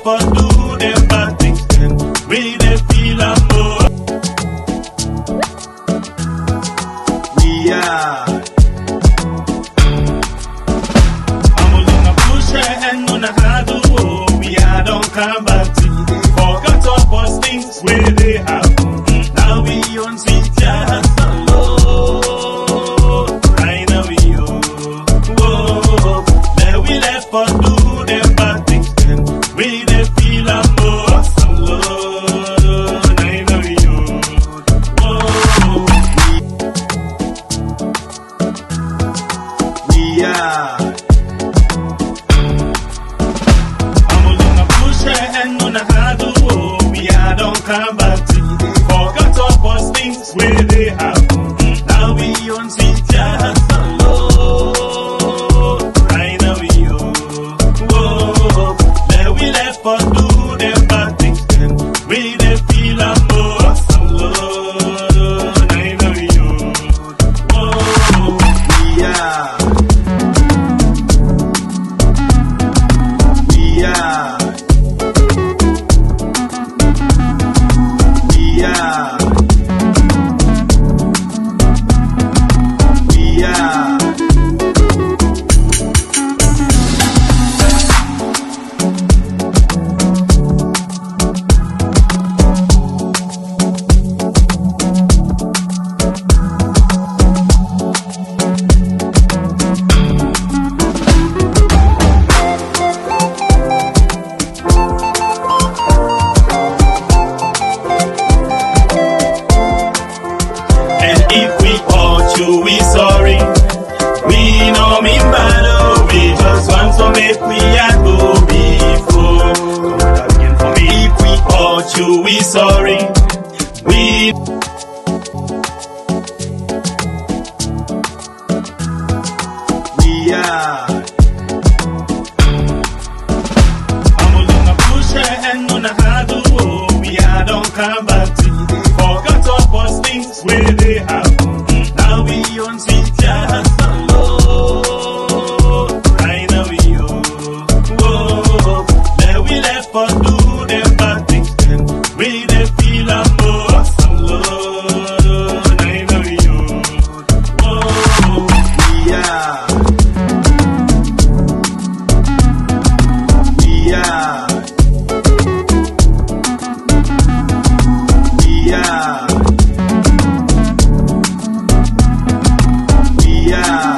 for do them bad things, then we they feel a more. We are. I'm gonna push and gonna handle. We are don't come back to you. Forgot all those things where they happen. Now we on sweet jazz alone. Right now we whoa. Then we left for do them bad things, then we they feel a more alone. I know you. Whoa. We are. I'm gonna push and gonna handle. We are don't come back to you. Forgot all those things where they happen. Now we on sweet jazz alone. Right now we whoa. Then we left for do them bad things, then we they feel a more alone. I know you. Whoa. We are. We are. We are. We are. And if we hurt you, we sorry. We know mean bad, we just want to make we a go before. Come for me. If we hurt you, we sorry. We are. I'm gonna push and gonna handle. We are don't come back to you. Forgot all those things where they happen. Now we on sweet jazz alone. Right now we whoa. Then we left for do them bad things, then we they feel a more alone. I know you. Whoa. We are. We are. We are. We are.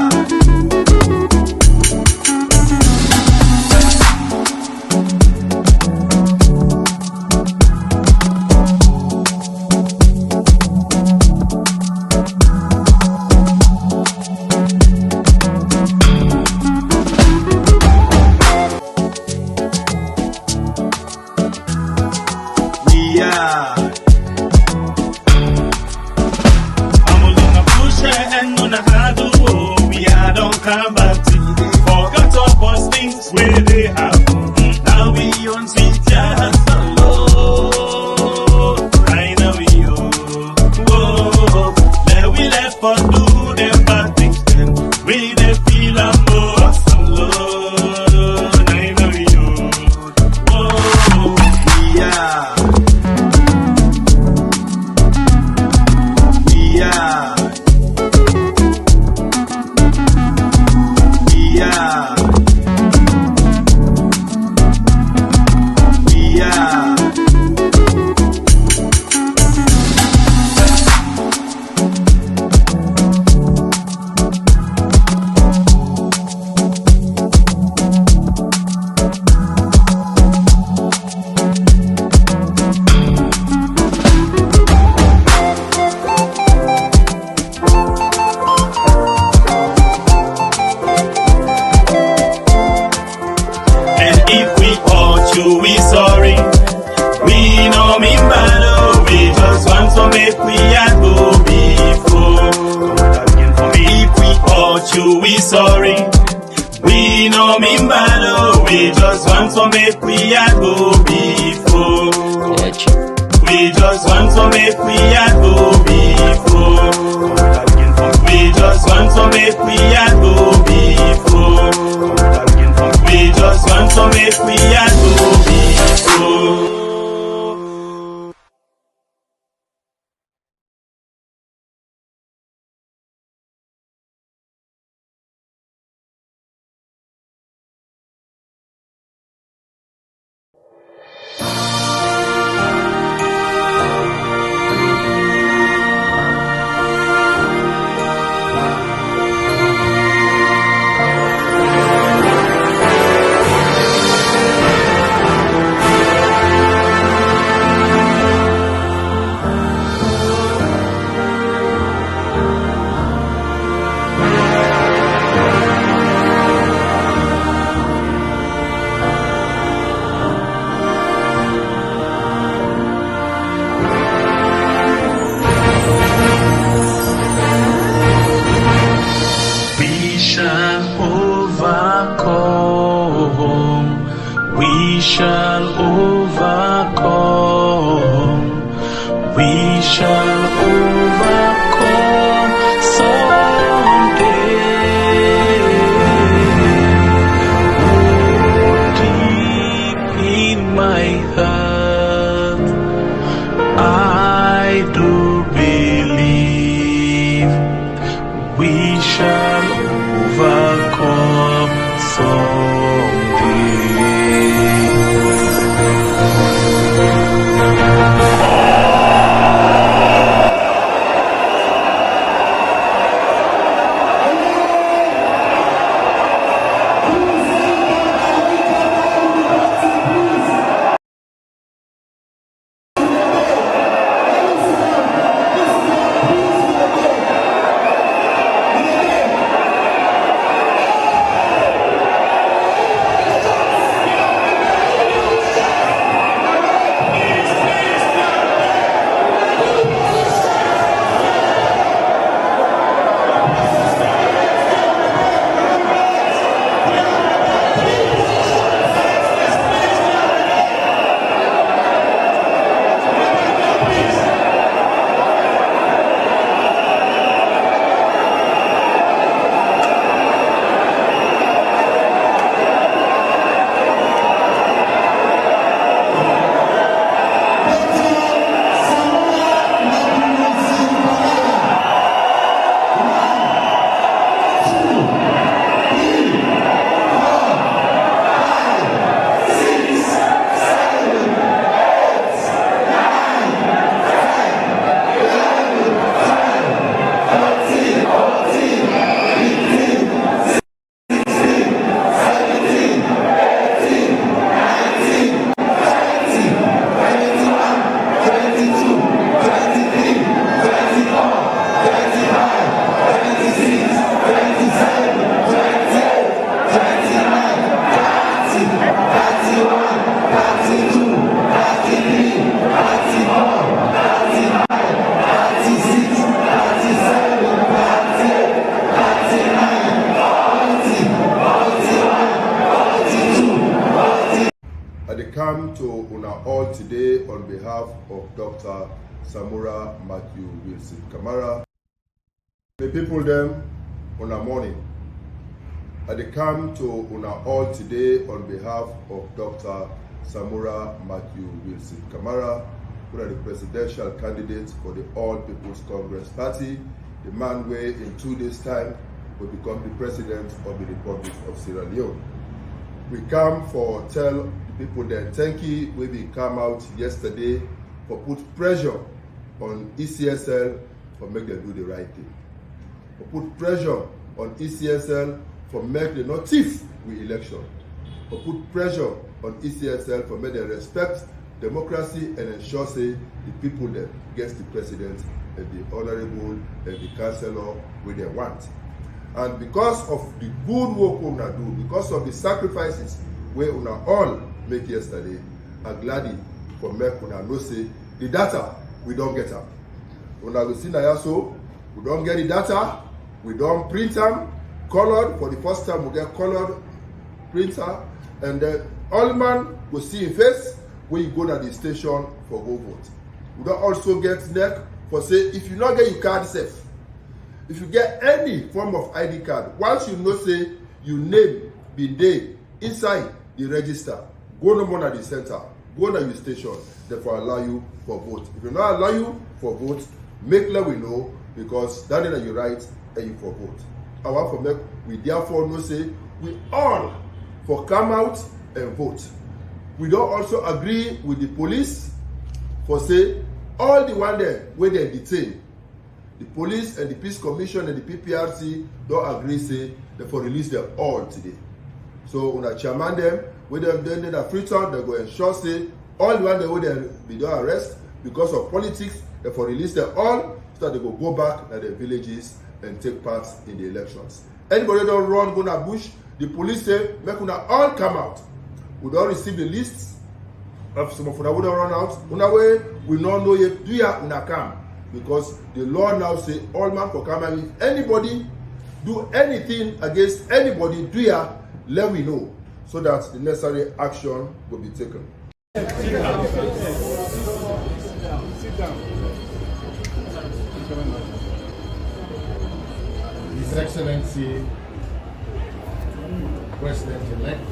We are. I'm gonna push and gonna handle. We are don't come back to you. Forgot all those things where they happen. Now we on sweet jazz alone. Right now we whoa. Then we left for do them bad things, then we they feel a more alone. I know you. Whoa. We are. We are. We are. We are. And if we hurt you, we sorry. We know mean bad, we just want to make we a go before. Come for me. If we hurt you, we sorry. We know mean bad, we just want to make we a go before. We just want to make we a go before. We just want to make we a go before. We just want to make we a go before. We shall overcome. We shall overcome someday. Oh, deep in my heart, I do believe we shall overcome someday. Come to una all today on behalf of Dr. Samura Matthew Wilson Kamara. The people them on a morning. I come to una all today on behalf of Dr. Samura Matthew Wilson Kamara, who are the presidential candidate for the All People's Congress Party, the man who in 2 days' time will become the president of the Republic of Sierra Leone. We come for tell people that thank you when we come out yesterday for put pressure on ECSL for make them do the right thing. For put pressure on ECSL for make them not thief with election. For put pressure on ECSL for make them respect democracy and ensure say the people that gets the president and the honorable and the councillor where they want. And because of the good work una do, because of the sacrifices where una all make yesterday, I'm glad for make una know say the data we don't get up. Una go see na so we don't get the data, we don't print them colored. For the first time we get colored printer, and then all man go see in face when you go to the station for go vote. We don't also get neck for say if you not get your card safe. If you get any form of ID card, once you know say your name be there inside the register, go no more at the center, go to your station, therefore allow you for vote. If you not allow you for vote, make let we know, because that is your right and you for vote. I want for make we therefore know say we all for come out and vote. We don't also agree with the police for say all the one there where they detain. The police and the Peace Commission and the PPRC don't agree say they for release them all today. So when I chairman them, when they then in a free town, they go ensure say all the one they will be don't arrest because of politics, they for release them all so that they go back to their villages and take part in the elections. Anybody don't run go to bush, the police say make una all come out. We don't receive the lists of some of una who don't run out. Una way we don't know yet do ya una come. Because the law now say all man for come, and if anybody do anything against anybody, do ya let we know. so that the necessary action will be taken. Sit down. Sit down. His Excellency, President-elect,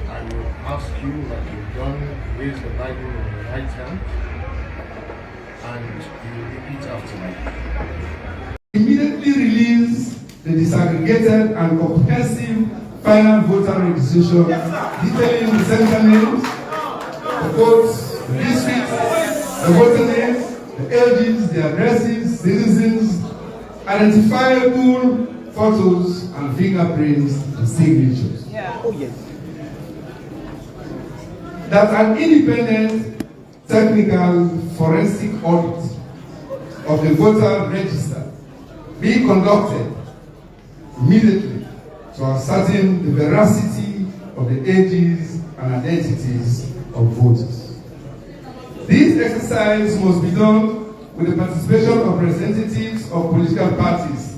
I will ask you, like you've done, raise the Bible in your right hand, and you repeat after me. Immediately release the disaggregated and comprehensive final voter registration detailing the center names, the votes, the districts, the voter names, the ages, the addresses, citizens, identifiable photos and fingerprints and signatures. Yeah. Oh yes. That an independent technical forensic audit of the voter register be conducted immediately to ascertain the veracity of the ages and identities of voters. This exercise must be done with the participation of representatives of political parties,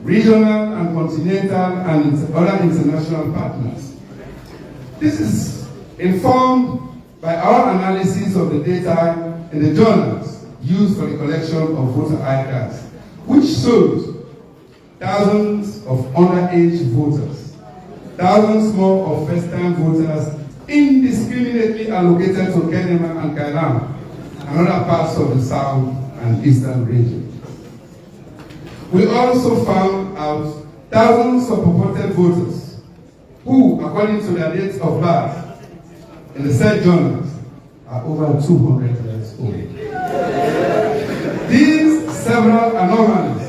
regional and continental and other international partners. This is informed by our analysis of the data in the journals used for the collection of voter ID cards, which shows thousands of underage voters, thousands more of first-time voters indiscriminately allocated to Kenema and Kailam and other parts of the south and eastern region. We also found out thousands of purported voters who, according to their dates of birth in the said journals, are over 200 years old. These several anomalies,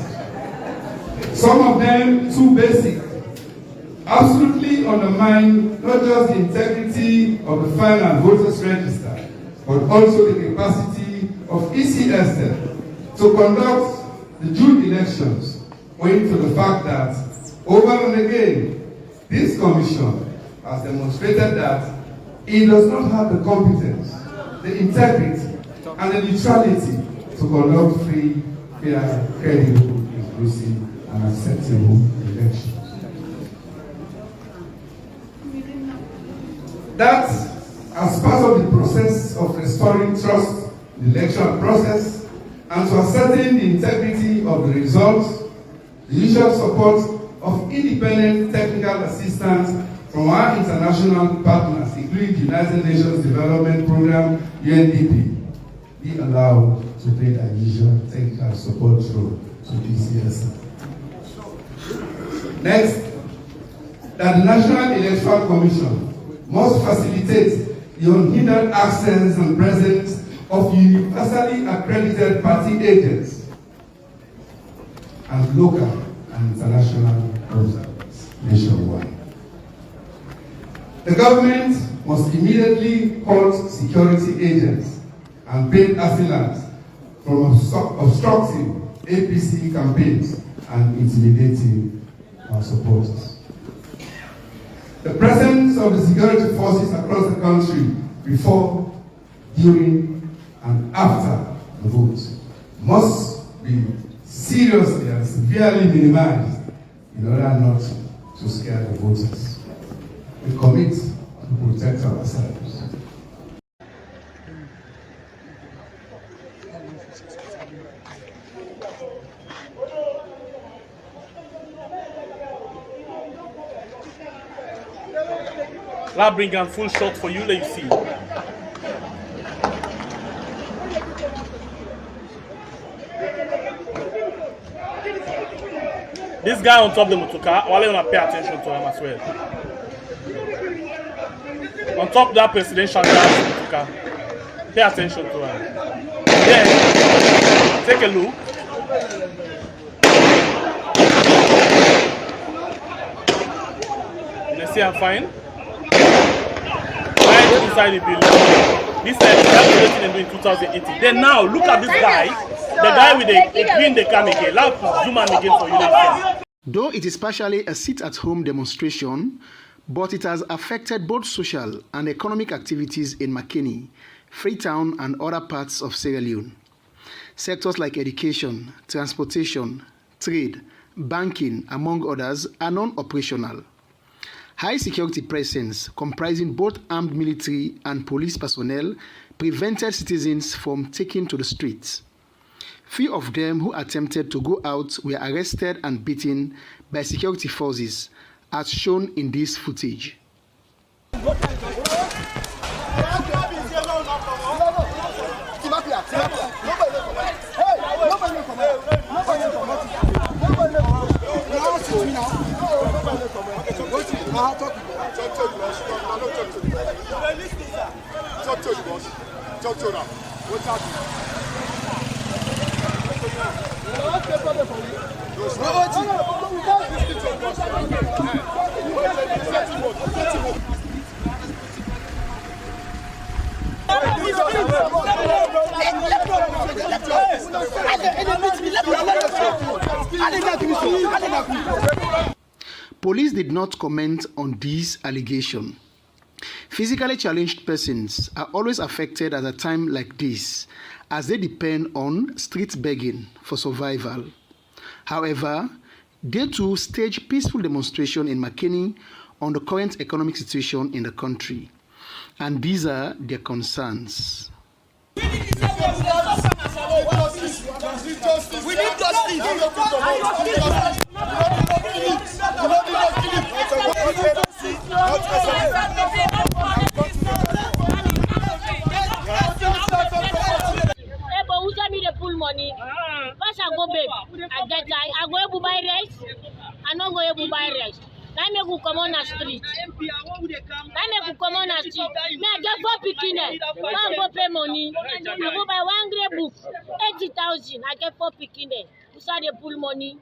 some of them too basic, absolutely undermine not just the integrity of the final voters register, but also the capacity of ECSF to conduct the June elections, owing to the fact that over and again, this commission has demonstrated that it does not have the competence, the integrity, and the neutrality to conduct free, fair, credible, inclusive, and acceptable elections. That, as part of the process of restoring trust in the election process and to ascertain the integrity of the results, the usual support of independent technical assistance from our international partners, including the United Nations Development Program, UNDP, be allowed to play their usual technical support role to DCS. Next, that the National Electoral Commission must facilitate the unhindered access and presence of universally accredited party agents and local and international observers nationwide. The government must immediately halt security agents and paid assailants from obstructing APC campaigns and intimidating our supporters. The presence of the security forces across the country before, during, and after the vote must be seriously and severely minimized in order not to scare the voters. We commit to protect ourselves. I'll bring a full shot for you, let you see. This guy on top of the motorcar, I want to pay attention to him as well. On top of that presidential guy motorcar, pay attention to him. Then, take a look. You see I'm fine? Right inside the building. This that's what they do in 2018. Then now, look at this guy. The guy with the green decam again. Let's zoom in again for you. Though it is partially a sit-at-home demonstration, but it has affected both social and economic activities in Makeni, Freetown, and other parts of Sierra Leone. Sectors like education, transportation, trade, banking, among others, are non-operational. High security presence, comprising both armed military and police personnel, prevented citizens from taking to the streets. Few of them who attempted to go out were arrested and beaten by security forces, as shown in this footage. Police did not comment on this allegation. Physically challenged persons are always affected at a time like this, as they depend on street begging for survival. However, they too stage peaceful demonstration in Makeni on the current economic situation in the country, and these are their concerns. We need money. First I go beg. I go able buy rice. I not go able buy rice. Now me go come on the street. Now me go come on the street. Me I get 4 pikin. I go pay money. I go buy 1 grade book, 80,000. I get 4 pikin. Who say they pull money?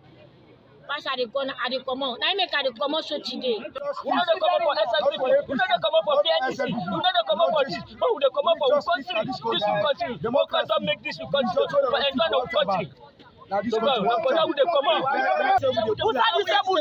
Pass at the corner, at the common. Now make at the common so today. You know they come up for SLP. You know they come up for PNC. You know they come up for this. But they come up for country. This will continue. The more can make this will continue. But enjoy the country. Who say disabled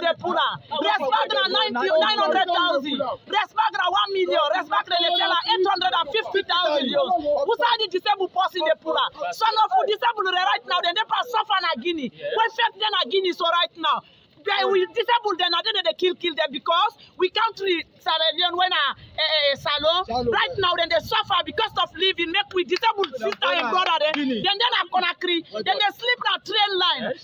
the poor? Respect na 900,000. Respect na 1 million. Respect na 850,000 euros. Who say the disabled person the poor? Son of who disabled right now? Then they pass suffer na Guinea. When fact then na Guinea so right now. They will disable them, and then they kill them because we can't treat Salarian when a salon. Right now, then they suffer because of living. Make we disable sister and brother. Then I'm gonna cry. Then they sleep na train line.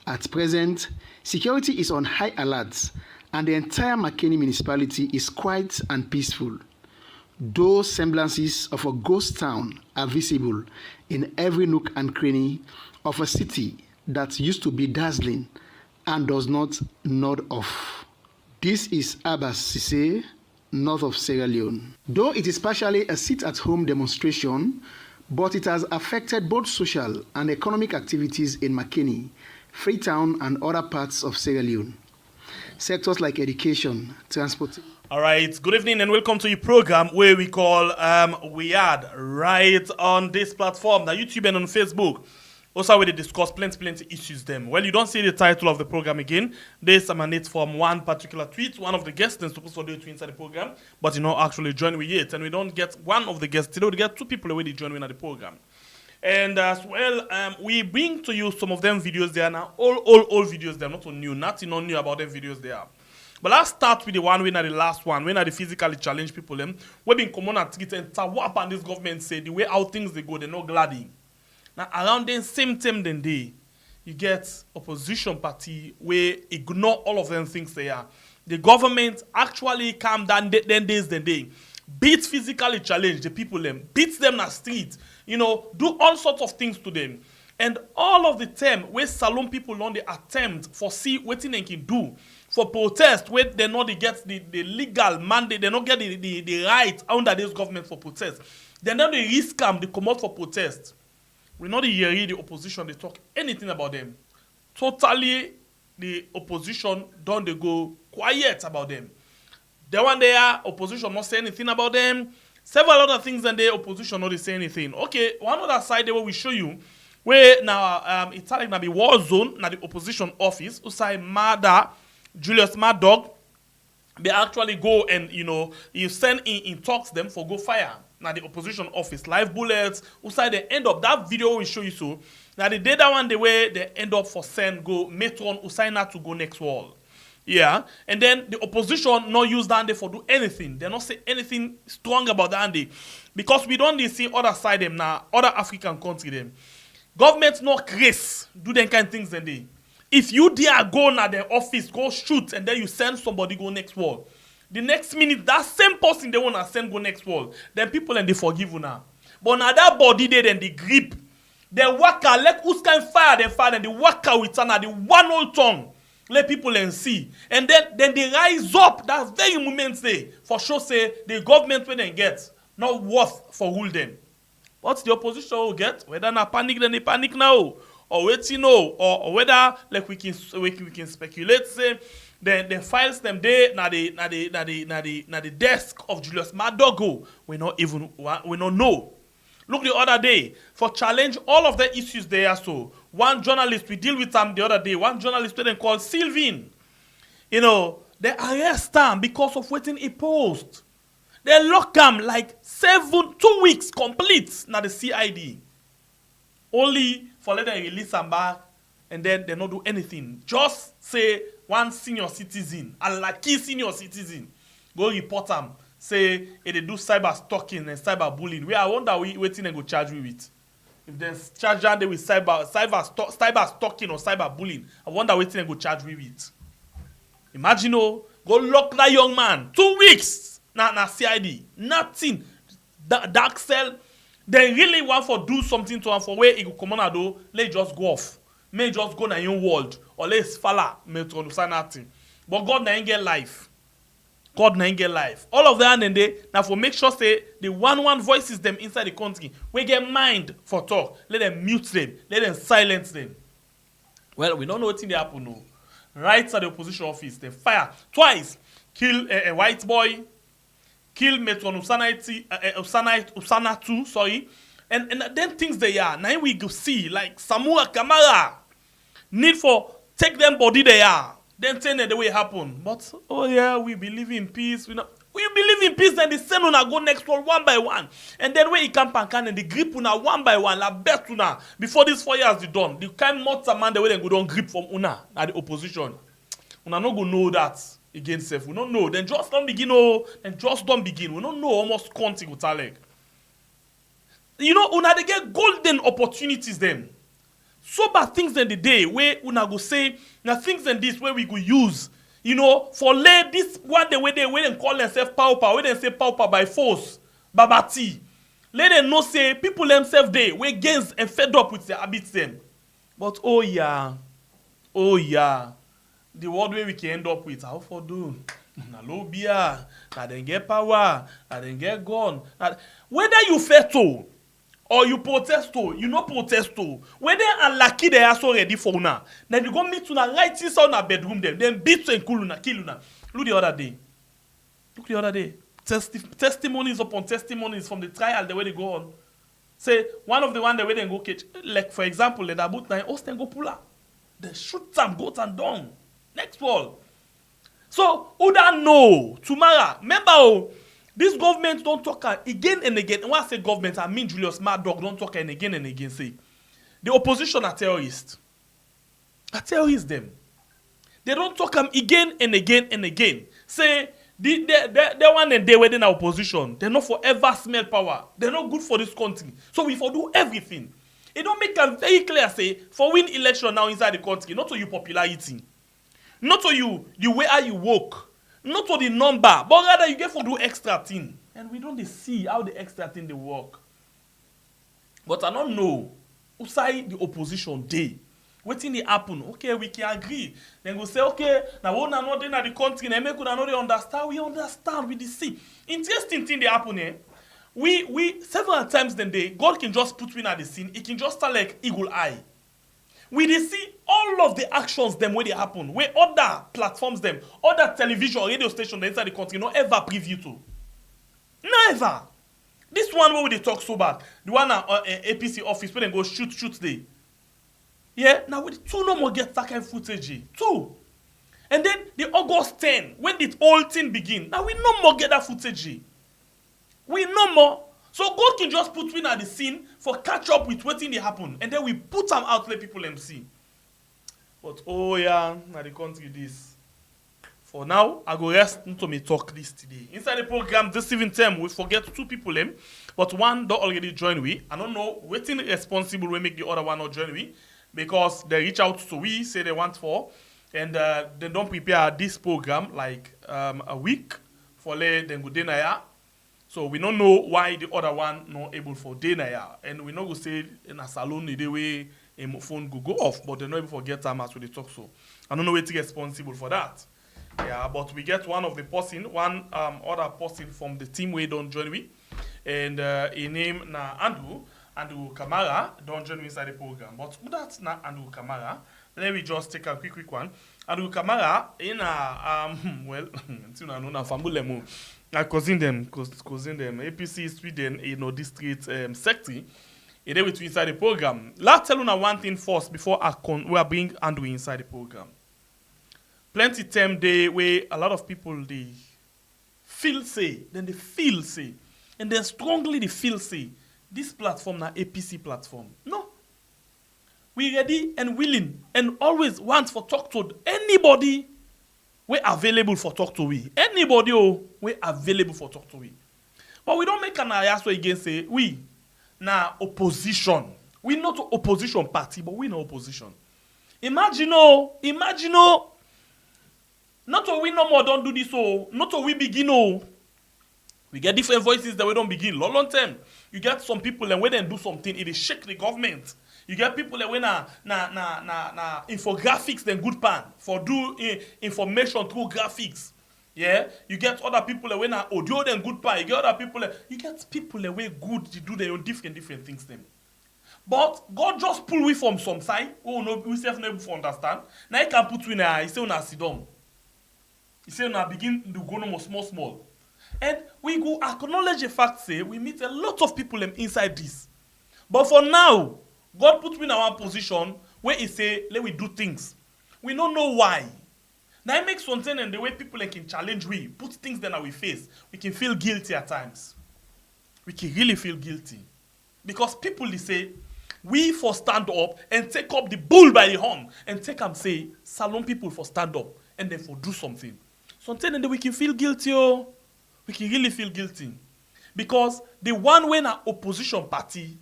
At present, security is on high alert, and the entire Makeni municipality is quiet and peaceful. Those semblances of a ghost town are visible in every nook and cranny of a city that used to be dazzling and does not nod off. This is Abbas Sise, north of Sierra Leone. Though it is partially a sit-at-home demonstration, but it has affected both social and economic activities in Makeni, Freetown, and other parts of Sierra Leone. Sectors like education, transport. All right, good evening and welcome to your program where we call We Ad, right on this platform, the YouTube and on Facebook. Also, where they discuss plenty issues them. Well, you don't see the title of the program again. This emanates from one particular tweet. One of the guests is supposed to do it inside the program, but you know, actually join with it. And we don't get one of the guests. Today we get 2 people already joining at the program. And as well, we bring to you some of them videos there now. All videos there, not so new. Nothing new about them videos there. But let's start with the one when the last one, when the physically challenged people them. We've been common at it and tawap and this government say the way how things they go, they're not glad. Now, around the same time then day, you get opposition party where ignore all of them things they are. The government actually calm down then day. Beat physically challenge the people them, beat them in the street, you know, do all sorts of things to them. And all of the time where Salon people on the attempt for see what they can do for protest, where they know they get the legal mandate, they don't get the right under this government for protest. Then they risk them, they come out for protest. We not hear the opposition, they talk anything about them. Totally, the opposition don't they go quiet about them. The one there, opposition not say anything about them. Several other things and the opposition not they say anything. Okay, one other side there where we show you, where now it's like now the war zone, now the opposition office, usai Mada, Julius Mad Dog, they actually go and you send in talks them for go fire. Now the opposition office, live bullets, usai they end up that video we show you so. Now the day that one the way they end up for send go metron usai not to go next wall. Yeah, and then the opposition not use that day for do anything. They not say anything strong about that day, because we don't see other side them now, other African country them. Government not grace do them kind of things then they. If you dare go na their office, go shoot, and then you send somebody go next wall. The next minute, that same person they wanna send go next wall. Then people and they forgive you now. But now that body they then the grip. They work out, let who's can fire them fire, and they work out with the one old tongue. Let people and see. And then they rise up. That's very moment say. For sure say the government when they get not worth for rule them. What the opposition will get, whether na panic then they panic now. Or waiting know, or whether like we can speculate say the files them there na the desk of Julius Madogo. We not know. Look the other day for challenge all of the issues there. So one journalist we deal with them the other day. One journalist they called Sylvain. You know they arrest him because of waiting a post. They lock him like 2 weeks complete. Now the CID only for let them release him back, and then they not do anything. Just say one senior citizen, a lucky senior citizen, go report him. Say they do cyber stalking and cyber bullying. I wonder waiting and go charge me with. If they charge they with cyber stalking or cyber bullying, I wonder waiting and go charge me with. Imagine go lock that young man 2 weeks na CID, nothing. Dark cell. They really want for do something to him for where he go come on do. Let just go off. May just go na your world or let's fall may to understand nothing. But God na get life. God na get life. All of that and they now for make sure say the one voices them inside the country. We get mind for talk. Let them mute them. Let them silence them. Well, we don't know what thing they happen now. Right at the opposition office, they fire twice. Kill a white boy. Kill Metron Usana too, sorry. And then things they are. Now we go see like Samura Kamara. Need for take them body they are. Then tell them the way it happen. But oh yeah, we believe in peace. We believe in peace, then the send una go next one by one. And then when he come and the grip una one by one, la bet una. Before this 4 years is done, the kind mortar man the way they go down grip from una at the opposition. Una no go know that against self. We don't know. Then just don't begin. Then just don't begin. We don't know almost counting with Alleg. You know, una they get golden opportunities then. So bad things in the day where una go say now things in this where we go use. You know, for lay this one the way they call themselves pauper, where they say pauper by force, babati. Let them know say people themselves they we gains and fed up with their habits them. But oh yeah, the world where we can end up with how for do na low beer, na then get power, na then get gun. Whether you feto or you protest you no protest whether unlucky they are so ready for una, then you go meet una right inside una bedroom them, then beat and kill una. Look the other day. Testimonies upon testimonies from the trial the way they go on. Say one of the one the way they go catch, like for example, let about 9 Austin go pull up. They shoot them, goat and down. Next wall. So who don't know tomorrow? Remember, this government don't talk again and again. And when I say government, I mean Julius Mad Dog don't talk again and again. Say the opposition are terrorists. Are terrorists them. They don't talk again and again and again. Say the one and they were in opposition. They're not forever smell power. They're not good for this country. So we for do everything. It don't make them very clear. Say for win election now inside the country, not to your popularity, not to you the way how you work. Not to the number, but rather you get for do extra thing. And we don't see how the extra thing they work. But I don't know who side the opposition day. What thing they happen? Okay, we can agree. Then go say, okay, now we not in the country, and make we not understand. We understand, we see. Interesting thing they happen here. We several times then God can just put me at the scene. It can just start like eagle eye. We see all of the actions them where they happen, where other platforms them, other television or radio stations inside the country not ever preview to. Never. This one where they talk so bad, the one at APC office where they go shoot they. Yeah, now with 2 no more get that kind of footage. 2. And then the August 10, when the whole thing begin, now we no more get that footage. We no more. So God can just put me at the scene for catch up with what thing they happen. And then we put them out, let people them see. But oh yeah, now the country this. For now, I go rest into me talk this today. Inside the program, this evening time, we forget 2 people them, but one don't already join we. I don't know, waiting responsible will make the other one not join we, because they reach out to we, say they want for, and they don't prepare this program like a week for then go dinner. So we don't know why the other one not able for dinner, and we not go say in a salon the way a phone go off, but they not able for get time as we dey talk. So I don't know what's responsible for that. Yeah, but we get one of the person, other person from the team we don't join we, and his name na Andrew Kamara don't join me inside the program. But who that's not Andrew Kamara? Let me just take a quick one. Andrew Kamara in a well, until I know na family I cousin them APC Sweden district secretary. They with inside the program. Let's tell you one thing first before we bring Andrew inside the program. Plenty time day where a lot of people they feel say, then they feel say, and then strongly they feel say, this platform na APC platform. No. We ready and willing and always want for talk to anybody we available for talk to we. Anybody we available for talk to we. But we don't make an alias against say we na opposition. We not opposition party, but we no opposition. Imagine not till we no more don't do this not till we begin we get different voices that we don't begin. Long term, you get some people and when they do something, it is shake the government. You get people that when na infographics then good pan for do information through graphics. Yeah, you get other people that when na audio then good pan. You get other people that way good to do their own different things them. But God just pull we from some side. Oh no, we self never understand. Now he can put we na he say una sit down. He say now begin to go no more small. And we go acknowledge the fact say we meet a lot of people inside this. But for now, God put me in our position where he say, let we do things. We don't know why. Now it makes something and the way people can challenge we, put things that we face, we can feel guilty at times. We can really feel guilty. Because people they say, we for stand up and take up the bull by the horn and take and say, salon people for stand up and then for do something. Something and then we can feel guilty. We can really feel guilty. Because the one when an opposition party,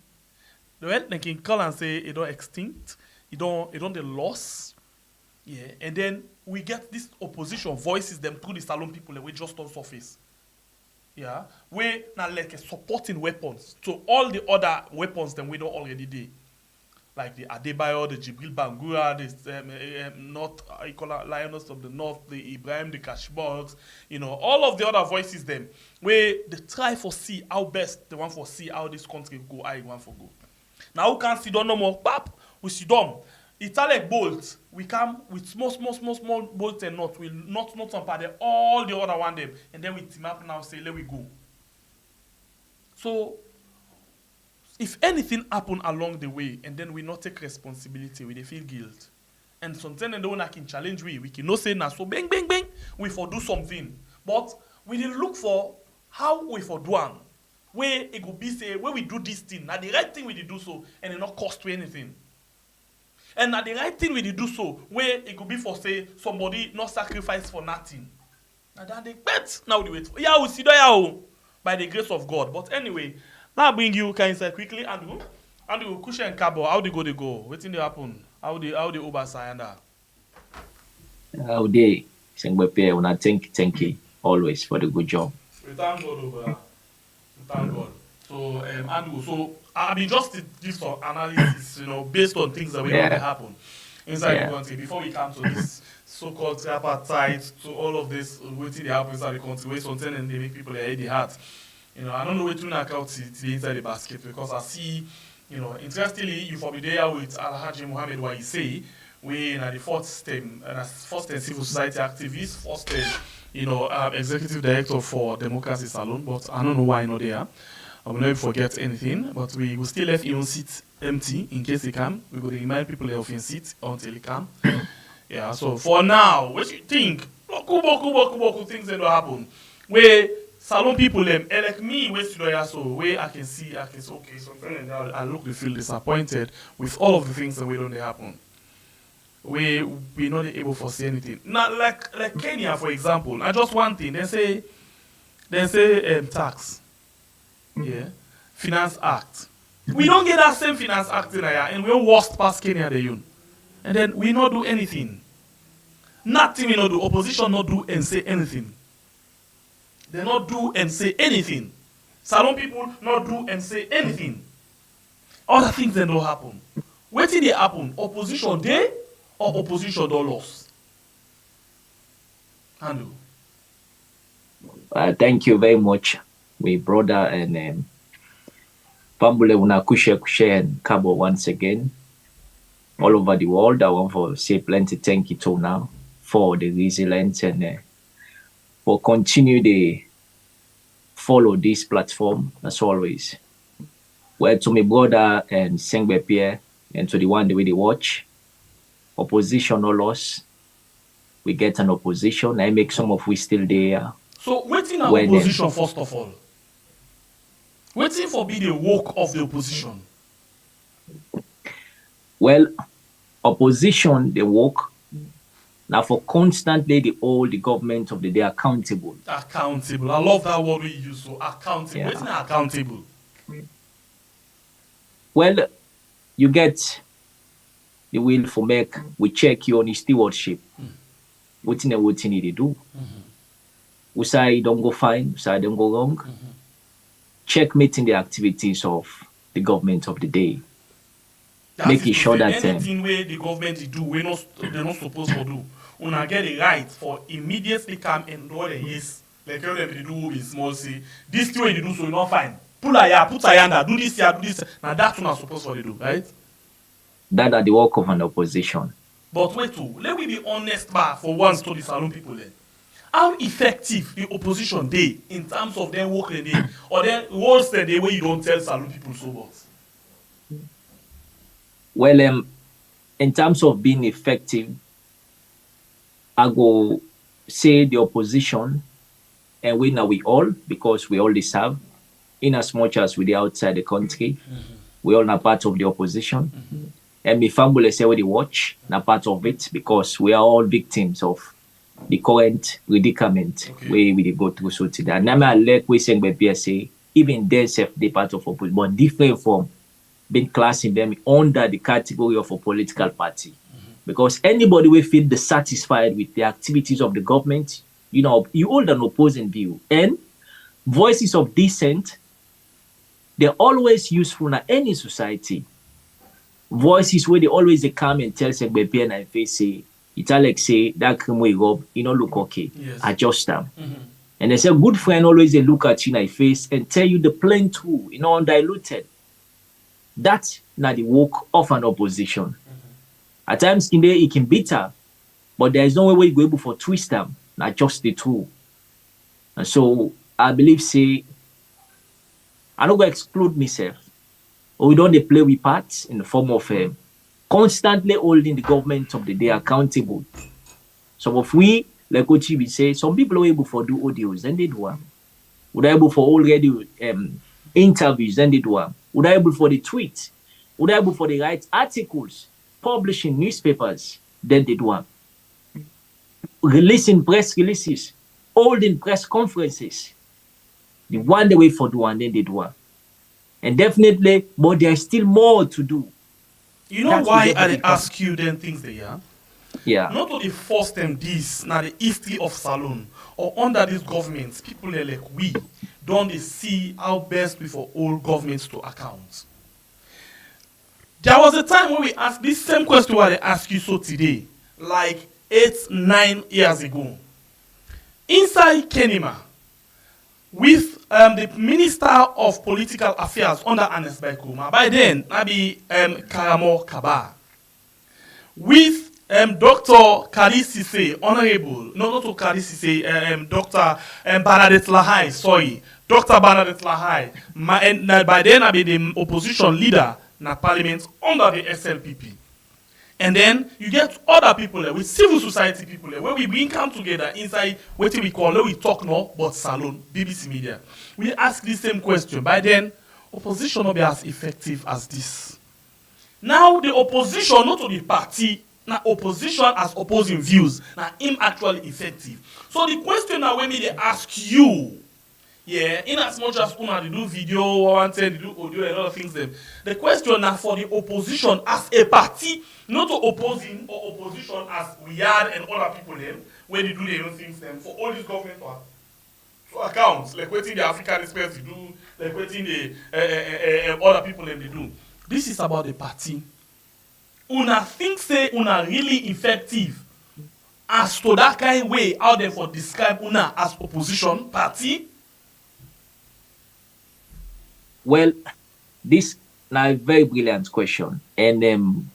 they can call and say it don't extinct, it don't the loss. Yeah. And then we get this opposition voices them through the salon people that we just on surface. Yeah. We now like a supporting weapons to all the other weapons that we don't already do. Like the Adebayo, the Jibril Bangura, the North Lioness of the North, the Ibrahim, the Cashbox, all of the other voices them, where they try for see how best they want for see how this country go, how it want for go. Now who can't sit down no more? Pap, we sit down. Italic bolts, we come with small bolts and nuts. We not some part all the other one them, and then we team up now say let we go. So if anything happen along the way and then we not take responsibility, we they feel guilt. And sometimes and the one I can challenge we can not say now so bang, we for do something. But we didn't look for how we for do one. Where it could be say, where we do this thing, now the right thing we did do so, and it not cost to anything. And now the right thing we did do so, where it could be for say, somebody not sacrifice for nothing. Now that they bet, now we wait for, yeah, we see that by the grace of God. But anyway, now I bring you inside quickly, Andrew, Kusha and Cabo, how they go? What thing they happen? How they over Sayanda? How they Sengbepe, when I thank you always for the good job. We thank God over. Thank God. So Andrew, so I mean just to give some analysis, based on things that will happen inside the country before we come to this so-called tripartite, to all of this waiting they happen inside the country, where something and they make people head the heart. I don't know where to knock out the inside the basket because I see, interestingly, you for be there with Alledged Mohammed what he say, we in the first time civil society activist, first executive director for Democracy Salon, but I don't know why not there. I will never forget anything, but we will still left his seat empty in case he come. We will remind people of his seat until he come. Yeah, so for now, what you think? Boku things that will happen. Where salon people them, like me, where I can see, okay, sometimes I look to feel disappointed with all of the things that we don't happen. we not able to see anything. Now, like Kenya, for example, I just one thing. They say tax, yeah, Finance Act. We don't get that same Finance Act in here, and we're worst past Kenya the Union. And then we not do anything. Nothing we not do. Opposition not do and say anything. They not do and say anything. Salon people not do and say anything. Other things then don't happen. What did they happen? Opposition day or opposition don't lost? Handle. Thank you very much, my brother and Pambule Unakushe and Cabo once again. All over the world, I want to say plenty thank you to now for the resilience and for continue to follow this platform as always. Well, to my brother and Sengbe Pierre and to the one the way they watch, opposition or loss, we get an opposition. I make some of we still there. So waiting an opposition first of all. Waiting for be the work of the opposition. Well, opposition, they work now for constantly they hold the government of the day accountable. Accountable. I love that word we use. So accountable. Yeah. What's not accountable? Well, you get the will for make we check you on his stewardship. What in they do? We say don't go fine, we say don't go wrong. Checkmating the activities of the government of the day. Making sure that anything where the government do, they're not supposed to do. Una get the right for immediately come and do the yes. Like how they do in small say, this thing they do so you not fine. Pull a ya, put a yanda, do this here, do this. Now that's not supposed to do, right? That are the work of an opposition. But wait too, let me be honest for once to the Salon people then. How effective the opposition day in terms of them working day or then worse than the way you don't tell Salon people so much? Well, in terms of being effective, I go say the opposition, and we all, because we all deserve, in as much as we're outside the country, we all are part of the opposition. And my family say we watch, not part of it, because we are all victims of the current predicament where we go through so today. And I like we saying by PSA, even they self they part of opposition, but different from being classing them under the category of a political party. Because anybody will feel dissatisfied with the activities of the government, you hold an opposing view. And voices of dissent, they're always useful in any society. Voices where they always come and tell Segbe and face say, it's like say that cream we rub, look okay. Yes. Adjust them. And they say good friend always they look at you in the face and tell you the plain truth, undiluted. That's not the work of an opposition. At times in there it can be bitter, but there is no way you go able for twist them, not just the truth. And so I believe say I don't go exclude myself. Or we don't play with parts in the form of constantly holding the government of the day accountable. So if we, like what we say, some people are able for do audios, then they do them. We're able for already interviews, then they do them. We're able for the tweets. We're able for the write articles, publishing newspapers, then they do them. Releasing press releases, holding press conferences. The one the way for do and then they do them. And definitely, but there's still more to do. You know that's why I ask you then things there? Yeah. Not only force them this, now the history of Salon, or under these governments, people like we, don't they see how best we for all governments to account. There was a time when we asked this same question what I ask you so today, like 8-9 years ago. Inside Kenema, with the Minister of Political Affairs under Anes Baikuma, by then, maybe Karamo Kaba, with Dr. Kali Sise, Honorable, no, not to Kali Sise, Dr. Bernadette Lahai, sorry, Dr. Bernadette Lahai, and by then, I be the opposition leader in Parliament under the SLPP. And then you get other people there, with civil society people there, where we bring come together inside what we call, we talk now, but Salon, BBC Media. We ask the same question. By then, opposition will be as effective as this. Now the opposition, not to the party, Now opposition as opposing views. Now him actually effective. So the question now when they ask you, yeah, in as much as una they do video, one thing they do audio and other things them. The question now for the opposition as a party, not to opposing or opposition as we are and other people them, where they do their own things them for all these government to accounts, like waiting the African experts they do, like waiting the other people them they do. This is about the party. Una think say una really effective as to that kind of way out there for describe una as opposition party. Well, this now a very brilliant question, and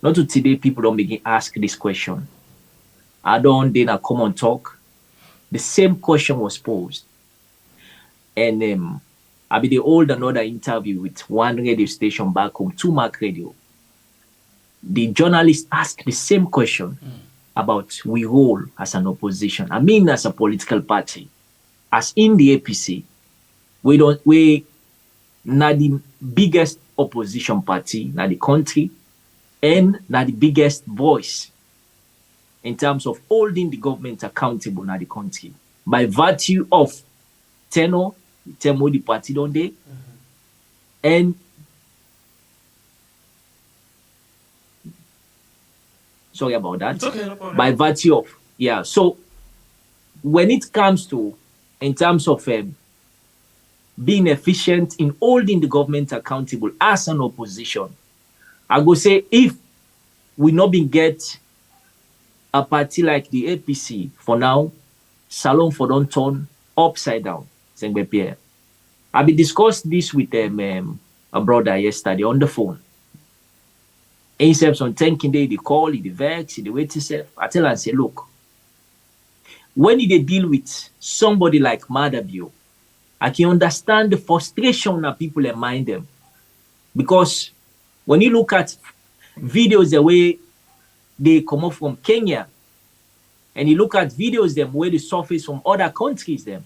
not to today people don't begin ask this question. I don't then come on talk. The same question was posed, and I be the hold another interview with one radio station back home, 2 Mark Radio. The journalist asked the same question about we role as an opposition. I mean, as a political party, as in the APC, we not the biggest opposition party in the country and not the biggest voice in terms of holding the government accountable in the country by virtue of tenor, the party don't they, and sorry about that. It's okay, no problem. By virtue of so when it comes to in terms of being efficient in holding the government accountable as an opposition, I go say if we not been get a party like the APC for now, Salon for don't turn upside down. Pierre. I be discussed this with a brother yesterday on the phone. He said on thanking day, they call, he vex, he wait himself. I tell him, say, look, when they deal with somebody like Madabio, I can understand the frustration that people remind them. Because when you look at videos the way they come up from Kenya, and you look at videos them where they surface from other countries them,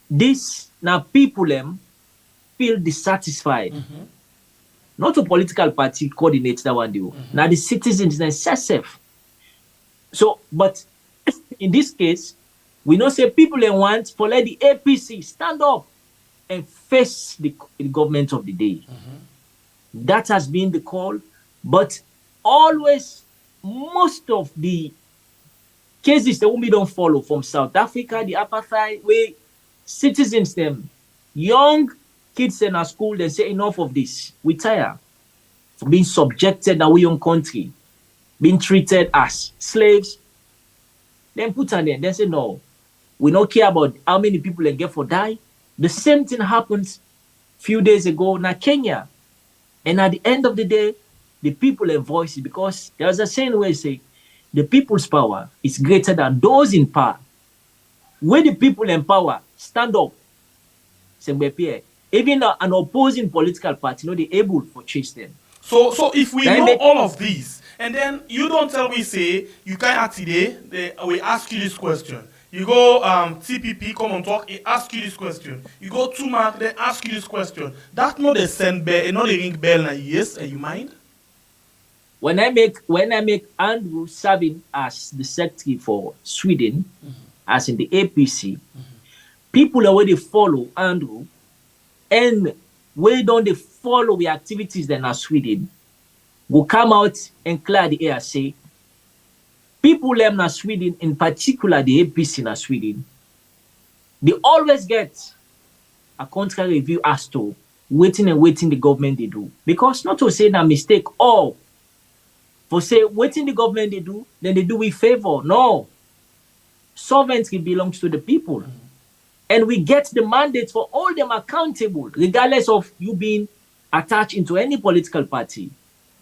this now people them feel dissatisfied. Not a political party coordinates that one do. Now the citizens themselves. So, but in this case, we know say people they want for let the APC stand up and face the government of the day. That has been the call, but always most of the cases that we don't follow from South Africa, the apartheid, where citizens them, young kids in our school, they say enough of this. We tire for being subjected our young country, being treated as slaves. Then put on there, they say no. We don't care about how many people they get for die. The same thing happens few days ago in Kenya. And at the end of the day, the people have voices because there's a saying where say the people's power is greater than those in power. When the people in power stand up, even an opposing political party, they're able to chase them. So if we know all of these, and then you don't tell me, say, you can't act today, we ask you this question. You go TPP, come on talk, he ask you this question. You go 2 Mark, they ask you this question. That not the send bell, not the ring bell, now yes, and you mind? When I make Andrew serving as the secretary for Sweden, as in the APC, people already follow Andrew, and where don't they follow the activities that are Sweden, will come out and clear the air, say, people in Sweden, in particular the APC in Sweden, they always get a contrary view as to waiting the government they do. Because not to say that mistake, or for say waiting the government they do, then they do with favor. No. Sovereignty belongs to the people. And we get the mandate for all them accountable, regardless of you being attached into any political party.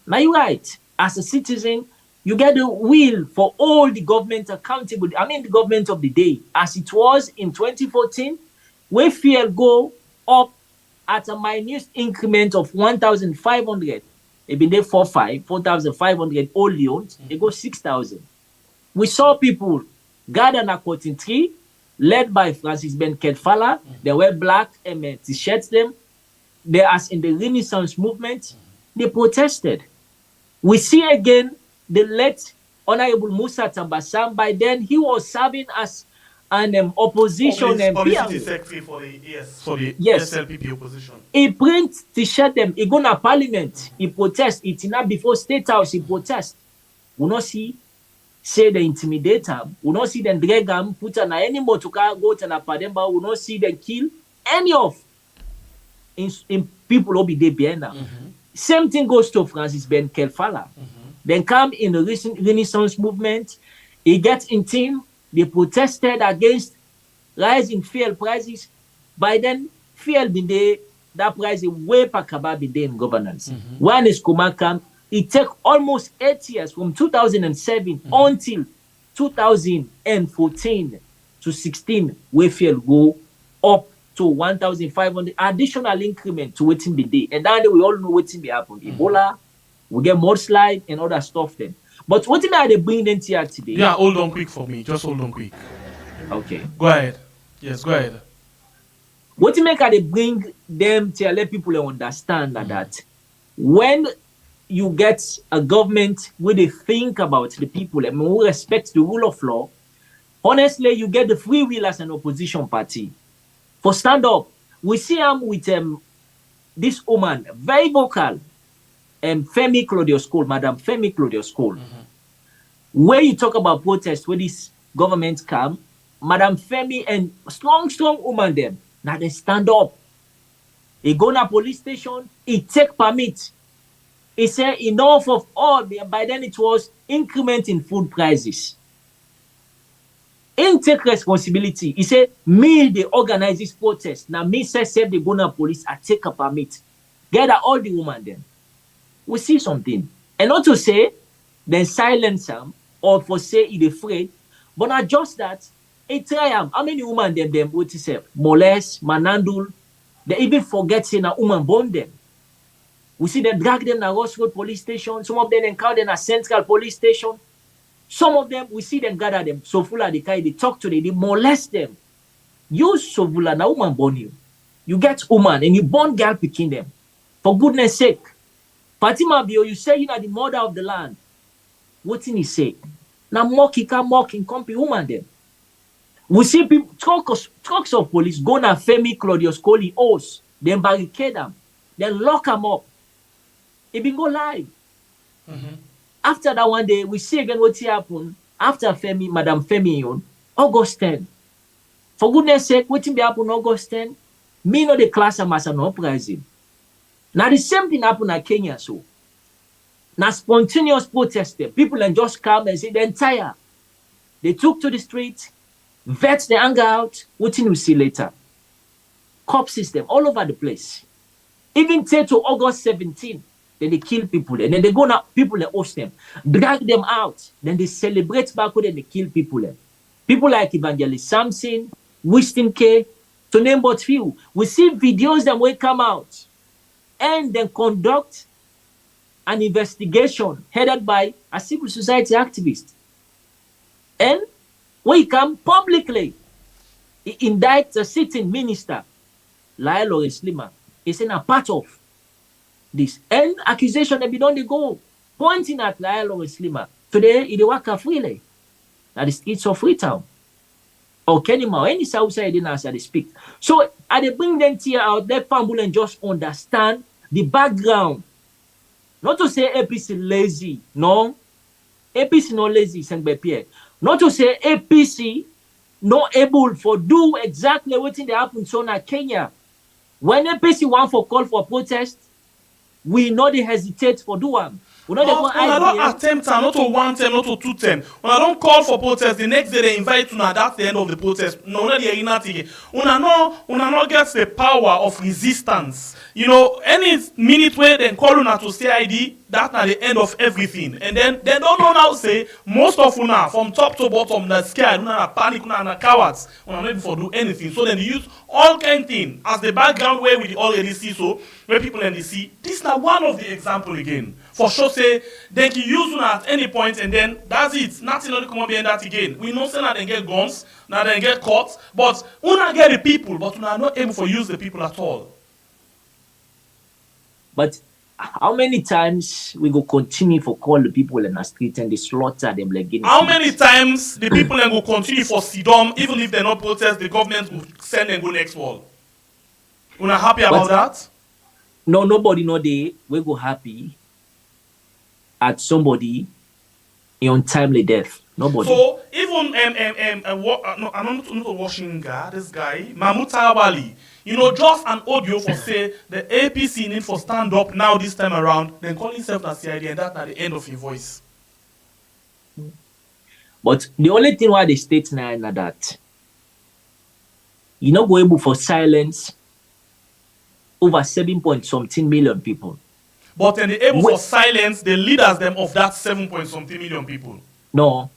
Now you're right. As a citizen, you get the will for all the government accountable. I mean the government of the day. As it was in 2014, where fuel go up at a minute increment of 1,500. It been there 4,500 only owned. They go 6,000. We saw people gather in a cotton tree, led by Francis Ben Kedfala. They wear black t-shirts them. They as in the Renaissance movement, they protested. We see again the late Honorable Musa Tambasam. By then, he was serving as an opposition Publicity MP. secretary for the Yes. SLPP opposition. He print t-shirt them. He go to parliament. He protest. It not before State House. He protest. We not see say they intimidate him. We not see them drag him, put him any more to go to na Pademba. We not see them kill any of in people who be there behind them. Same thing goes to Francis Ben Kelfala. Then come in the recent Renaissance movement. He gets in team. They protested against rising fuel prices. By then, fuel been there. That price is way back about been there in governance. When is Kuma come, it took almost 8 years from 2007 until 2014 to 16, where fuel go up to 1,500 additional increment to waiting be day. And now we all know waiting be happen. Ebola, we get mudslide and other stuff then. But what are they bring them here today? Yeah, hold on quick for me. Just hold on quick. Okay. Go ahead. Yes, go ahead. What make they bring them to let people understand that when you get a government where they think about the people and who respect the rule of law, honestly, you get the free will as an opposition party. For stand up, we see him with this woman, very vocal, Femi Claudius Cole, Madam Femi Claudius Cole. Where you talk about protest, where this government come, Madam Femi and strong woman them, now they stand up. He go to police station, he take permit. He said enough of all, by then it was increment in food prices. He take responsibility. He said, me, they organize this protest. Now, me, say, they go to police, I take a permit. Gather all the women then. We see something. And not to say, then silence them, or for say, he afraid, but not just that, he try them. How many women them, what he say, molest, manandul, they even forget saying a woman born them. We see them drag them to Ross Road police station. Some of them encounter them at Central police station. Some of them, we see them gather them. So full of the kind, they talk to them, they molest them. You so full of na woman born you. You get woman and you born girl picking them. For goodness sake. Fatima Bio, you say you are the mother of the land. What did he say? Now mocking, come be woman them. We see people, trucks of police go na Femi Claudius Cole house, then barricade them, then lock them up. It been go live. After that one day, we see again what happened after Femi, Madam Femi on August 10. For goodness sake, what be happen August 10? Me know the class as an uprising. Now the same thing happened in Kenya so. Now spontaneous protest there. People and just come and say they're tired. They took to the street, vet the anger out, what we see later. Cop system all over the place. Even till to August 17. Then they kill people, and then they go now, people they host them, drag them out, then they celebrate back when they kill people. People like Evangelist Samson, Winston K, to name but few. We see videos that will come out and then conduct an investigation headed by a civil society activist. And when he come publicly, he indicts a sitting minister, Lyle Lawrence Lima, is in a part of this. And accusation they be done, they go pointing at Lyle Lawrence Lima. Today, he work freely. That is streets of Freetown. Or Kenima, or any South side in as they speak. So, I they bring them here out, let people and just understand the background. Not to say APC lazy, no. APC not lazy, Sengbe Pierre. Not to say APC not able for do exactly what they happen so in Kenya. When APC want for call for protest, we know they hesitate for do one. We know they don't attempt not to 1 term, not to 2 term. When I don't call for protest, the next day they invite you, that's the end of the protest. No, not the arena ticket. Una not gets the power of resistance. You know, any minute where they call una to CID, that's not the end of everything. And then they don't know now say most of una from top to bottom that scared, una panic, una cowards, una not for do anything. So then they use all kind of things as the background where we already see so where people in the see. This is now one of the example again. For sure say they can use una at any point and then that's it. Nothing not come behind that again. We know say now they get guns, now they get caught, but una get the people, but una not able to use the people at all. But how many times we go continue for call the people in the street and they slaughter them like guinea How pigs? many times the people then go continue for Sidom, even if they not protest, the government will send them go next wall? We're not happy about that? No, nobody know they we go happy at somebody in untimely death. Nobody. So even no, I'm not watching this guy, Mahmoud Tarabali, you know, just an audio for say the APC need for stand up now this time around, then call himself as CID, and that's at the end of your voice. But the only thing why they state now is that you not go able for silence over 7-point-something million people. But then they able for silence the leaders them of that 7-point-something million people. No.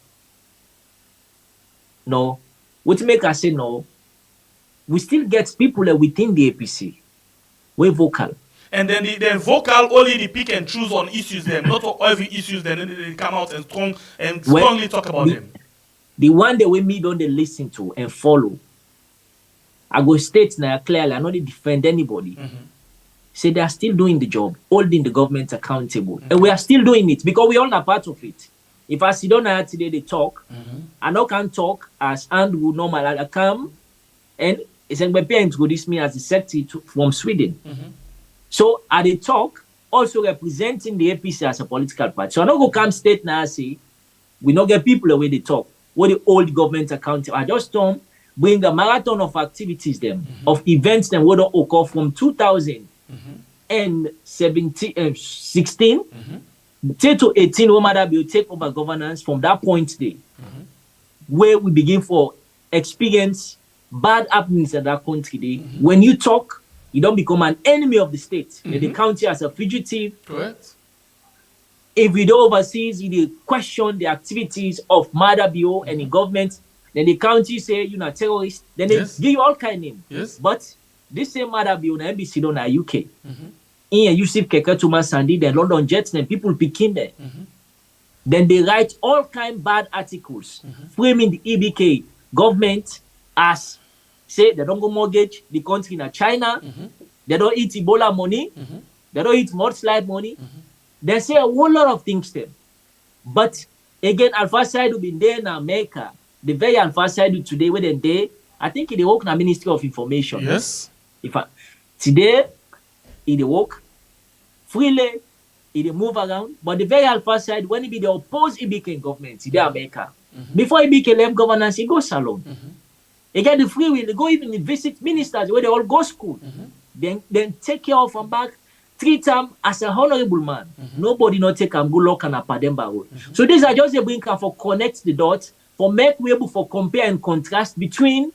What make us say no? We still get people within the APC. We're vocal. And then the vocal only the pick and choose on issues them, not on every issues. Then they come out and strongly talk about them. The one that we me don't they listen to and follow. I go state now clearly. I not they defend anybody. Say they are still doing the job, holding the government accountable, and we are still doing it because we all are part of it. If I sit down here today, they talk. I now can talk as Andrew normal. I come and it's my parents go this me as the secretary from Sweden. So I they talk also representing the APC as a political party. So I don't go come state now say we not get people the way they talk. What the old government accountable. I just bring a marathon of activities them of events them what don't occur from 2017 16 to 18 when Mother will take over governance from that point there, where we begin for experience bad happenings in that country there. When you talk, you don't become an enemy of the state. Then they count you as a fugitive. Correct. If you do overseas, you question the activities of Mother Bio and the government, then the county say you're not terrorist, then they give you all kind of name. Yes. But this same Mother Bio na NBC don't na UK. In Yusuf Keke Tuma Sandy, then London Jets, then people picking there. Then they write all kind bad articles, framing the EBK government as say they don't go mortgage the country in China, they don't eat Ebola money, they don't eat mudslide money. They say a whole lot of things there. But again, Alpha Side will be there in America. The very Alpha Side today, where they I think they work in the Ministry of Information. Yes. Today, they work freely, they move around. But the very Alpha Side, when it be the opposed EBK government, in America, before EBK left governance, he goes salon. They get the free will, they go even visit ministers where they all go school. Then take care of them back, treat them as a honorable man. Nobody not take them good luck and a Pademba road. So these are just the bring for connect the dots, for make we able for compare and contrast between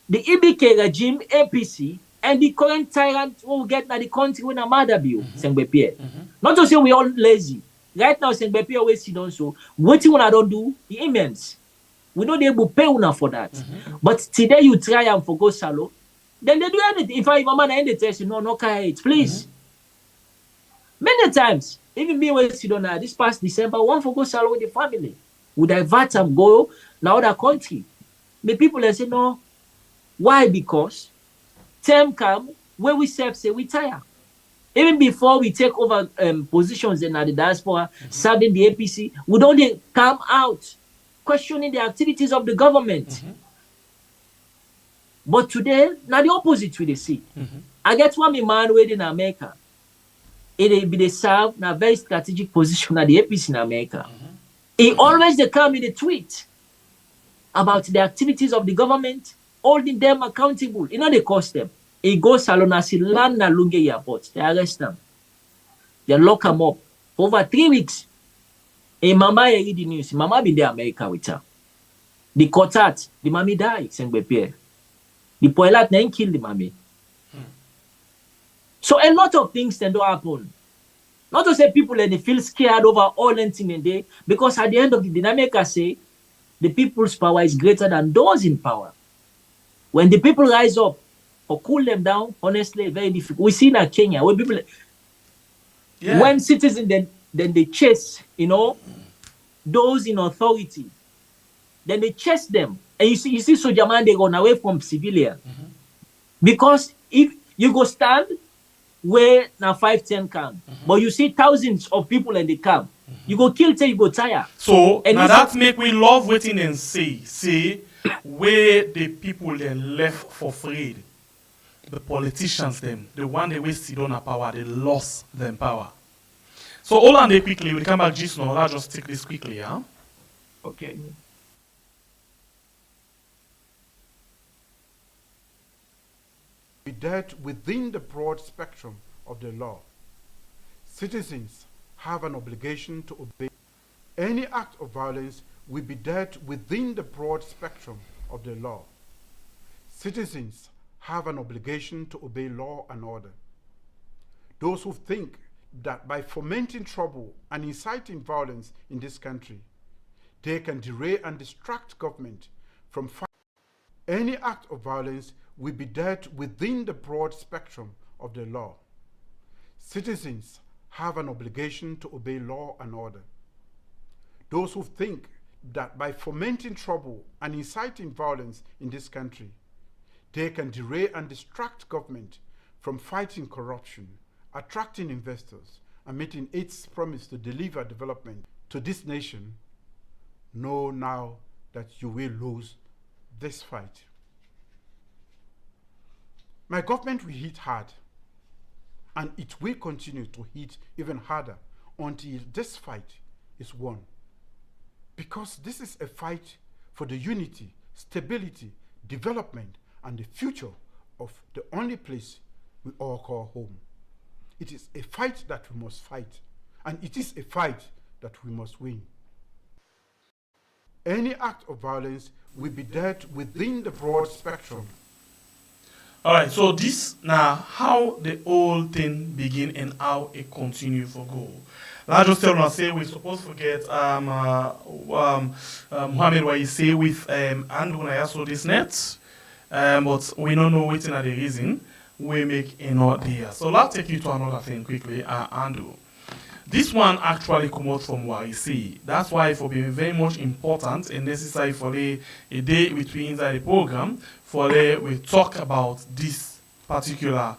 the EBK regime, APC, and the current tyrant who get na the country when a mother bill, Sengbepie. Not to say we all lazy. Right now, Sengbepie always sit down so what you wanna don't do, the immense. We know they able pay una for that. But today you try and for go shallow, then they do anything. If I man end the test, no carry it, please. Many times, even me when sit down this past December, one for go shallow with the family. We divert and go now other country. The people they say no. Why? Because term come where we say we tire. Even before we take over positions in the diaspora, serving the APC, we don't come out questioning the activities of the government. But today, now the opposite we see. I get one man waiting in America. It be they serve in a very strategic position at the APC in America. He always they come in a tweet about the activities of the government, holding them accountable. You know they cost them. He goes salon as he land na Lunge airport. They arrest them. They lock him up for over 3 weeks. And Mama read the news. Mama been there America with her. The quartet, the mommy died, Sengbepie. The pilot then killed the mommy. So a lot of things then do happen. Not to say people they feel scared over all anything in there, because at the end of the dynamic I say the people's power is greater than those in power. When the people rise up or cool them down, honestly, very difficult. We see in Kenya where people when citizens then they chase, those in authority, then they chase them. And you see Sojaman, they run away from civilian. Because if you go stand where now 5-10 camp, but you see thousands of people in the camp. You go kill till you go tire. So And now it's- that make we love waiting and say where the people then left for free. The politicians them, the one they wasted on a power, they lost them power. So hold on there quickly, we'll come back just now. I'll just take this quickly, yeah? Okay. Be dealt within the broad spectrum of the law. Citizens have an obligation to obey. Any act of violence will be dealt within the broad spectrum of the law. Citizens have an obligation to obey law and order. Those who think that by fomenting trouble and inciting violence in this country, they can derail and distract government from fighting. Any act of violence will be dealt within the broad spectrum of the law. Citizens have an obligation to obey law and order. Those who think that by fomenting trouble and inciting violence in this country, they can derail and distract government from fighting corruption, attracting investors, and meeting its promise to deliver development to this nation, know now that you will lose this fight. My government will hit hard, and it will continue to hit even harder until this fight is won. Because this is a fight for the unity, stability, development, and the future of the only place we all call home. It is a fight that we must fight, and it is a fight that we must win. Any act of violence will be dealt within the broad spectrum. All right, so this now how the whole thing begin and how it continue for go. I just tell you, say we're supposed to forget Mohammed what he say with Andrew and also this net, but we don't know waiting at the reason we make another there. So let's take you to another thing quickly, Andrew. This one actually come out from what he say. That's why it will be very much important and necessary for a day between inside the program for we talk about this particular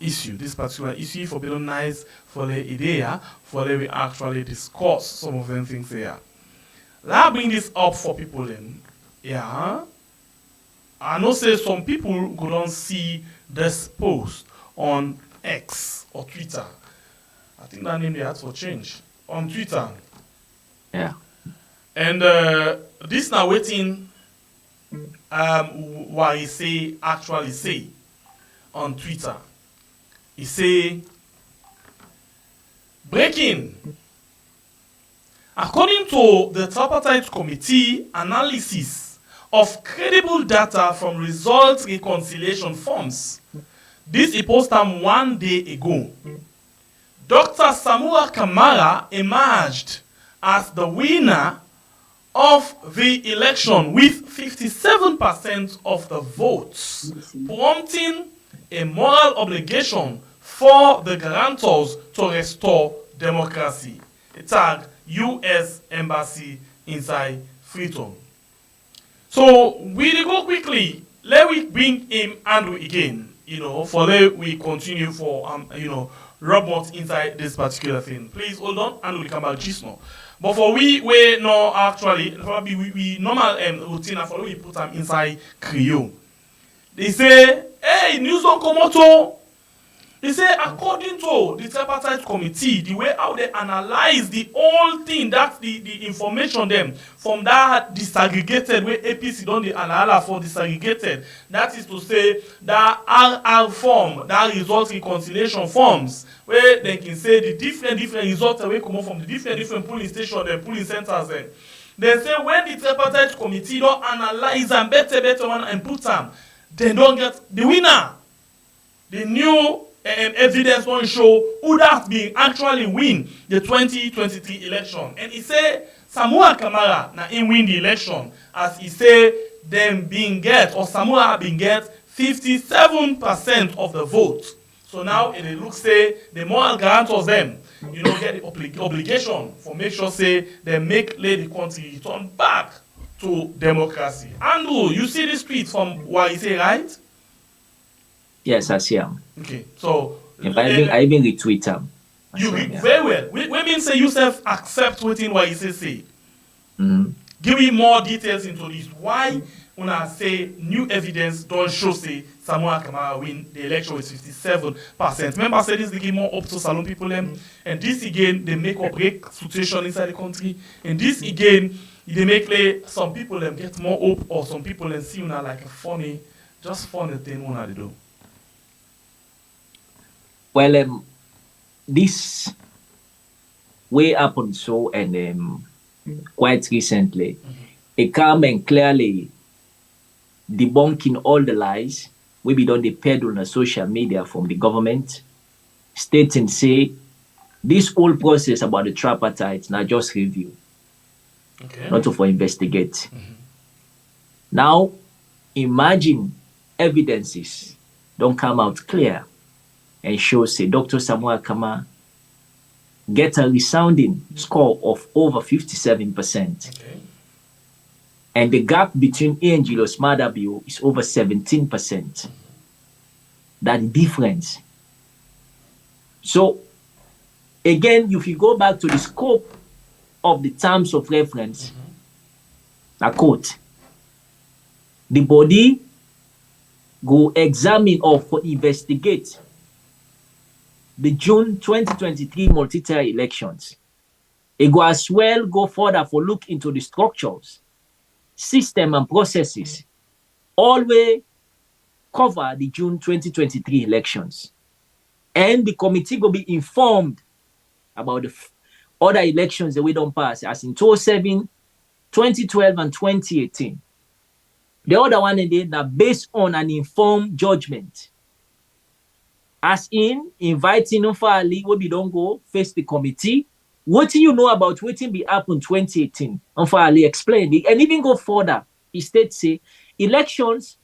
issue. This particular issue for being nice for the idea for we actually discuss some of them things here. Let's bring this up for people then. Yeah. I know say some people go don't see this post on X or Twitter. I think that name they had for change on Twitter. Yeah. And this now waiting what he say actually say on Twitter. He say breaking. According to the Tripartite Committee analysis of credible data from results reconciliation forms, this is posted 1 day ago. Dr. Samura Kamara emerged as the winner of the election with 57% of the votes, prompting a moral obligation for the guarantors to restore democracy. A tag U.S. Embassy inside Freetown. So we go quickly. Let we bring him Andrew again. For let we continue for Robert inside this particular thing. Please hold on and we'll come back just now. But for we no actually probably we normal routine for we put them inside Creole. They say, hey, news on Komoto. They say according to the Tripartite Committee, the way how they analyze the whole thing, that's the information them from that disaggregated way APC done the analysis for disaggregated. That is to say that RR form, that result reconciliation forms, where they can say the different results that will come from the different polling stations and polling centers then. They say when the Tripartite Committee don't analyze and better one and put them, they don't get the winner. The new evidence won't show who that been actually win the 2023 election. And he say Samura Kamara na him win the election as he say them being get or Samura being get 57% of the vote. So now it looks say the moral guarantors them get the obligation for make sure say they make the country return back to democracy. Andrew, you see this tweet from what he say, right? Yes, I see him. Okay, so If I even retweet them. You very well. We mean say you self accept within what you say. Give me more details into this. Why when I say new evidence don't show say Samoa Kamara win the election with 57%. Remember say this they give more up to Salon people them, and this again they make or break situation inside the country, and this again they make like, some people them get more hope, or some people them see una like a funny thing when they do. Well, this way happened so, and quite recently, it come and clearly debunking all the lies we be done the peddle on social media from the government, stating say this whole process about the tripartite now just review, not to for investigate. Now, imagine evidences don't come out clear and show say Dr. Samoa Kama get a resounding score of over 57%. And the gap between Julius Madabio is over 17%. That difference. So, again, if you go back to the scope of the terms of reference, I quote, the body go examine or for investigate the June 2023 multi-tier elections. It go as well go further for look into the structures, system and processes, always cover the June 2023 elections. And the committee will be informed about the other elections that we don't pass, as in 2007, 2012, and 2018. The other one again are based on an informed judgment. As in inviting Nfali when we don't go face the committee. What do you know about what be happened 2018? Nfali explained it and even go further. He states say elections,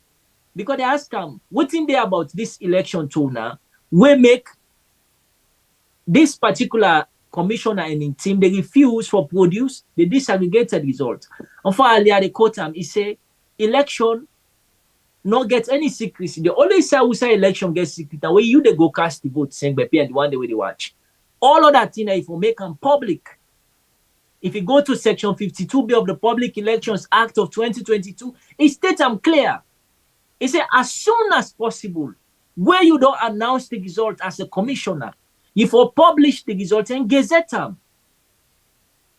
because they ask him what in there about this election too now, we make this particular commissioner and in team they refuse for produce the disaggregated result. Nfali at the quote him, he say election not get any secrecy. The only say we say election gets secret. The way you they go cast the vote, saying by and the one the way they watch. All of that thing if we make them public. If you go to section 52B of the Public Elections Act of 2022, it states them clear. It says as soon as possible, where you don't announce the result as a commissioner, if you publish the result and gazette them.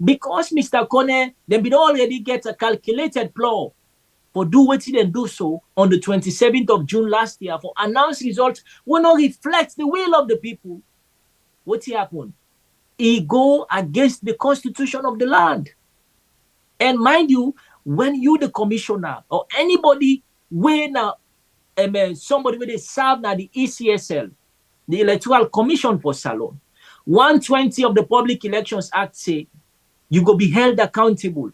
Because Mr. Kone, they be already get a calculated plow for do what he didn't do so on the 27th of June last year for announced results will not reflect the will of the people. What happened? He go against the constitution of the land. And mind you, when you the commissioner or anybody when somebody when they serve now the ECSL, the Electoral Commission for Salon, 120 of the Public Elections Act say you go be held accountable.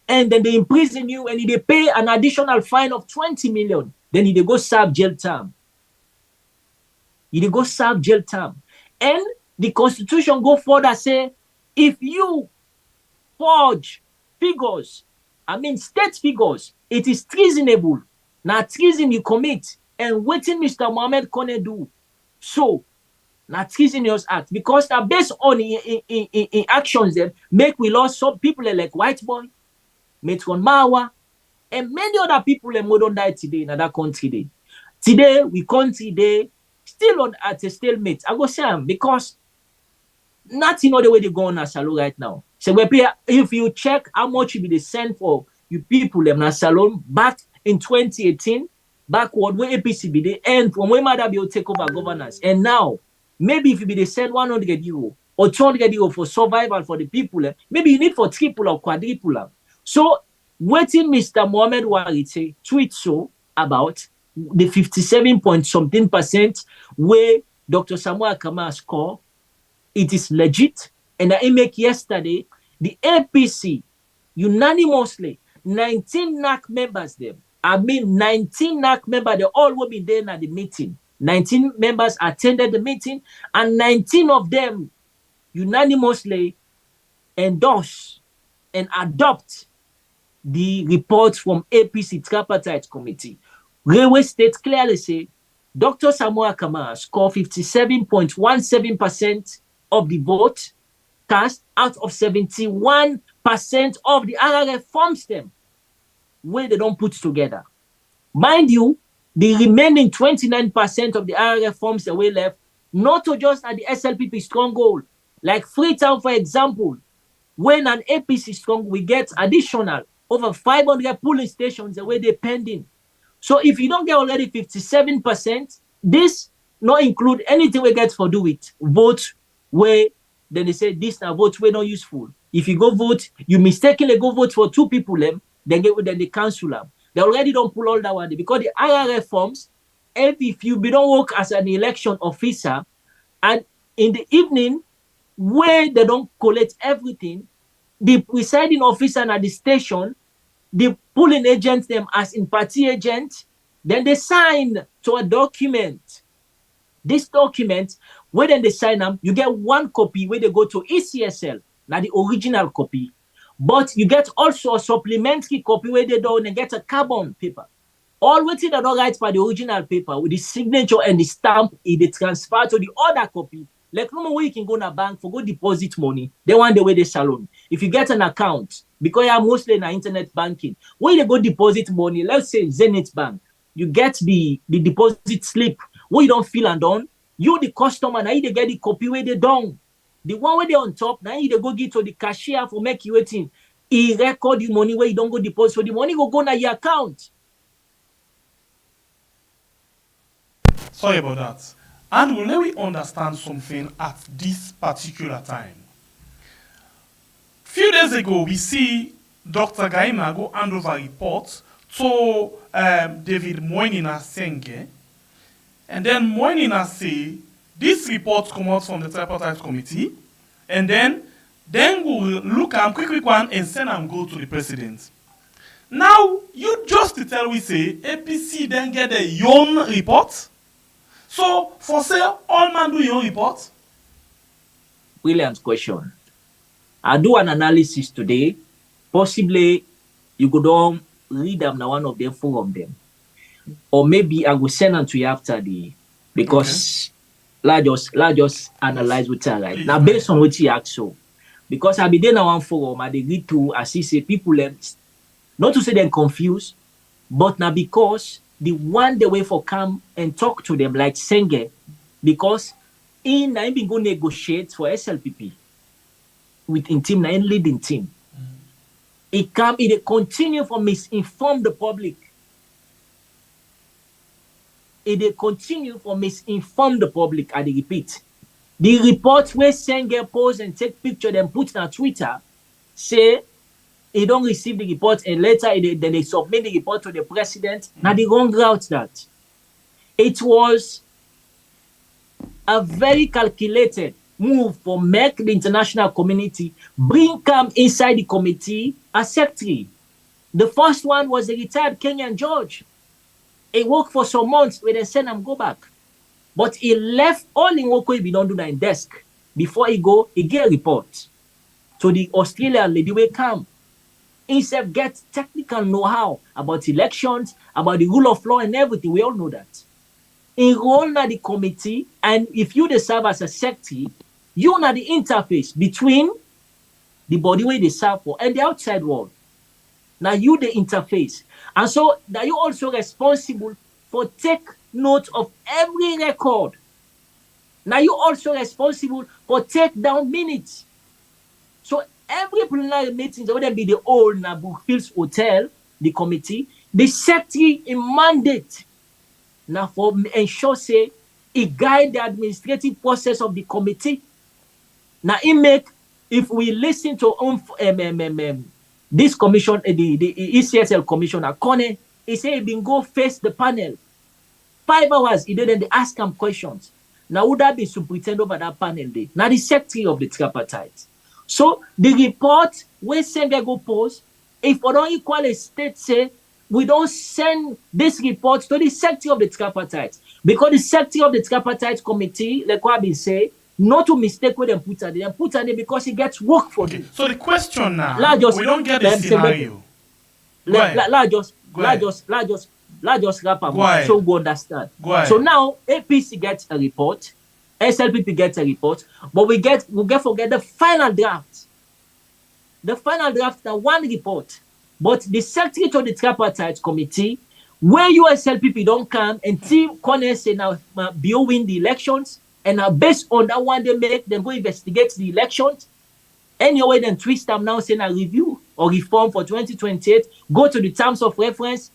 And then they imprison you and they pay an additional fine of 20 million. Then they go serve jail term. They go serve jail term. And the constitution go further say, if you forge figures, state figures, it is treasonable. Now treason you commit. And waiting Mr. Mohamed Kone do. So, now treasonous act. Because now based on in actions then, make we lost some people like White Boy, Metron Mawa, and many other people in modern die today in that country. Today, we country day still on at a stalemate. I go say because nothing other way they go on a salon right now. So if you check how much you be send for you people in a salon back in 2018, backward where APC be the end from where Mother will take over governance. And now, maybe if you be the send 100 euro or 200 euro for survival for the people, maybe you need for triple or quadruple. So, waiting Mr. Mohamed Warite tweet so about the 57 point something % where Dr. Samoa Kama score, it is legit. And I make yesterday, the APC unanimously, 19 NAC members them. 19 NAC members, they all will be there at the meeting. 19 members attended the meeting and 19 of them unanimously endorse and adopt the reports from APC Tripartite Committee. Railway State clearly say Dr. Samoa Kamara scored 57.17% of the vote cast out of 71% of the RRF form stem where they don't put together. Mind you, the remaining 29% of the RRF forms that were left, not to just at the SLPP stronghold, like Freetown, for example, when an APC strong, we get additional over 500 polling stations the way they're pending. So if you don't get already 57%, this not include anything we get for do with vote where then they say this now vote were not useful. If you go vote, you mistakenly go vote for two people, then they cancel them. They already don't pull all that one because the RRF forms, if you don't work as an election officer, and in the evening, where they don't collect everything, the presiding officer at the station, the polling agent them as in party agent, then they sign to a document. This document, where then they sign them, you get one copy where they go to ECSL, now the original copy. But you get also a supplementary copy where they don't get a carbon paper. All waiting that don't write by the original paper with the signature and the stamp, they transfer to the other copy. Like no way you can go to a bank for go deposit money. They want the way they salon. If you get an account, because you're mostly in internet banking, where you go deposit money, let's say Zenith Bank, you get the deposit slip where you don't fill and done. You the customer, now you get the copy where they done. The one where they on top, now you go give to the cashier for make you waiting. He record the money where you don't go deposit, so the money go na your account. Sorry about that. And will we understand something at this particular time? Few days ago, we see Dr. Gaima go hand over report to David Moinina Senge. And then Moinina say, this report come out from the Tripartite Committee. And then we'll look at quick one and send them go to the president. Now, you just to tell we say, APC then get a own report. So, for sale, all man do your report? Brilliant question. I do an analysis today. Possibly, you could all read them now one of them, four of them. Or maybe I will send them to you after because let's just analyze what I like. Now, based on what you ask so, because I be there now one forum, I read to, as he say, people, not to say they're confused, but now because the one the way for come and talk to them like Senge, because in I been go negotiate for SLPP with in team and leading team. It continue for misinform the public. It continue for misinform the I repeat. The report where Senge pose and take picture then put on Twitter say he don't receive the report and later then they submit the report to the president. Now the wrong route that. It was a very calculated move for make the international community bring come inside the committee as secretary. The first one was the retired Kenyan judge. He worked for some months where they send him go back. But he left all in work he don't do that in desk. Before he go, he get a report. So the Australian lady will come. Instead get technical know-how about elections, about the rule of law and everything. We all know that. Enroll na the committee, and if you serve as a secretary, you na the interface between the body where they serve for and the outside world. Now you the interface. And so that you also responsible for take note of every record. Now you also responsible for take down minutes. So every plenary meeting, whether it be the old Brookfields Hotel, the committee, the secretary in mandate now for ensure say it guide the administrative process of the committee. Now it make, if we listen to this commission, the ECSL commissioner, Kone, he say he been go face the panel. 5 hours, he didn't ask him questions. Now would that be superintendent over that panel day? Now the secretary of the tripartite. So the report where Senge go post, if we don't equal a state say, we don't send this report to the secretary of the tripartite. Because the secretary of the tripartite committee, like what I've been saying, not to mistake where they put on it. Put on it because he gets work for them. So the question now, we don't get the scenario. Let's just wrap up Go ahead. so we understand. Go ahead. So now APC gets a report, SLPP gets a report, but we forget the final draft. The final draft now one report, but the secretary to the tripartite committee, where USLPP don't come and team Connor say now Bio win the elections, and now based on that one they make, then go investigate the elections. Anyway, then twist them now saying a review or reform for 2028, go to the terms of reference,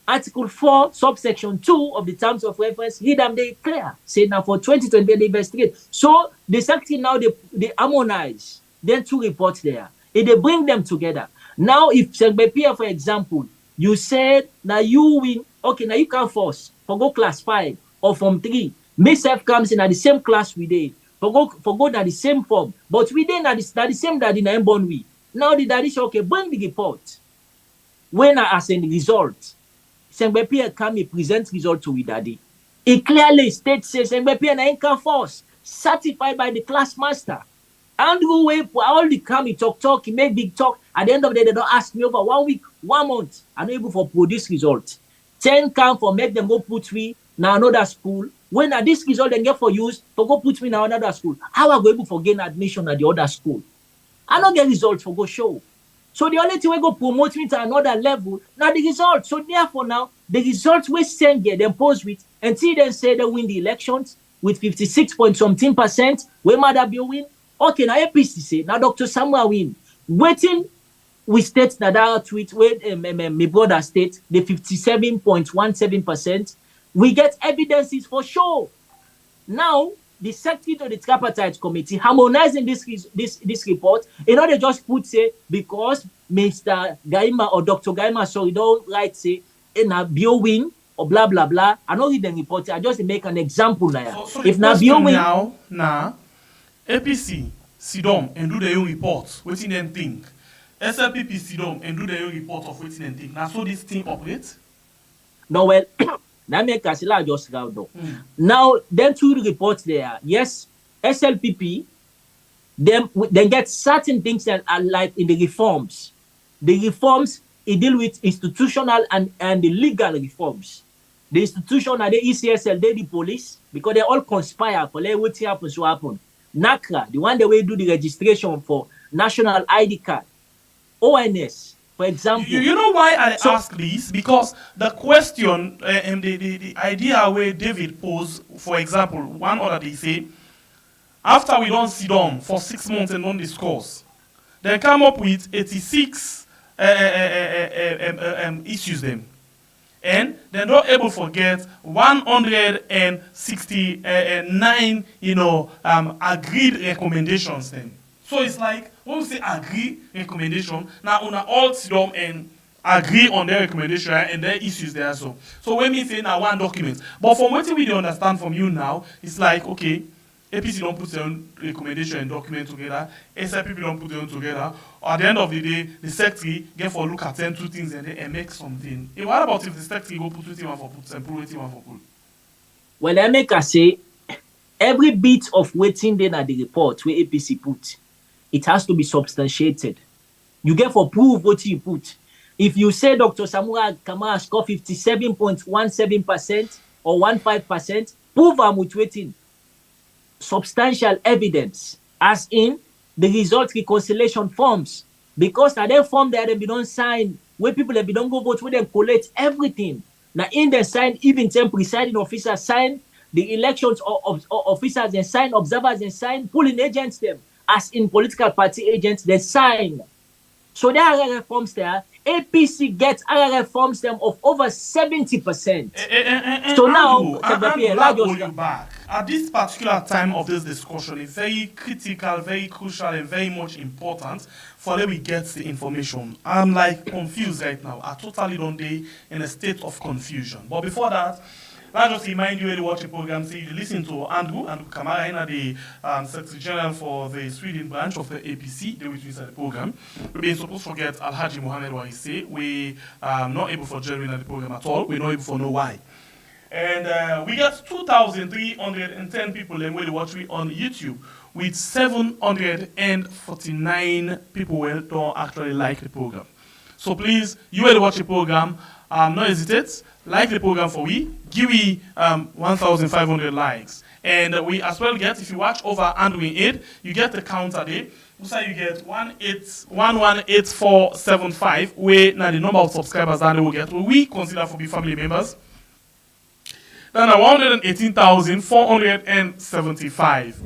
Article 4, subsection 2 of the terms of reference, read them, they clear. Say now for 2028, they investigate. So the secretary now, they harmonize. Then two reports there. If they bring them together. Now, if Segbepia, for example, you said, now you win, okay, now you can force, for go class 5 or from 3. Myself comes in at the same class we did. For go at the same form. But we didn't at the same daddy na born we. Now the daddy say, okay, bring the report. When I ask the result, Segbepia come and present result to we daddy. It clearly states says Segbepia na can force, certified by the class master. Andrew Way, all the come, he talk, he make big talk. At the end of the day, they don't ask me over 1 week, 1 month. I'm able for produce result. 10 come for make them go put me now another school. When this result then get for use, to go put me now another school. How I go able for gain admission at the other school? I don't get results for go show. So the only thing we go promote me to another level, now the result. So therefore now, the results we send get them post with, until then say they win the elections with 56.something%, where Mother be win. Okay, now APC say, now Dr. Samuel win. Waiting, we state that tweet where my brother state the 57.17%. We get evidences for sure. Now, the secretary to the tripartite committee harmonizing this report, in order just put say because Mr. Gaima or Dr. Gaima, sorry, don't write say in a bio win or blah blah blah. I don't read the report. I just make an example now. So if now bio win now, APC sit down and do their own report, waiting them think. SLPP sit down and do their own report of waiting and think. Now, so this thing operates. No, well. That make us just round up. Now, then two reports there. Yes, SLPP, then get certain things that are like in the reforms. The reforms, it deal with institutional and the legal reforms. The institutional, the ECSL, they the police, because they all conspire for let what happens to happen. NACRA, the one that will do the registration for national ID card. ONS, for example. You know why I ask this? Because the question and the idea where David posed, for example, one other they say, after we don't sit down for 6 months and don't discuss, they come up with 86 issues them. And they're not able to get 169, agreed recommendations then. So it's like, when we say agree recommendation, now on all sit down and agree on their recommendation and their issues there. So when we say now one document, but from what we understand from you now, it's like, okay, APC don't put their own recommendation and document together, SIPP don't put their own together. At the end of the day, the secretary get for look at 10 two things and then make something. And what about if the secretary go put 21 for put and put 21 for put? Well, I make a say every bit of waiting then at the report where APC put, it has to be substantiated. You get for proof what you put. If you say Dr. Samura Kamara score 57.17% or 15%, prove I'm with waiting. Substantial evidence, as in the result reconciliation forms. Because now they form there, they don't sign, where people they don't go vote, where they collect everything. Now in the sign, even 10 presiding officers sign, the elections of officers and sign, observers and sign, polling agents them. As in political party agents, they sign. So there are reforms there. APC gets other reforms them of over 70%. So now, back. At this particular time of this discussion, it's very critical, very crucial, and very much important for that we get the information. I'm like confused right now. I totally don't day in a state of confusion. But before that, let's just remind you when you watch the program, say you listen to Andrew Kamara, the Secretary General for the Sweden branch of the APC, they will inside the program. We're supposed to forget Alhaji Mohammed what he say. We not able for joining the program at all. We're not able to know why. And we got 2,310 people then will watch me on YouTube, with 749 people who don't actually like the program. So please, you will watch the program. not hesitate, like the program for we, give we 1,500 likes. And we as well get, if you watch over and we aid, you get the counter there. So you get 118475, where now the number of subscribers that they will get, we consider for be family members. Then 118,475.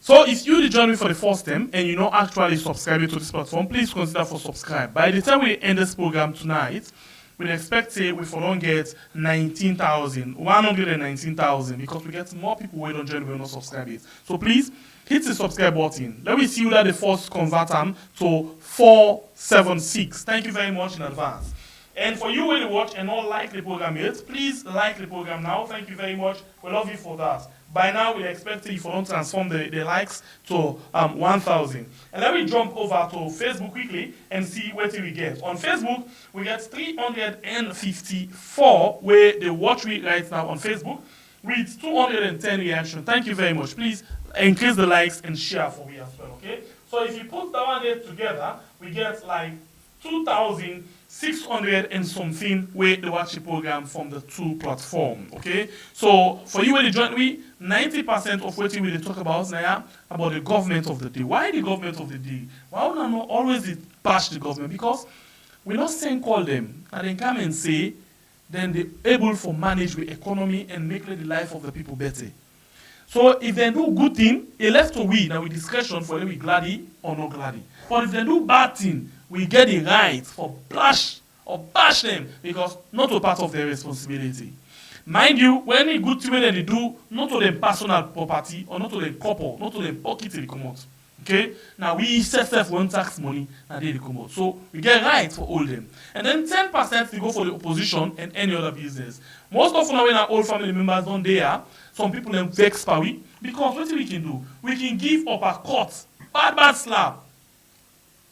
So if you join me for the first time and you not actually subscribing to this platform, please consider for subscribe. By the time we end this program tonight, we expect say we for long get 119,000 because we get more people who don't join, we not subscribe it. So please hit the subscribe button. Let me see whether the first convert them to 476. Thank you very much in advance. And for you when you watch and not like the program yet, please like the program now. Thank you very much. We love you for that. By now, we expect if you don't transform the likes to 1,000. And let me jump over to Facebook quickly and see what we get. On Facebook, we get 354 where they watch me right now on Facebook with 210 reactions. Thank you very much. Please increase the likes and share for me as well, okay? So if you put that one there together, we get like 2,600 and something where they watch the program from the two platform, okay? So for you when you join me, 90% of what we will talk about now about the government of the day. Why the government of the day? Why would I not always bash the government? Because we're not saying call them and then come and say then they're able to manage the economy and make the life of the people better. So if they do good thing, it left to we now with discretion for whether we gladdy or not gladdy. But if they do bad thing, we get the right for bash them because not a part of their responsibility. Mind you, when a good thing they do, not to them personal property or not to them couple, not to them pocket they come out. Okay? Now we self one tax money and they come out. So we get right for all them. And then 10% they go for the opposition and any other business. Most often when our old family members don't there, some people them vex per week because what we can do? We can give up a cut, bad slap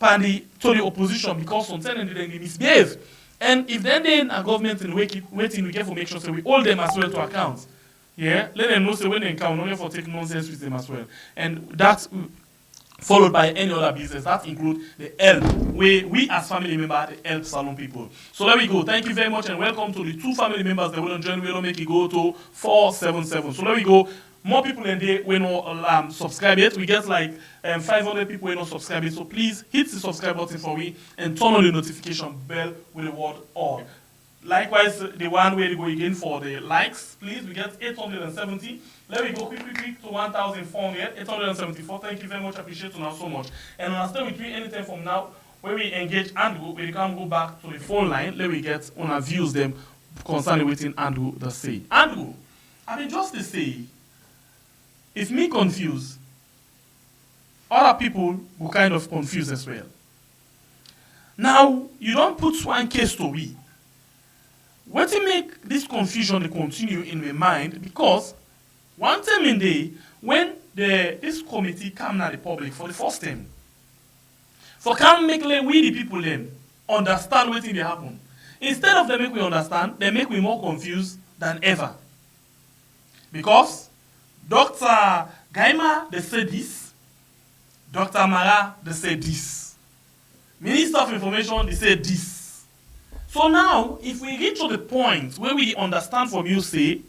to the opposition because sometimes they misbehave. And if then a government in waiting, we get for make sure so we hold them as well to account. Yeah, let them know so when they come, not for take nonsense with them as well. And that's followed by any other business. That includes the help. We as family members help salon people. So there we go. Thank you very much and welcome to the two family members that will join. We don't make it go to 477. So there we go. More people than they will not subscribe yet. We get like 500 people will not subscribe yet. So please hit the subscribe button for me and turn on the notification bell with the word all. Likewise, the one where they go again for the likes, please. We get 870. Let me go quick to 1,400, 874. Thank you very much. Appreciate you now so much. And I'll stay with you anytime from now when we engage Andrew. We can go back to the phone line. Let me get on our views them concerning waiting Andrew the say. Andrew, I mean just to say. If me confused, other people will kind of confuse as well. Now, you don't put one case to we. What to make this confusion continue in my mind? Because one time in day, when this committee come to the public for the first time, for can make we the people them understand what they happen. Instead of them make we understand, they make we more confused than ever. Because Dr. Gaima, they say this. Dr. Mara, they say this. Minister of Information, they say this. So now, if we reach to the point where we understand from you say,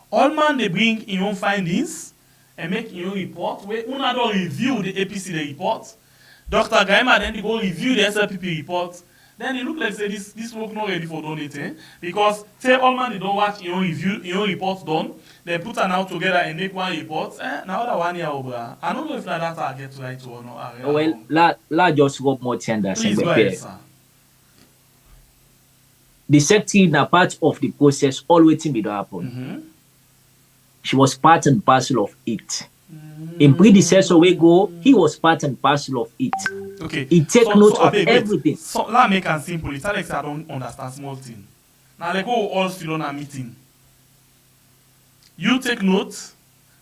all man they bring in own findings and make your own report, where una don't review the APC the report, Dr. Gaima then they go review the SLPP report, then it look like say this work not ready for donating because say all man they don't watch your own review, your own report done. They put an out together and make one report. Now that 1 year over. I don't know if that I get right or not. Well, la just go more tender. Please go ahead, sir. The secretary na part of the process, all waiting be to happen. Mm-hmm. She was part and parcel of it. In predecessor we go, he was part and parcel of it. Okay. He take note of everything. So let me make it simple. It's like I don't understand small thing. Now they go all still on a meeting. You take notes,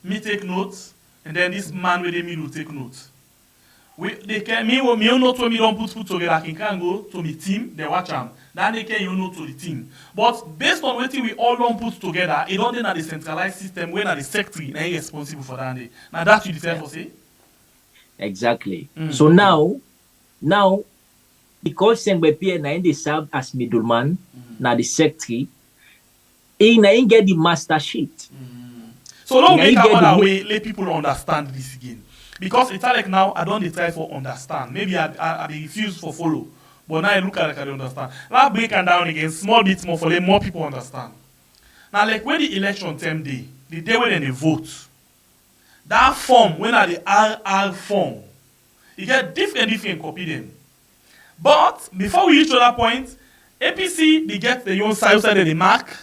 me take notes, and then this man with me will take notes. Me note when me don't put together, I can go to my team, they watch them. Then they can you know to the team. But based on what we all don't put together, it don't in a decentralized system where the secretary is responsible for that. Now that you decide for say? Exactly. So now because Sengbepi na they serve as middleman, na the secretary, he na get the master sheet. So don't Na make he get another the- way let people understand this again. Because it's like now I don't try for understand. Maybe I refuse for follow. But now I look at it, I understand. Now break and down again, small bit more for let more people understand. Now like when the election time day, the day when they vote, that form, when are the RR form, you get different copy them. But before we reach to that point, APC they get the own side of the mark,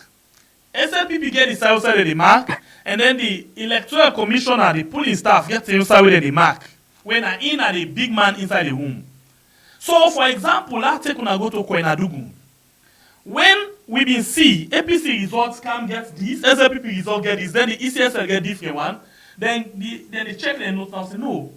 SLPP get the side of the mark, and then the electoral commissioner, the polling staff get the own side of the mark. When are in are the big man inside the room. So for example, let's take una go to Kwenadugu. When we been see APC results can get this, SLPP result get this, then the ECSL get different one, then they check the notes and say no.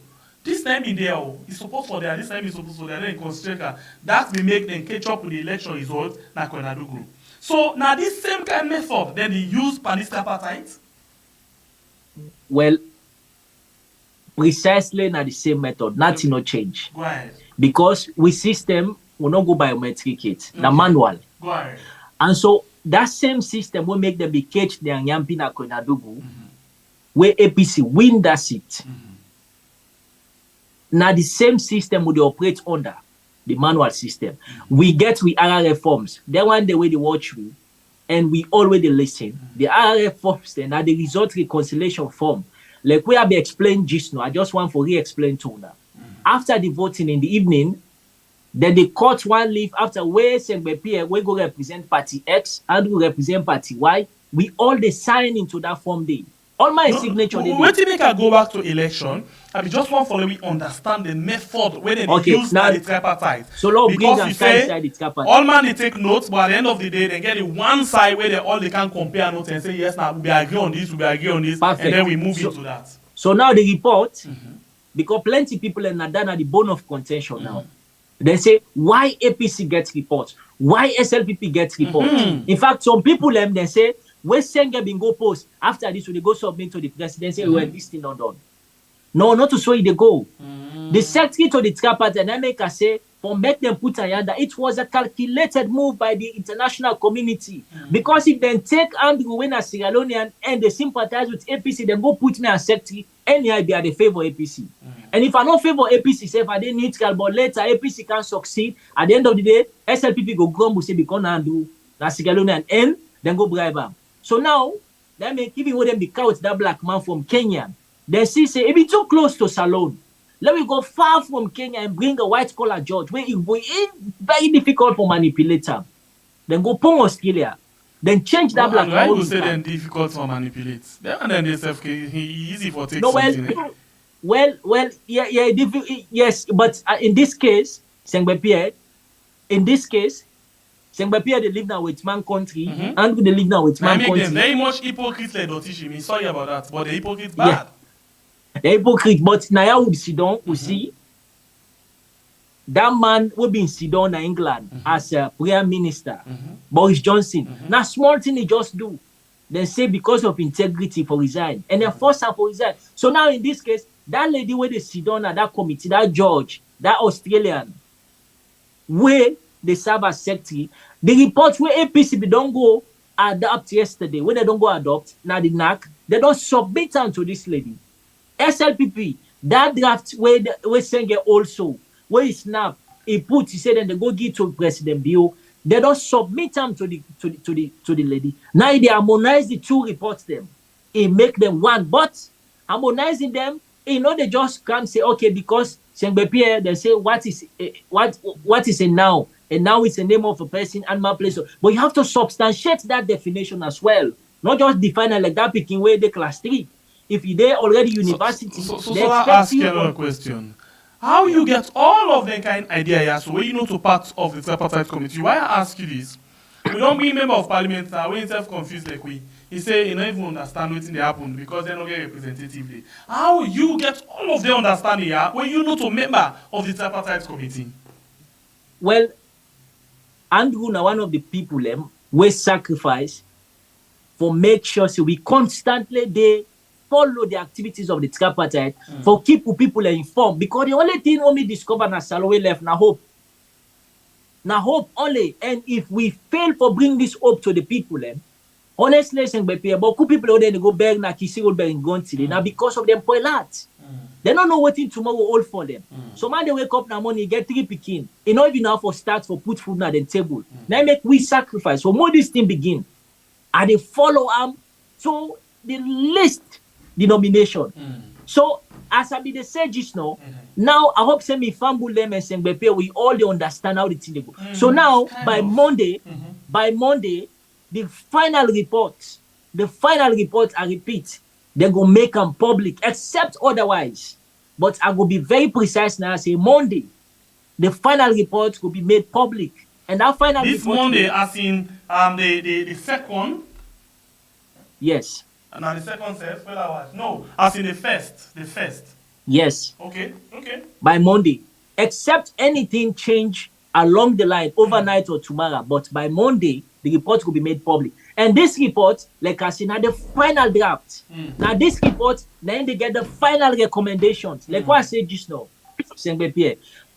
This time in there, it's supposed for there, this time it's supposed for there, then concentrate. That will make them catch up with the election results na Kwenadugu. So now this same kind of method, then they use Tripartite. Well, precisely na the same method, nothing no change. Go ahead. Because we system will not go biometric it, the manual. Go ahead. And so that same system will make them be catch the Nyampi na Kwenadugu, where APC win that seat. Now the same system will operate under the manual system. We get RRF forms. They want the way they watch we, and we already listen. The RRF forms then are the result reconciliation form. Like we have explained just now. I just want to re-explain to now. After the voting in the evening, then the court one leave after where Sengbepi we go represent party X and we represent party Y. We all the sign into that form day. All my signature. Wait till make I go back to election. I be just want for we understand the method where they use now, the tripartite. So Lord because bring you say the tripartite. all man they take notes, but at the end of the day they get the one side where they can compare notes and say yes now we agree on this, we agree on this, Perfect. and then we move into that. So now the report, because plenty people are done at the bone of contention now. They say why APC gets reports, why SLPP gets reports. In fact, some people they say when Senge bin go post after this, when they go submit to the presidency, well, this thing not done. No, not to show you the go. The secretary to the Tripartite and America say for make them put a that it was a calculated move by the international community. Because if they take Andrew when a Sierra Leonean and they sympathize with APC, then go put me as secretary, anyhow they are the favor APC. And if I don't favor APC, say if I didn't neutral, but later APC can succeed, at the end of the day, SLPP go grumble say because Andrew, na Sierra Leonean and then go bribe him. So now, that may even with them the couch that black man from Kenya. They see say if it's too close to Salone, let me go far from Kenya and bring a white collar judge where it will be very difficult for manipulator. Then go pong Australia. Then change that black man. Why you say then difficult to manipulate? Then they say easy for take something. Yes, but in this case, Sengbepi, they live now with man country, and they live now with man country. Them very much hypocrite like Dotishi. Sorry about that, but the hypocrite bad. Yeah. The hypocrite, but Naya would sit down, we see. That man will be in Sidon in England as a Prime Minister, Boris Johnson. Now, small thing he just do. Then say because of integrity for resign. And then force her for resign. So now in this case, that lady where they sit down at that committee, that judge, that Australian, where they serve as secretary, the report where APC don't go adopt yesterday, when they don't go adopt, now the NAC, they don't submit them to this lady. SLPP, that draft where Senge also, where he snap, he said, and they go give to President Bio. They don't submit them to the lady. Now they harmonize the two reports them. It make them one, but harmonizing them, they just can't say okay because Sengbepi they say what is a noun, and now it's the name of a person and my place. But you have to substantiate that definition as well, not just define it like that picking way the class 3. If you there already university, so I ask you another question. How you get all of them kind of idea here, so when you know to part of the tripartite committee, why I ask you this? We don't be member of parliament now, we self confused like we. He say you don't even understand what they happen because they don't get representatively. How you get all of them understanding here when you know to member of the tripartite committee? Well, Andrew now one of the people we sacrifice for make sure so we constantly they follow the activities of the tripartite for keep people informed because the only thing we discover na Salome left na hope. Now hope only, and if we fail for bring this hope to the people, honestly, but people they go back na kisi go back in today now because of them poilat. They don't know what in tomorrow hold for them. So man, they wake up now morning, get 3 pikin. You know, even now for start for put food on the table. Now make we sacrifice. So more this thing begin. And they follow to the least denomination. So as I be the say just now I hope say me family them and Sengbepe we all they understand how the thing they go. So now by Monday, the final report, I repeat, they go make them public, except otherwise. But I will be very precise now. I say Monday, the final report will be made public, and that final this report Monday, as in the second. Yes. And now the second says, no, as in the first. Yes. Okay. By Monday, except anything change along the line overnight or tomorrow, but by Monday the report will be made public. And this report, like I said, now the final draft. Now this report, then they get the final recommendations. Like what I said just now,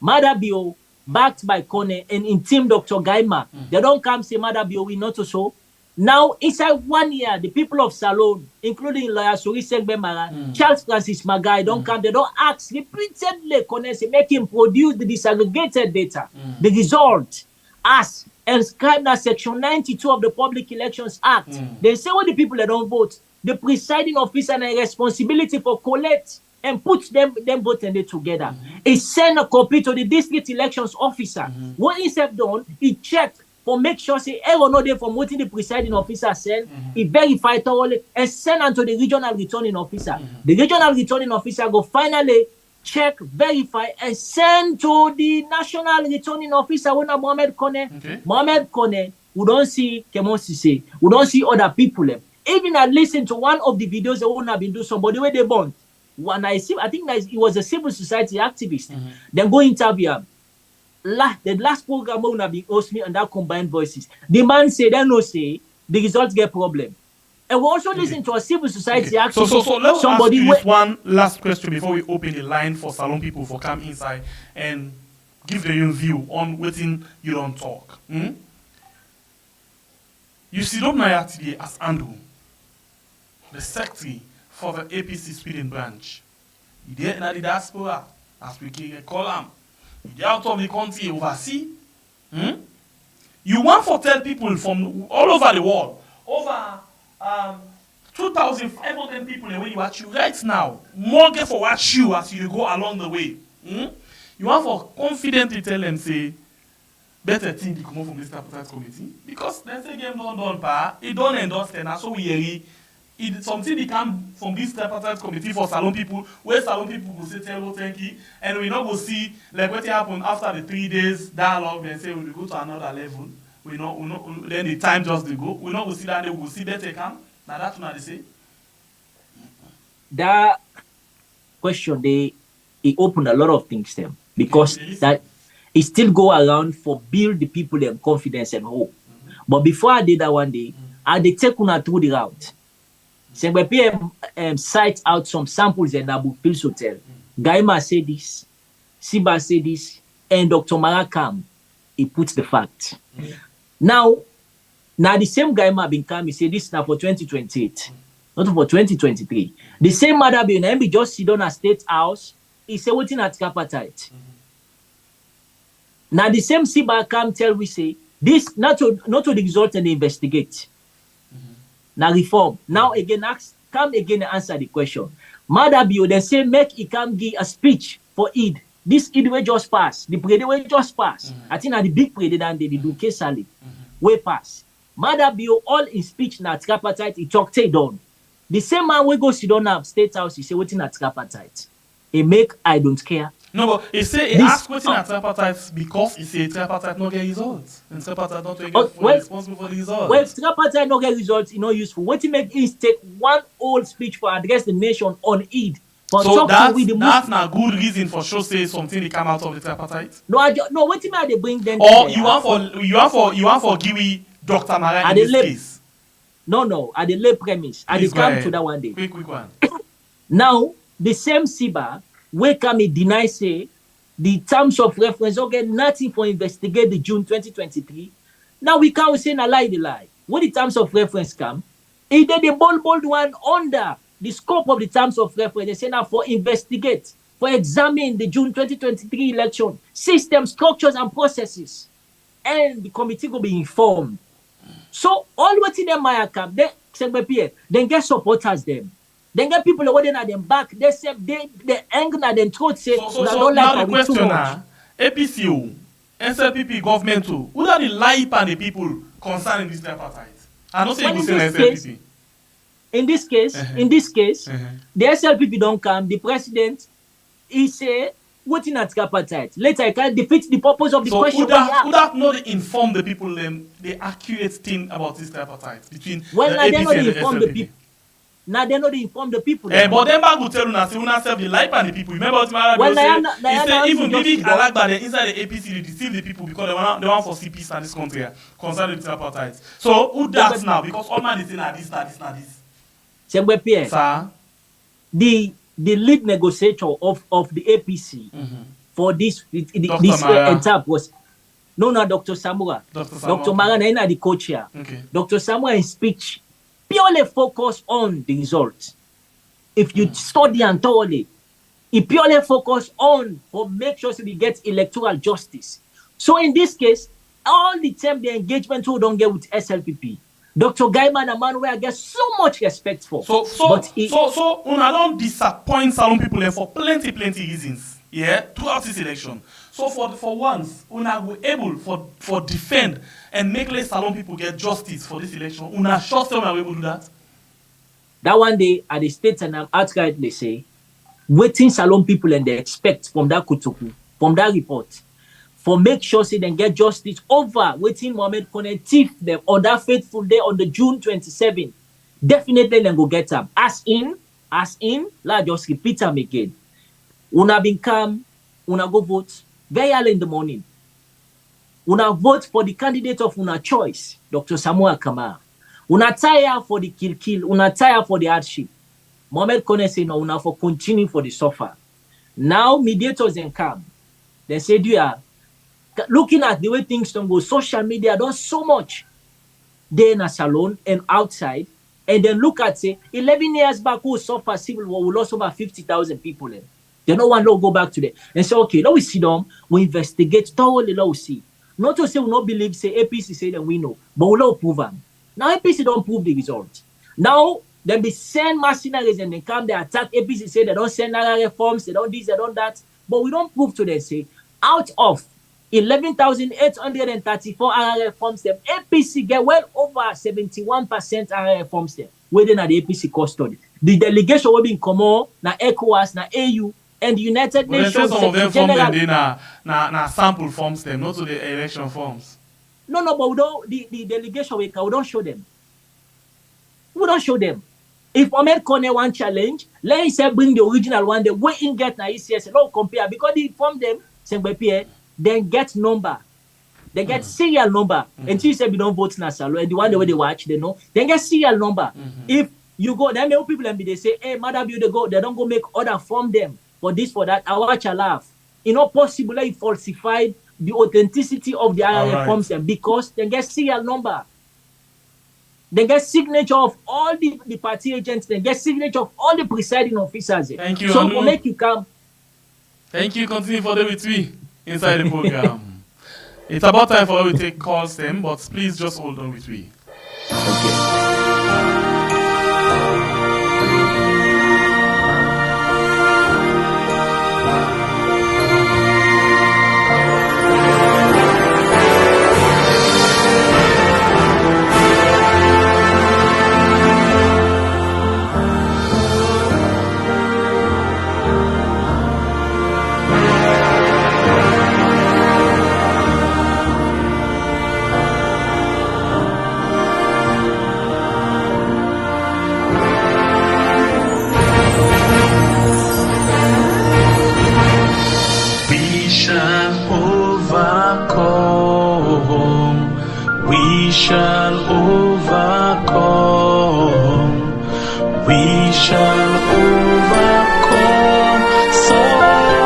Madabio, backed by Kone and in team Dr. Gaima, they don't come say Madabio, we not so. Now, inside 1 year, the people of Salon, including lawyer Suri Sengbemara, Charles Francis Magai, don't come, they don't ask repeatedly, Kone say, make him produce the disaggregated data. The result, as inscribed as Section 92 of the Public Elections Act. They say what the people that don't vote, the presiding officer and a responsibility for collect and put them both and they together. He send a copy to the district elections officer. What he have done, he checked for make sure say error no there from what the presiding officer send. He verify thoroughly and send unto the regional returning officer. The regional returning officer go finally check, verify, and send to the national returning officer when Mohamed Kone. Okay. Mohamed Kone, we don't see Kemosise, we don't see other people. Even I listened to one of the videos that would have been do somebody where they born. When I think that he was a civil society activist. Then go interview him. The last program would have been host me and that combined voices. The man said, they no say the results get problem. And we also listen to a civil society activist. So let's ask you this one last question before we open the line for Salon people for come inside and give their own view on what you don't talk. You see, don't know today as Andrew, the secretary for the APC Sweden branch. You there in the diaspora, as we can call them. You there out of the country overseas. You want to tell people from all over the world, over 2,500 people when you watch you right now, more get for watch you as you go along the way. You want for confidently tell them say, better thing to come from this Tripartite committee because they say game don't done pa, it don't endorse and so we hear it something they come from this Tripartite committee for Salon people, where Salon people will say tell thank you, and we not go see like what happened after the 3 days dialogue and say we will go to another level. We not then the time just they go. We not go see that they will see better come. Now that's what they say. That question it opened a lot of things them because that it still go around for build the people their confidence and hope. But before I did that one day, I did take una through the route. So we cite out some samples in Abu Pills Hotel. Gaima said this, Siba said this, and Dr. Marakam, he puts the fact. Now the same Gaima been come, he said this now for 2028, not for 2023. The same mother be just sit down at State House, he said waiting at Tripartite. Now the same Siba come tell we say this not to the result and investigate. Now reform. Now again come again and answer the question. Madabio they say make he come give a speech for Eid. This Eid will just pass. The parade will just pass. I think that the big parade and they do Kesali way pass. Madabio all in speech na Tripartite he talk take down. The same man we go sit down at State House he say waiting at Tripartite. He make I don't care. No, but he say he ask waiting at Tripartite because he say Tripartite not get results. And Tripartite not get responsible for the results. Well, Tripartite not get results, it's not useful. What he make is take one old speech for address the nation on Eid. So that's not good reason for sure say something they come out of the Tripartite. No, what he make they bring them. Or you want for Giwi Dr. Mara in this case. No, at the lay premise. I dey come to that one day. Quick one. Now, the same Siba, where come he deny say the terms of reference, okay, nothing for investigate the June 2023. Now we can't say a lie. When the terms of reference come, it did the bold one under the scope of the terms of reference. They say now for investigate, for examine the June 2023 election, system, structures, and processes. And the committee will be informed. So all what in them might come, they then get supporters them. Then get people holding at them back. They say they anger at them throat say so now the question now, APCO, SLPP government too, who are the life and the people concerning this tripartite? I don't say you say SLPP. In this case, the SLPP don't come. The president, he say, what in a tripartite? Later, I can defeat the purpose of the question. Would that not inform the people the accurate thing about this tripartite between the APC and the SLPP? Now they know they inform the people. But then back will tell you now, say una serve the life and the people. Remember what Mara say? Even maybe Alledged inside the APC they deceive the people because they want for see peace in this country concerning the tripartite. So who does now? Because all man is saying this. Sengbe Pierre, sir, the lead negotiator of the APC for this entire process. No, Dr. Samura. Dr. Mara na the co-chair. Okay. Dr. Samura in speech purely focus on the results. If you study and thoroughly, it purely focus on for make sure we get electoral justice. So in this case, all the time the engagement who don't get with SLPP, Dr. Gaiman, a man where I get so much respect for. So una don't disappoint Salon people for plenty reasons. Yeah, throughout this election. So for once, una were able for defend and make less Salon people get justice for this election. Una sure say una were able to do that. That one day at the state and I'm outrightly say, waiting Salon people and they expect from that kutuku, from that report, for make sure say they get justice over waiting Mohamed Kone thief them on that fateful day on the June 27. Definitely then go get them. As in, let's just repeat them again. Una been calm, una go vote very early in the morning. Una vote for the candidate of una choice, Dr. Samuel Kamara. Una tire for the kill, una tire for the hardship. Mohamed Kone say no, una for continue for the suffer. Now mediators then come. They say, looking at the way things don't go, social media does so much. They in a salon and outside, and then look at say 11 years back who suffer civil war, we lost over 50,000 people in. They don't want to go back to them and say, okay, let we sit down, we investigate thoroughly, let we see. Not to say we not believe, say APC say that we know, but we don't prove them. Now APC don't prove the result. Now they be send mercenaries and they come, they attack APC, say they don't send reforms, they don't this, they don't that, but we don't prove to them, say, out of 11,834 reforms, them APC get well over 71% reforms them within the APC custody. The delegation will be in common, na ECOWAS, na AU, and the United Nations. Some of them form them na sample forms them, not to the election forms. No, but we don't, the delegation we don't show them. We don't show them. If Mohamed Kone one challenge, let him say bring the original one, the way in get na ECS, don't compare because they form them, then get number. They get serial number. Until you say we don't vote na salo, and the one the way they watch, they know. Then get serial number. If you go, then many people and they say, hey, madam, you they don't go make order from them for this, for that. I watch a laugh. It's not possible like falsified the authenticity of the reforms them because they get serial number. They get signature of all the party agents, they get signature of all the presiding officers. Thank you. So to make you come. Thank you. Continue for the with me inside the program. It's about time for us to take calls them, but please just hold on with me. Okay. We shall overcome. We shall overcome someday.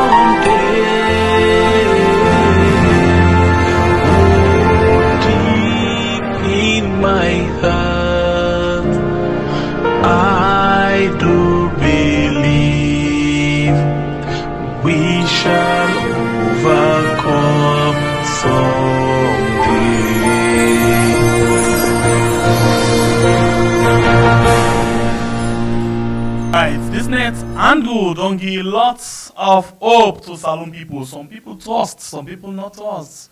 Right, this net Andrew don't give lots of hope to Salon people. Some people trust, some people not trust.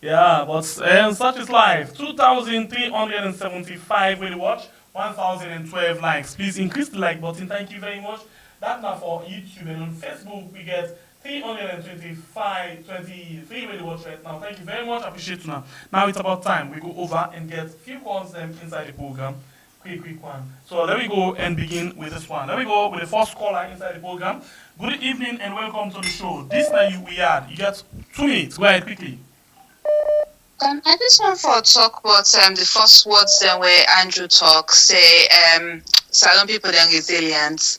Yeah, but such is life. 2,375 really watch, 1,012 likes. Please increase the like button. Thank you very much. That's now for YouTube, and on Facebook we get 323 really watch right now. Thank you very much. Appreciate you now. Now it's about time we go over and get few calls inside the program. Quick one. So let me go and begin with this one. Let me go with the first caller inside the program. Good evening and welcome to the show. This night we had. You get 2 minutes. Go ahead quickly. I just want for talk about the first words then where Andrew talks, say Salon people then resilience.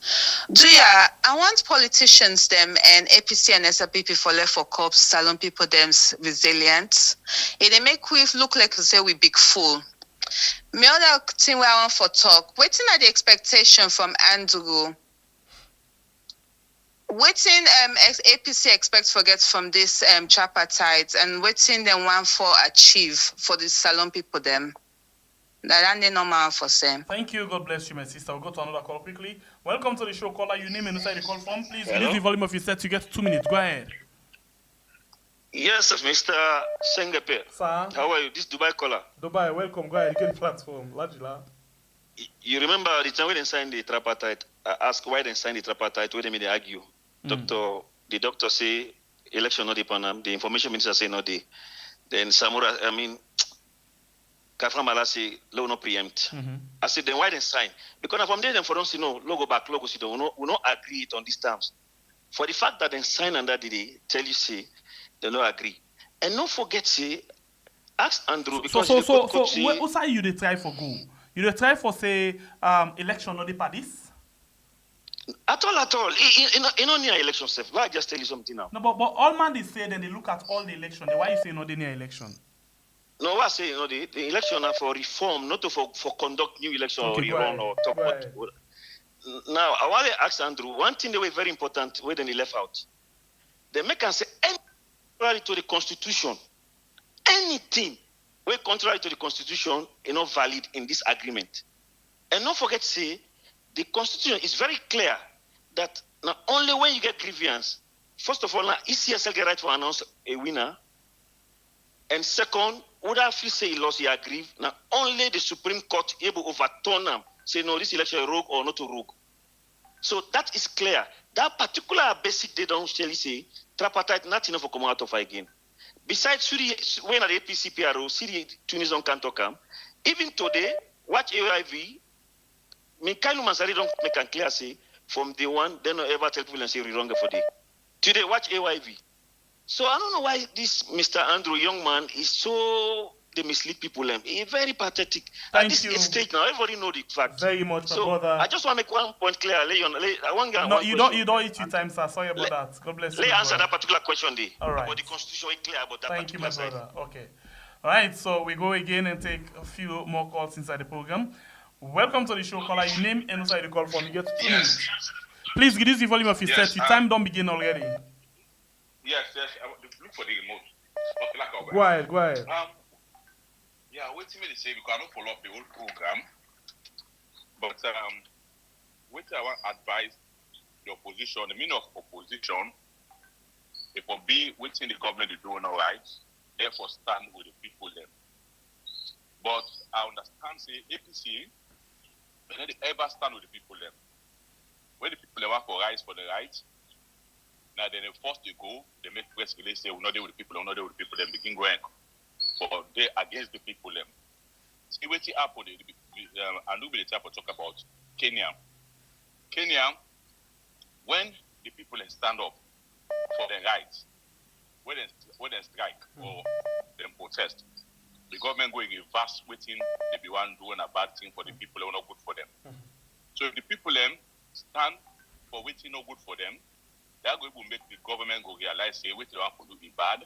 I want politicians them and APC and SRPP for left for cops, Salon people them's resilience. They make we look like say we big fool. Me other thing where I want for talk, waiting at the expectation from Andrew. Waiting APC expect for get from this tripartite and waiting them want for achieve for the Salon people them. That they normal for same. Thank you. God bless you, my sister. We'll go to another call quickly. Welcome to the show, caller. Your name and inside the call from. Please reduce the volume of your set. You get 2 minutes. Go ahead. Yes, Mr. Sengepe. Sir. How are you? This Dubai caller. Dubai, welcome. Go ahead. You can platform. Lajila. You remember the time when they signed the tripartite? I asked why they signed the tripartite. Why they made they argue? The doctor say election not depend. The information minister say not the. Then Samura, Kaframala say law no preempt. I said then why they sign? Because from there then for us to know logo back logo see we not agree on these terms. For the fact that they sign under they tell you say they don't agree. And don't forget say ask Andrew because so what side you they try for go? You they try for say election not depend this? At all. You know near election stuff. Why I just tell you something now? No, but all man they say then they look at all the election. Then why you say no they near election? No, what I say, the election are for reform, not for conduct new election or rerun or talk about. Now, I want to ask Andrew, one thing that was very important when they left out. They make us say contrary to the constitution, anything where contrary to the constitution is not valid in this agreement. And don't forget to say, the constitution is very clear that not only when you get grievance, first of all, now ECSL get right to announce a winner. And second, would I feel say he lost, he aggrieved? Now only the Supreme Court able to overturn them, say no, this election is rogue or not a rogue. So that is clear. That particular basic they don't actually say, tripartite not enough for come out of again. Besides, when at the APC PRO, see the Tunisian can't come. Even today, watch AIV. Mikaelu Mansari don't make it clear say from day one, they don't ever tell people and say we wrong for day. Today, watch AYV. So I don't know why this Mr. Andrew young man is so they mislead people. He's very pathetic. At this stage now, everybody know the fact. Very much, my brother. I just want to make one point clear. No, you don't eat your time, sir. Sorry about that. God bless you. Let answer that particular question there. All right. About the constitution, is clear about that. Thank you, my brother. Okay. All right. So we go again and take a few more calls inside the program. Welcome to the show, caller. Your name and inside the call from. You get 2 minutes. Please reduce the volume of your set. Your time don't begin already. Yes. I want to look for the remote. Okay, go ahead. Yeah, wait a minute, say because I don't follow up the whole program. But what I want to advise the opposition, the meaning of opposition, it will be within the government to do no right, therefore stand with the people them. But I understand say APC, they don't ever stand with the people them. When the people want for rights for the right, now then they force to go, they make press release say we're not there with the people, we're not there with the people, then begin going. But they against the people them. See what happened. And we will talk about Kenya. Kenya, when the people stand up for their rights, when they strike or them protest, the government going reverse waiting they be one doing a bad thing for the people who are not good for them. So if the people them stand for waiting not good for them, they are going to make the government go realize say what they want to do is bad.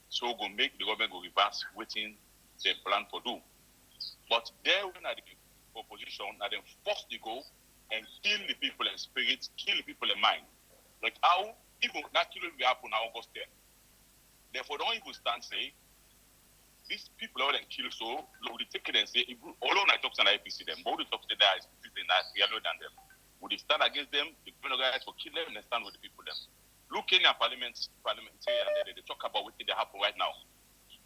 So go make the government go reverse waiting they plan to do. But there when at the opposition, now them forced to go and kill the people in spirit, kill the people in mind. Like how even that killing will happen in August 10. Therefore don't even stand say these people are then killed so they take it and say all on I talk to the IPC them, but the talk to that is that younger than them. Would they stand against them? The government guys for kill them and stand with the people them. Look Kenya parliamentarian, they talk about what they happen right now.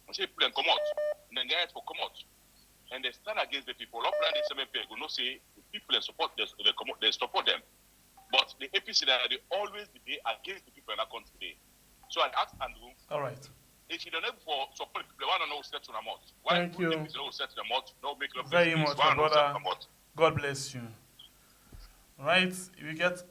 And say people come out, and then guys will come out. And they stand against the people. Up around the same page, will not say the people they support they support them. But the APC they always be against the people in that country today. So I asked Andrew. All right. If you don't have for support people, why don't know set to them out? Why Thank you. APC don't set to them out? No make no Very much, my brother. Out? God bless you. All right.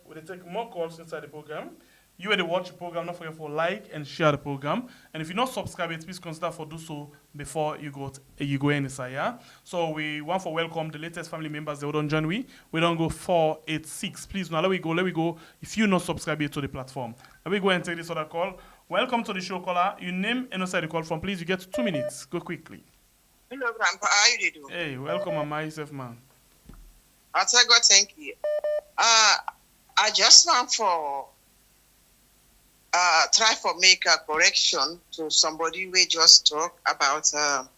We'll take more calls inside the program. You already watch the program, don't forget to like and share the program. And if you're not subscribed, please consider for do so before you go inside, yeah? So we want to welcome the latest family members that don't join we don't go 486. Please, now let we go. If you're not subscribed to the platform. Let me go and take this other call. Welcome to the show, caller. Your name and also the call from, please. You get 2 minutes. Go quickly. Hello, Grandpa. How you doing? Hey, welcome, and myself, man. I'll tell God, thank you. I just want for try for make a correction to somebody we just talk about the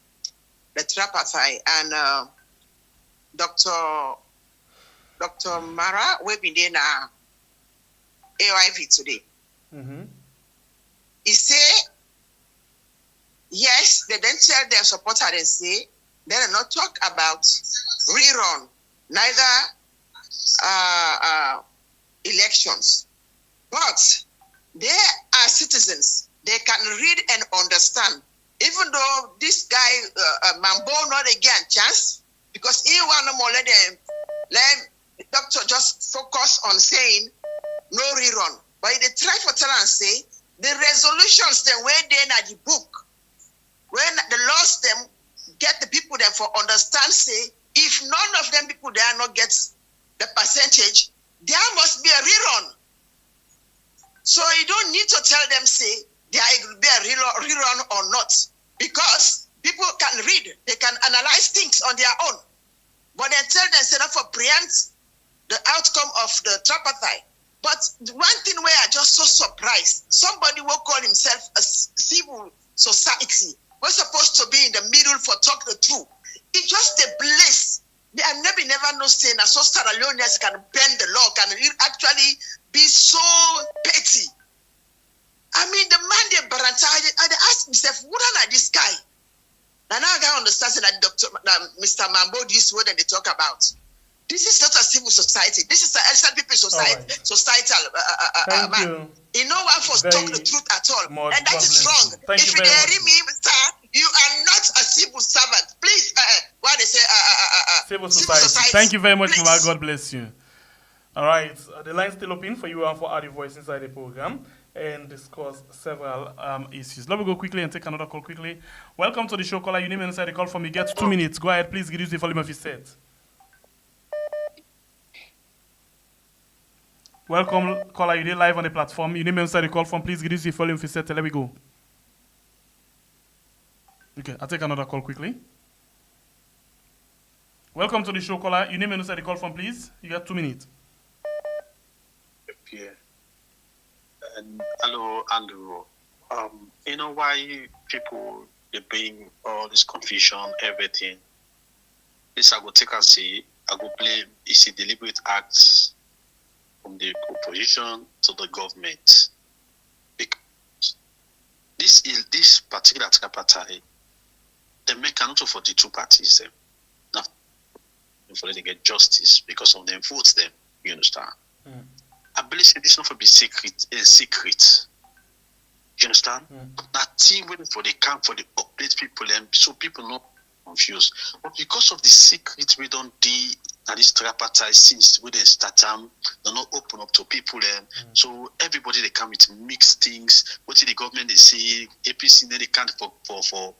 Tripartite and Dr. Mara we been there now AIV today. Mm-hmm. He say yes, they then tell their supporters and say they are not talk about rerun, neither elections, but they are citizens. They can read and understand. Even though this guy, Mambo, not again chance, because he want no more let the doctor just focus on saying no rerun. But they try for tell and say the resolutions they were there in the book, when the laws them get the people there for understand, say if none of them people there not get the percentage, there must be a rerun. So you don't need to tell them, say, there will be a rerun or not. Because people can read, they can analyze things on their own. But then tell them, say, not for preempt the outcome of the Tripartite. But one thing where I just so surprised, somebody will call himself a civil society, was supposed to be in the middle for talk the truth. It's just a bliss. I never know saying that so Sierra Leoneans can bend the law, can actually be so petty. I mean, the man they baranta, I asked myself, what are this guy? And now I can understand that Mr. Mambo, this word that they talk about. This is not a civil society. This is an LCP society, right. Societal man. You know what for talk the truth at all. And that is wrong. If you hear me, sir, you are not a civil servant. Please, what they say, civil society. Thank you very much, Mama. God bless you. All right, the line's still open for you and for add your voice inside the program and discuss several issues. Let me go quickly and take another call quickly. Welcome to the show, caller. Your name inside the call from you. Get 2 minutes. Go ahead, please. Reduce the volume of your set. Welcome, caller. You did live on the platform. Your name inside the call from. Please reduce the volume of your set. Let me go. Okay, I'll take another call quickly. Welcome to the show, caller. Your name inside the call from, please. You got 2 minutes. Yeah. And hello, Andrew. You know why people they bring all this confusion, everything. This I go take and say I go blame it's a deliberate act from the opposition to the government. Because this particular tripartite, they make an offer for the two parties. Not for them to get justice because of them votes them. You understand? Mm. I believe this not for be secret. You understand? That team waiting for the camp for the update people and so people not confused. But because of the secret we don't do and this tripartite since we didn't start they're not open up to people and so everybody they come with mixed things. What the government they say APC they can't for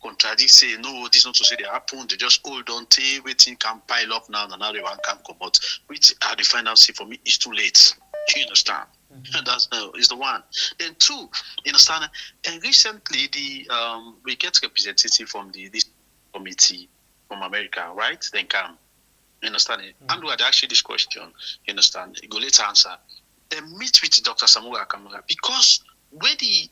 contradict say no, this not to say they happen, they just hold on till everything can pile up now and now everyone can come out. Which I define out say for me is too late. You understand? And that's is the one. Then two, you understand? And recently we get representative from this committee from America, right? Then come. You understand it? Andrew had actually this question. You understand? You go later answer. They meet with Dr. Samura Kamara because when the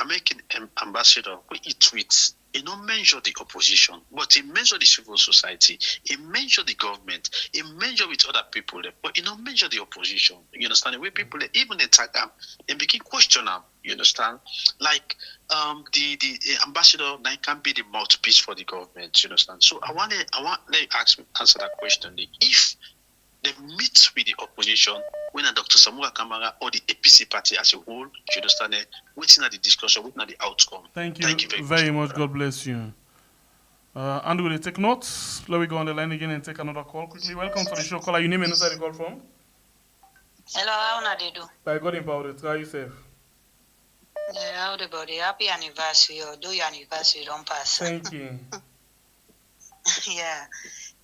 American ambassador we eat with He not measure the opposition, but he measure the civil society, he measure the government, he measure with other people, but he not measure the opposition. You understand? The way people even attack them, they begin question them. You understand? Like the ambassador now can be the mouthpiece for the government. You understand? So I want let you answer that question. If they meet with the opposition, when Dr. Samura Kamara or the APC party as a whole, you understand, waiting at the discussion, waiting at the outcome. Thank you very much. God bless you. Andrew, will you take notes? Let me go on the line again and take another call quickly. Welcome to the show. Caller, your name and inside the call from? Hello, how are you do? By God empowered. How are you safe? How everybody? Happy anniversary or do your anniversary don't pass. Thank you. Yeah.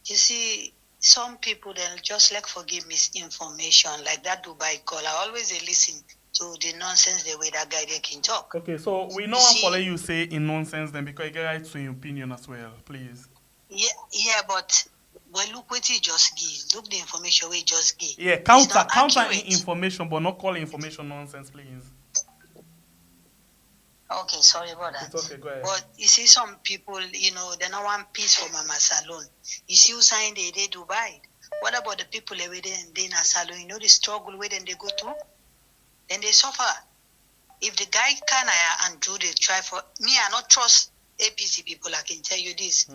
You see, some people then just like forgive misinformation, like that Dubai call. I always listen to the nonsense the way that guy they can talk. Okay, so we know what follow you say in nonsense then because you get right to your opinion as well, please. Yeah, but well, look what he just give. Look the information we just give. Yeah, counter information, but not call information nonsense, please. Okay, sorry about that. It's okay, go ahead. But you see, some people, you know, they don't want peace for Mama Salon. You see, who signed they Dubai. What about the people who in a salon? You know the struggle where then they go through? Then they suffer. If the guy can and do the try for me, I not trust APC people. I can tell you this,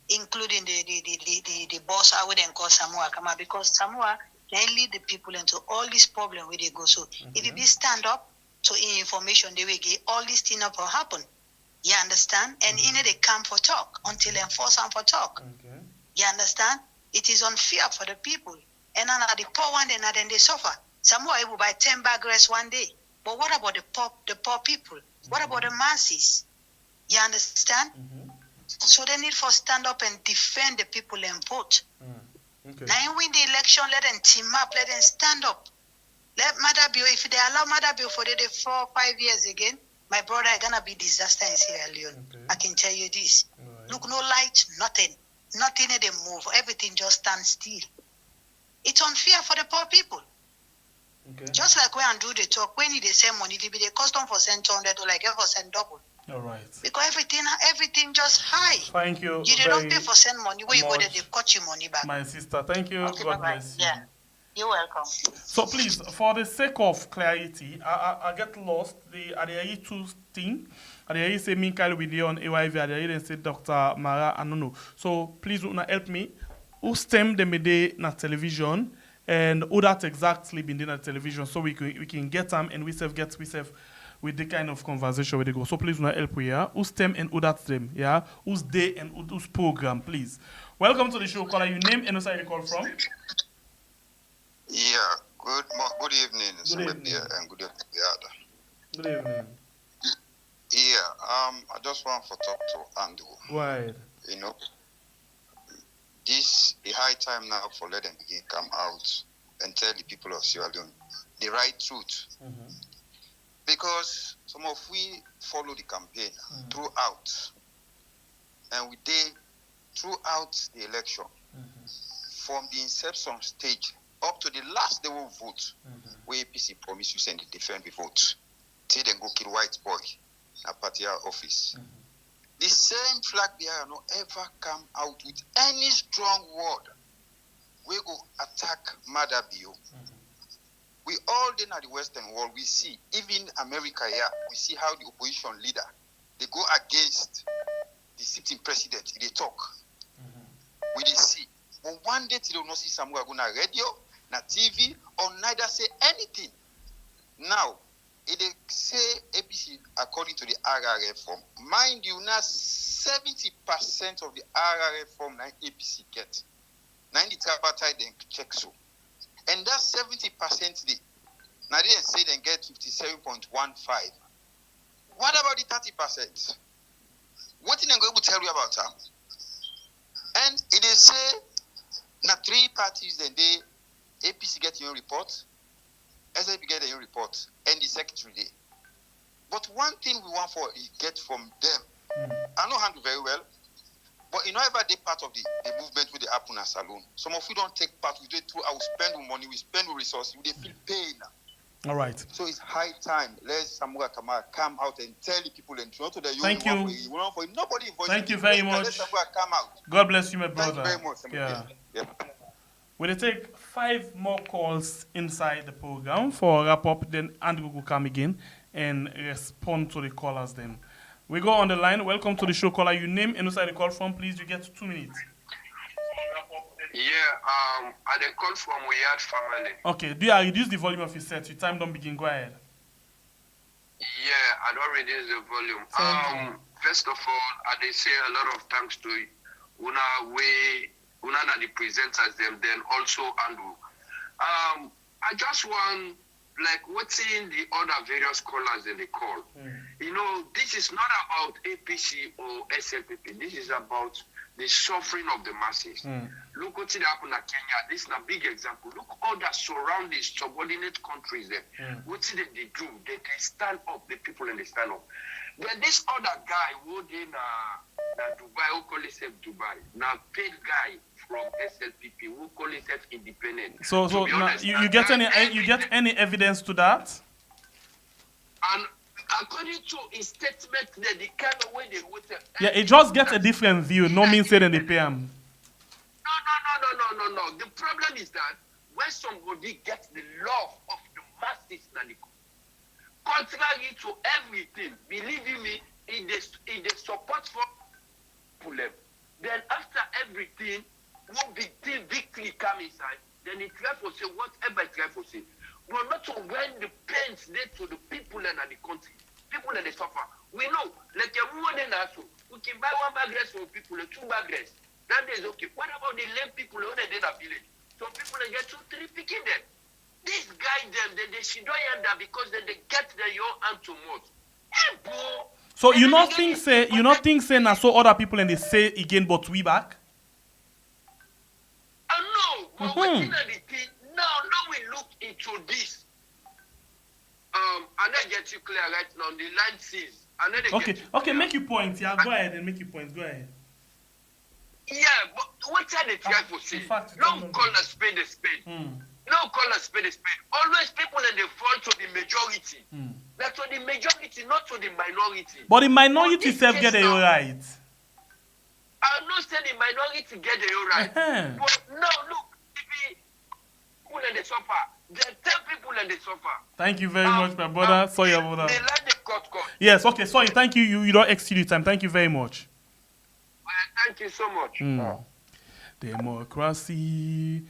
including the boss. I wouldn't call Samoa Kama because Samoa they lead the people into all this problem where they go. So if you be stand up. So in information they will get all these things up will happen. You understand? And in it they come for talk until they force them for talk. Okay. You understand? It is unfair for the people. And then the poor one then they suffer. Some are able to buy 10 bag rice one day. But what about the poor people? What about the masses? You understand? So they need for stand up and defend the people and vote. Okay. Now win the election, let them team up, let them stand up. Let Madabio, if they allow Madabio for the 4 or 5 years again, my brother is gonna be disaster in Sierra Leone. Okay. I can tell you this. Right. Look, no light, nothing. Nothing they move. Everything just stands still. It's unfair for the poor people. Okay. Just like when Andrew they talk, when they send money, they be the custom for send 200 or like for send double. All right. Because everything just high. Thank you. You don't pay for send money. Where you go there, they cut you money back. My sister, thank you. Okay, God bless you. Yeah. You're welcome. So please, for the sake of clarity, I get lost. Are there two things? Are there say me Kyle with you on AYV? Are there say Dr. Mara? I don't know. So please, help me. Who stem them day na television and who that exactly been doing at television so we can get them and we get with the kind of conversation where they go. So please, help me. Yeah, who's them and who that's them? Yeah, who's they and who's program? Please, welcome to the show. Caller, your name and where you call from? Yeah, good evening, and good evening. Good evening. Yeah, I just want to talk to Andrew. Right. You know, this is high time now for let them begin come out and tell the people of Sierra Leone the right truth. Because some of we follow the campaign throughout, and we did throughout the election, from the inception stage up to the last day we vote, where APC promise you send the defend the vote. Till then go kill white boy at party office. The same flag bearer no ever come out with any strong word. We go attack Madabio. We all in the Western world, we see, even America here, we see how the opposition leader, they go against the sitting president, they talk. We did see. But one day they will not see someone go na radio, na TV, or neither say anything. Now, it say APC according to the RRF form. Mind you, now 70% of the RRF form na APC get. Now the tripartite then check so. And that 70% now they say they get 57.15. What about the 30%? What did they go to tell you about them? And it is say now 3 parties then they APC get your report, SAP get your report, and the secretary day. But one thing we want for get from them, I know handle very well, but you know ever they part of the movement with the happen at Salon. Some of you don't take part, we do it through our spend money, we spend resources, we feel pain. All right. So it's high time. Let Samura Kamara come out and tell the people in Toronto that Thank you. Nobody voice. Thank you very much. Let Samura come out. God bless you, my brother. Thank you very much. Yeah. Yeah. We'll take 5 more calls inside the program for a wrap up. Then Andrew will come again and respond to the callers. Then we go on the line. Welcome to the show, caller. Your name and inside the call from, please. You get 2 minutes. Yeah, I dey call from Weird family. Okay, do you reduce the volume of your set? Your time don't begin. Go ahead. Yeah, I don't reduce the volume. First of all, I dey say a lot of thanks to Una na the presenters them, then also Andrew. I just want what's in the other various callers in the call. You know, this is not about APC or SLPP. This is about the suffering of the masses. Look what's happened in Kenya. This is a big example. Look all the surrounding subordinate countries there. What's it they do? They stand up, the people and they stand up. Then this other guy who in Dubai, who call himself Dubai, now paid guy from SLPP who call himself independent. So now, you get any evidence to that? And according to his statement, that the kind of way they voted. Yeah, it just gets a different view. No means saying they pay him. No. The problem is that when somebody gets the love of the masses, contrary to everything, believe me, in the support for people, then after everything, one big thing, victory come inside, then it try to say whatever it try to say. But not to when the pains they to the people and the country, people that they suffer. We know, like a woman in Aso, we can buy 1 bag rice for people, 2 bag rice. That is okay. What about the lame people who are in the village? Some people they get 2, 3 picking them. This guy them, they should not end up because then they get their young hand too much. Hey, bro. So you not think say na so other people and they say again, but we back? No, but what's in the thing? Now we look into this. I don't get you clear right now. The line says. Okay, make your point. Yeah, go ahead and make your point. Go ahead. Yeah, but what are they trying to say? Don't call a spade a spade. No call a spade a spade. Always people and they fall to the majority. That's to the majority, not to the minority. But the minority self get a right. I'm not saying the minority get a right. But no, look, people and they suffer. They tell people and they suffer. Thank you very much, my brother. Sorry about that. They like the cut. Yes, okay, sorry. Thank you. You don't exceed your time. Thank you very much. Thank you so much. Democracy.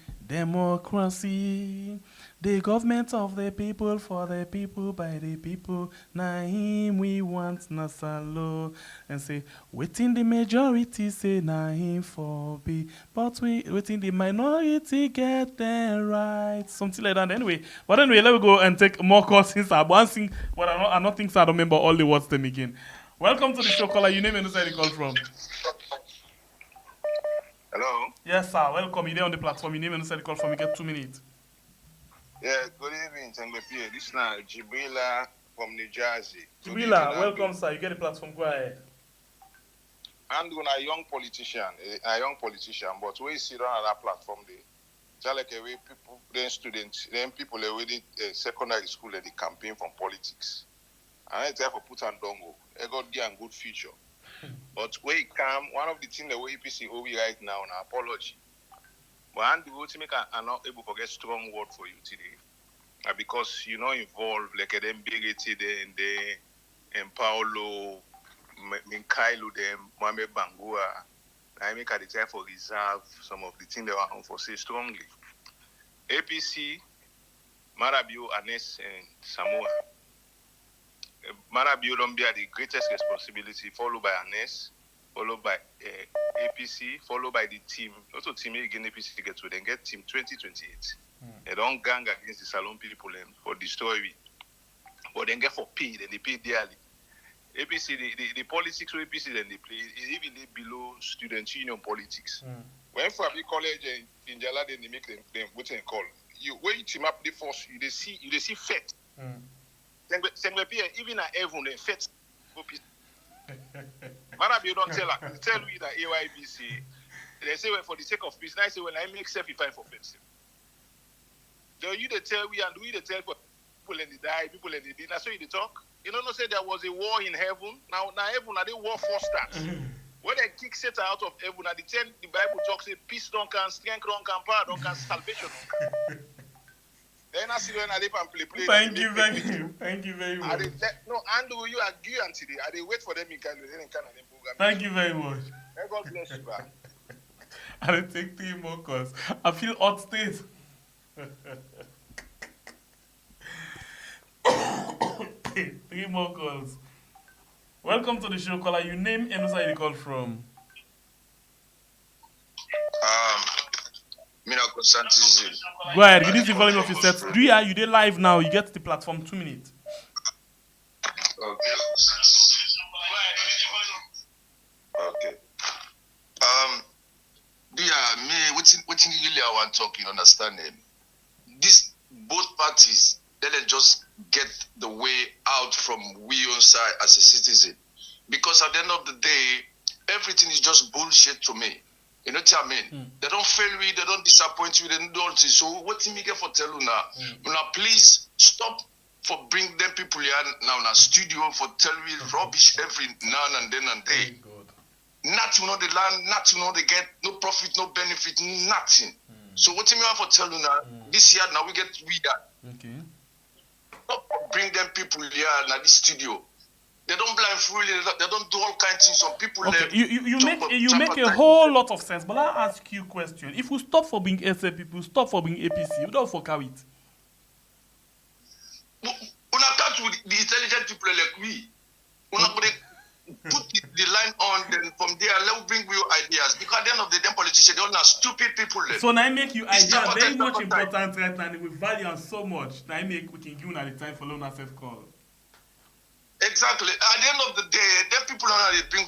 The government of the people, for the people, by the people. Na him we want, na salo. And say, waiting the majority say na him for be. But waiting the minority get them right. Something like that anyway. But anyway, let me go and take more calls since I'm bouncing. But I don't think so. I don't remember all the words them again. Welcome to the show, caller. Your name and where you call from. Hello? Yes, sir. Welcome. You're there on the platform. Your name and where you call from. You get 2 minutes. Yeah, good evening, Tanglepie. This is now Jibrila from New Jersey. Jibrila, welcome, sir. You get the platform. Go ahead. I'm a young politician, but we sit on that platform there. Just like a way people, then students, then people already secondary school they campaign from politics. And I therefore put on dongo. I got a good future. But where it come, one of the things the way APC we right now, an apology. But I'm not able to get strong word for you today. Because you're not involved, like them bigoted and Paulo, Minkailo, them, Mohamed Bangua. I make a desire for reserve some of the things they want to say strongly. APC, Marabio, Anes, and Samoa. Marabio don't bear the greatest responsibility, followed by Anes, followed by APC, followed by the team. Also, team again APC get to then get team 2028. They don't gang against the Salon people and for destroy it. But then get for pay, then they pay dearly. APC, the politics of APC then they play is even below student union politics. When for a big college in Jala, then they make them what they call. You when team up the force, you see fet. Even at everyone they fet. Marabio don't tell me that AYBC. They say well, for the sake of peace. I say when I make self if I for offensive. Do you they tell we and do you they tell for people in the die, people in the did. That's why you talk. You know, no say there was a war in heaven. Now heaven, now the war first starts. When they kick Satan out of heaven, at the 10, the Bible talks, say, peace don't can, strength don't can, power don't can, salvation don't can. Then I see when I live and play. Thank you very much. No, Andrew, you are guaranteed today. I they wait for them in Canada, program. Thank you very much. May God bless you, man. I'll take 3 more calls. I feel hot state. 3 more calls. Welcome to the show, caller. Your name and where you call from? Go ahead. Reduce the volume of your set. You did live now. You get the platform 2 minutes. Okay. Me, what really I want to talk, you understand it? These both parties, they just get the way out from we on side as a citizen. Because at the end of the day, everything is just bullshit to me. You know what I mean? They don't fail me, they don't disappoint you, they don't. So what me get for tell you now? Now please stop for bring them people here now in a studio for tell me rubbish every now and then and day. Nothing on the land, nothing on the get, no profit, no benefit, nothing. So what me want for tell you now? This year now we get weird. Okay. Stop bring them people here in this studio. They don't blindfold you, they don't do all kinds of things. Some people you make a whole lot of sense, but I'll ask you a question. If we stop for being SA people, stop for being APC, we don't forget it. When I talk with the intelligent people like we, when I put the line on, then from there, let's bring you ideas. Because at the end of the day, politicians, they all are stupid people. So now I make you ideas very much important right now, and we value them so much. Now I make we can give you the time for loan access call. Exactly. At the end of the day, then people are they bring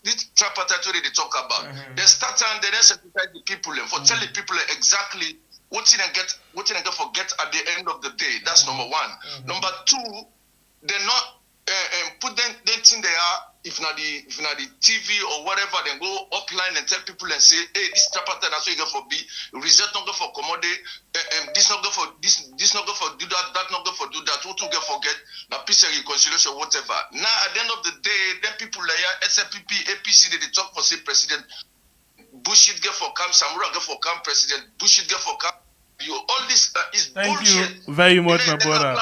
this tripartite they talk about. They start and they then certify the people for tell the people exactly what you get forget at the end of the day. That's number one. Number two, they're not put them in there. If not the TV or whatever, then go upline and tell people and say, hey, this tripartite that's what you get for B, result not go for commodity, this not go for this not go for do that not go for do that, what you get forget, now peace and reconciliation, whatever. Now at the end of the day, then people like SLPP, APC, they talk for say president, bullshit get for camp, Samura get for camp president, bullshit get for camp. All this is Thank bullshit. you very much, my brother.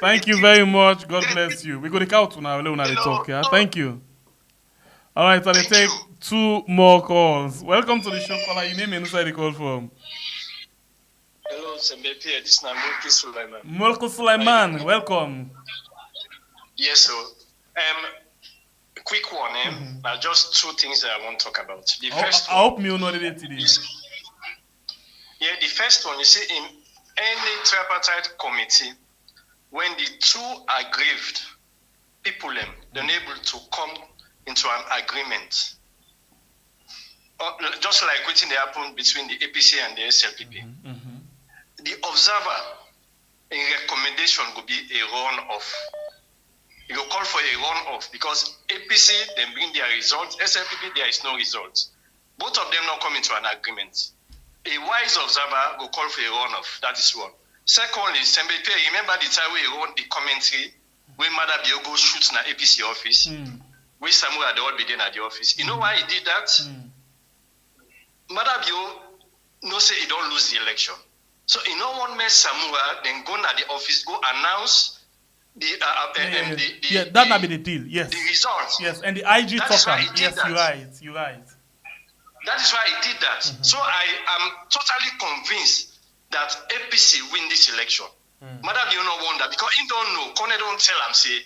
Thank you very much. God bless you. We go to count now. Let talk. Yeah. Thank you. All right, so they take 2 more calls. Welcome to the show, caller. Your name and where you call from? Hello, Sembepi. This is Mulki Sulaiman. Mulki Sulaiman, welcome. Yes, so quick one. Now, just 2 things that I want to talk about. The first I hope you know the day today. Yeah, the first one, you see, in any tripartite committee, when the 2 aggrieved people, they're able to come into an agreement. Just like what happened between the APC and the SLPP. The observer, in recommendation, will be a run-off. You will call for a run-off because APC, then bring their results, SLPP, there is no results. Both of them not come into an agreement. A wise observer will call for a runoff. That is one. Secondly, Sembepe, remember the time we wrote the commentary when Mother Biogo shoots in the APC office? Where Samuel had all been at the office. You know why he did that? Mother Bio no say he don't lose the election. So he no one mess Samuel, then go to the office, go announce that might be the deal. Yes. The results. Yes, and the IG talker. Yes, you're right. That is why he did that. So I am totally convinced that APC win this election. Madam, you don't wonder because he don't know. Kone don't tell him say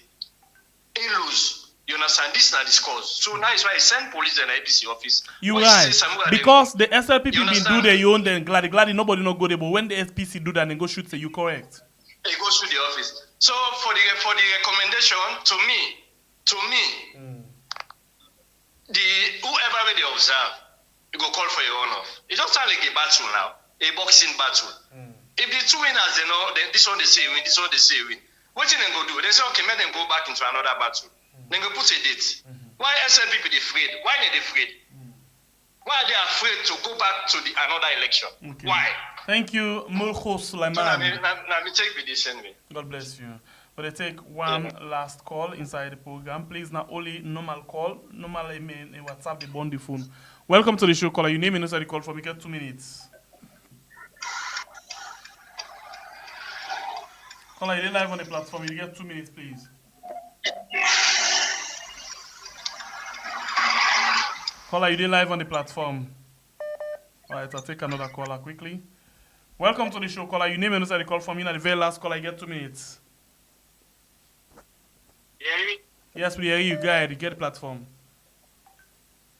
he lose. You understand? This is not discussed. So now is why he send police in the APC office. You're right. Because the SLPP been do their own, then gladly nobody no go there. But when the SPC do that, then go shoot. Say you correct. He goes to the office. So for the recommendation to me, the whoever they observe. You go call for your runoff. It don't sound like a battle now, a boxing battle. If the 2 winners, they know, then this one they say win, this one they say win. What you then go do? They say, okay, let them go back into another battle. Then go put a date. Why SLPP they afraid? Why are they afraid? Why are they afraid to go back to another election? Why? Thank you, Mulcho Sulaiman. So, let me take with this anyway. God bless you. But I take one last call inside the program. Please, not only normal call, normal email, WhatsApp, the bond the phone. Welcome to the show, caller. Your name and inside the call from. You get 2 minutes. Caller, you're live on the platform. You get 2 minutes, please. Caller, you're live on the platform. All right, I'll take another caller quickly. Welcome to the show, caller. Your name and inside the call from. You know the very last caller. You get 2 minutes. You hear me? Yes, we hear you. Go ahead. You get the platform.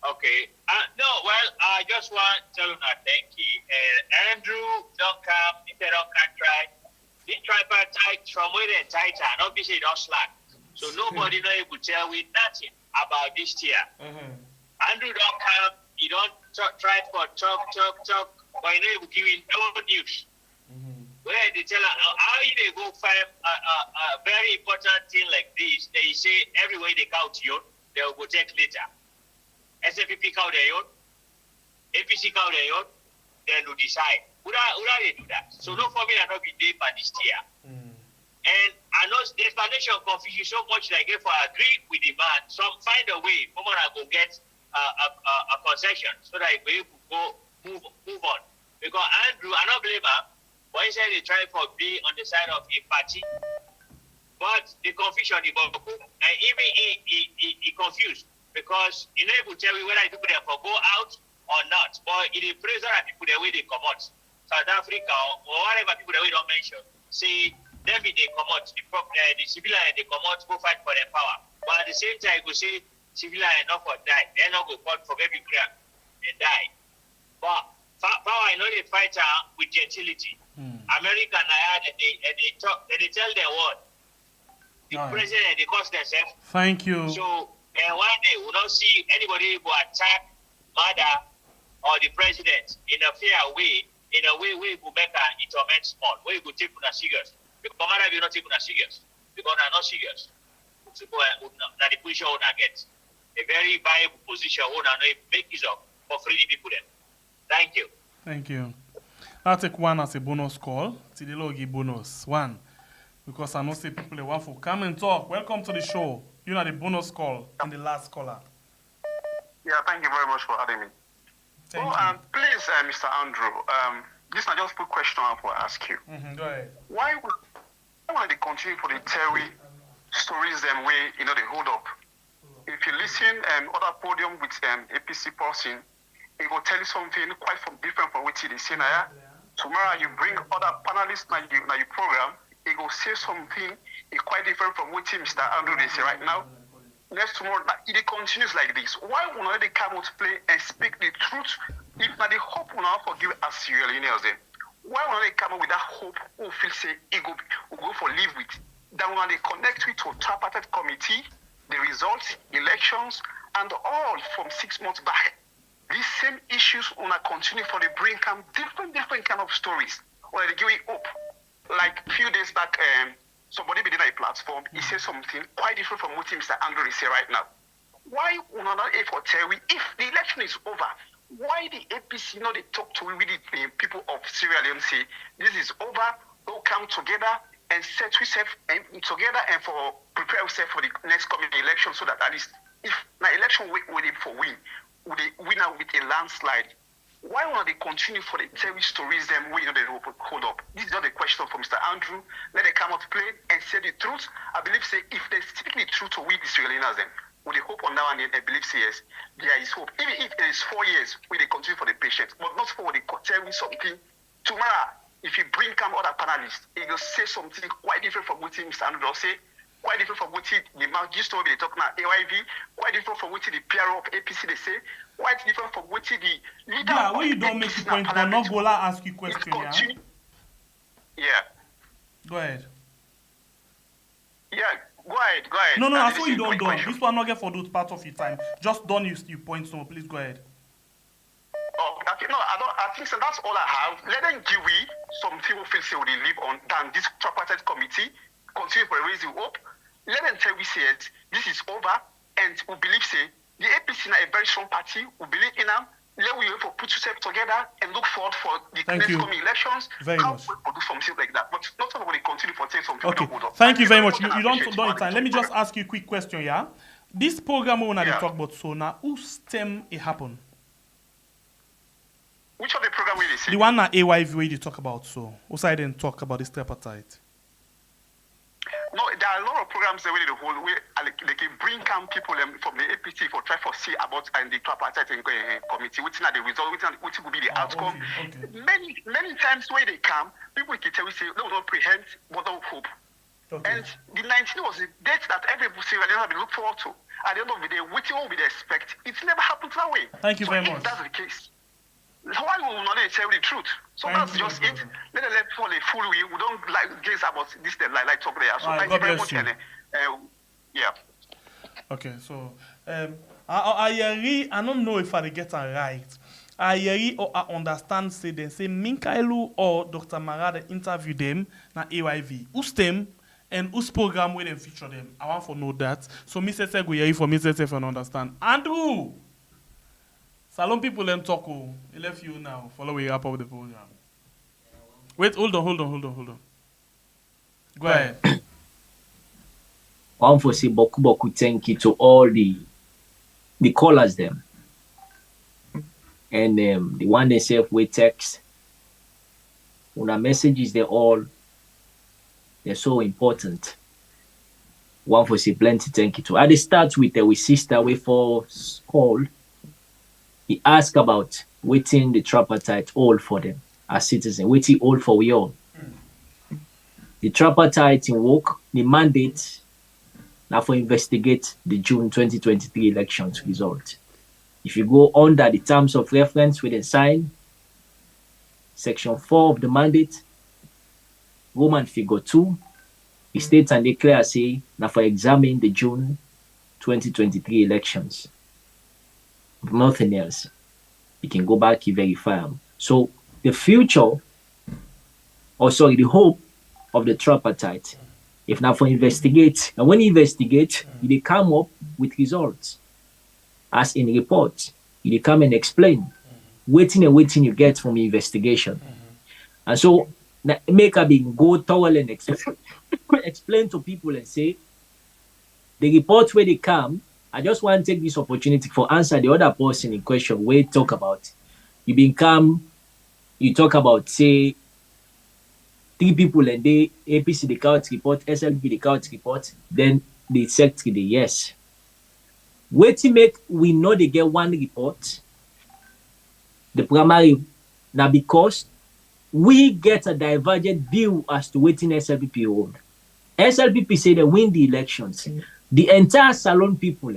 Okay. No, well, I just want to tell you thank you. Andrew, don't come. If they don't try. This tripartite from where they tighter, and obviously don't slack. So nobody know able to tell me nothing about this tier. Andrew don't come. He don't try for talk, but he know able to give you no news. Where they tell how they go find a very important thing like this, they say everywhere they count you, they will go take later. SFP count their own, APC count their own, then will decide. Would they do that? So no for me, I not be there for this year. And I know the explanation confuses so much that I get for agree with the man. Some find a way, someone will go get a concession so that we will go move on. Because Andrew, I don't blame him. But he said they try for be on the side of a party, but the confusion is and even he confused because he not able to tell you whether people there for go out or not. But it is pressure that people the way they come out, South Africa or whatever people the way don't mention, say them they come out, the civilian they come out go fight for their power. But at the same time, go say civilian not for die, they not go fight for baby crap and die. But power I know they fight with gentility. American they talk, they tell their word. The president they cost themselves. Thank you. So one day we don't see anybody who attack mother or the president in a fair way, in a way we will make it torment small, we will take una serious. Because mother will not take una serious. Because they are not serious. So now the position we get. A very viable position we make use of for free people then. Thank you. Thank you. I'll take one as a bonus call. Tidilogi bonus. One. Because I know say people they want to come and talk. Welcome to the show. You know the bonus call and the last caller. Yeah, thank you very much for having me. Thank you. Please, Mr. Andrew, this is just a quick question I want to ask you. Go ahead. Why would they continue for the theory stories them way, they hold up? If you listen other podium with APC person, it will tell you something quite different from what they say now. Tomorrow you bring other panelists na your program, it will say something quite different from what Mr. Andrew they say right now. Next tomorrow, it continues like this. Why will not they come out to play and speak the truth? If not the hope will not forgive us really them. Why will not they come out with that hope who feel say it will go for live with? Then when they connect with to tripartite committee, the results, elections, and all from 6 months back. These same issues wanna continue for the bring come different kind of stories. Or they give it up. Like a few days back, somebody did a platform, he said something quite different from what Mr. Andrew is saying right now. Why would not for Terry, if the election is over, why the APC they talk to with the people of Sierra Leone say this is over, we'll come together and set ourselves together and for prepare ourselves for the next coming election so that at least if the election waiting for win with a landslide. Why won't they continue for the terror stories them where they hold up? This is not a question for Mr. Andrew. Let them come out play and say the truth. I believe say if they speak the truth to we the Israelis with the hope on now and then I believe say yes, there is hope. Even if it is 4 years, we they continue for the patient, but not for the terror something. Tomorrow, if you bring come other panelists, it will say something quite different from what Mr. Andrew will say. Quite different from what the Magist will be talking about AYV, quite different from what the PRO of APC they say, quite different from what the leader yeah, of when you don't make the point, but not Bola ask you question, yeah? Go ahead. Yeah, go ahead. No, I saw you don't done. This one not get for those parts of your time. Just don't use your points, so please go ahead. Oh, okay, no, I think so that's all I have. Let them give we some people feel say they live on than this tripartite committee continue for raising hope. Let them tell we say this is over and we believe say the APC is a very strong party, we believe in them, let we for put yourself together and look forward for the Thank next you coming elections. very How much. we do something like that, but not everybody continue for saying something. Okay, Don't hold up. thank you very much. You don't time. Let me just ask you a quick question, yeah? This program we want to talk about, so now, whose stem it happen? Which of the program will you say? The one at AYV where you talk about, so also I didn't talk about this tripartite. No, there are a lot of programs where the whole way they can bring come people from the APC for try for see about and the tripartite committee, which are the result, which will be the outcome. Okay. Many times where they come, people can tell you say they will not prehend what of hope. Okay. And the 19th was the date that every Syrian have been looked forward to. At the end of the day, which will be the expect. It's never happened that way. Thank you very much. If that's the case, why will we not tell the truth? So Thank that's just it. Let them fall a fool. We don't like gaze about this like talk there. So thank you very much. And, yeah. Okay, so I don't know if I get it right. I understand say they say Minkailu or Dr. Mara interview them na AYV. Who's them and whose program where they feature them? I want to know that. So Mr. Sego here for Mr. Sego and understand. Andrew! Salon people then talk. He left you now. Follow we up with the program. Wait, hold on. Go ahead. I want to say boku thank you to all the callers them. And the one they say with text. When our messages they're so important. One for say plenty thank you to. I start with sister way for call. He asked about waiting the tripartite all for them as citizens, waiting all for we all. The tripartite in work, the mandate now for investigate the June 2023 elections result. If you go under the terms of reference with a sign, section 4 of the mandate, Roman figure 2, it states and declare say now for examine the June 2023 elections. Nothing else. You can go back and verify them. So the future, the hope of the tripartite, if not for investigate, and when you investigate, you come up with results. As in report, you come and explain, waiting you get from the investigation. And so make a big go thoroughly and explain to people and say, the report where they come, I just want to take this opportunity for answer the other person in question where you talk about. You talk about, say, 3 people and they APC the count report, SLP the count report, then the secretary the yes. Wait to make we know they get one report, the primary, now because we get a divergent view as to waiting SLPP hold. SLPP say they win the elections. The entire Salon people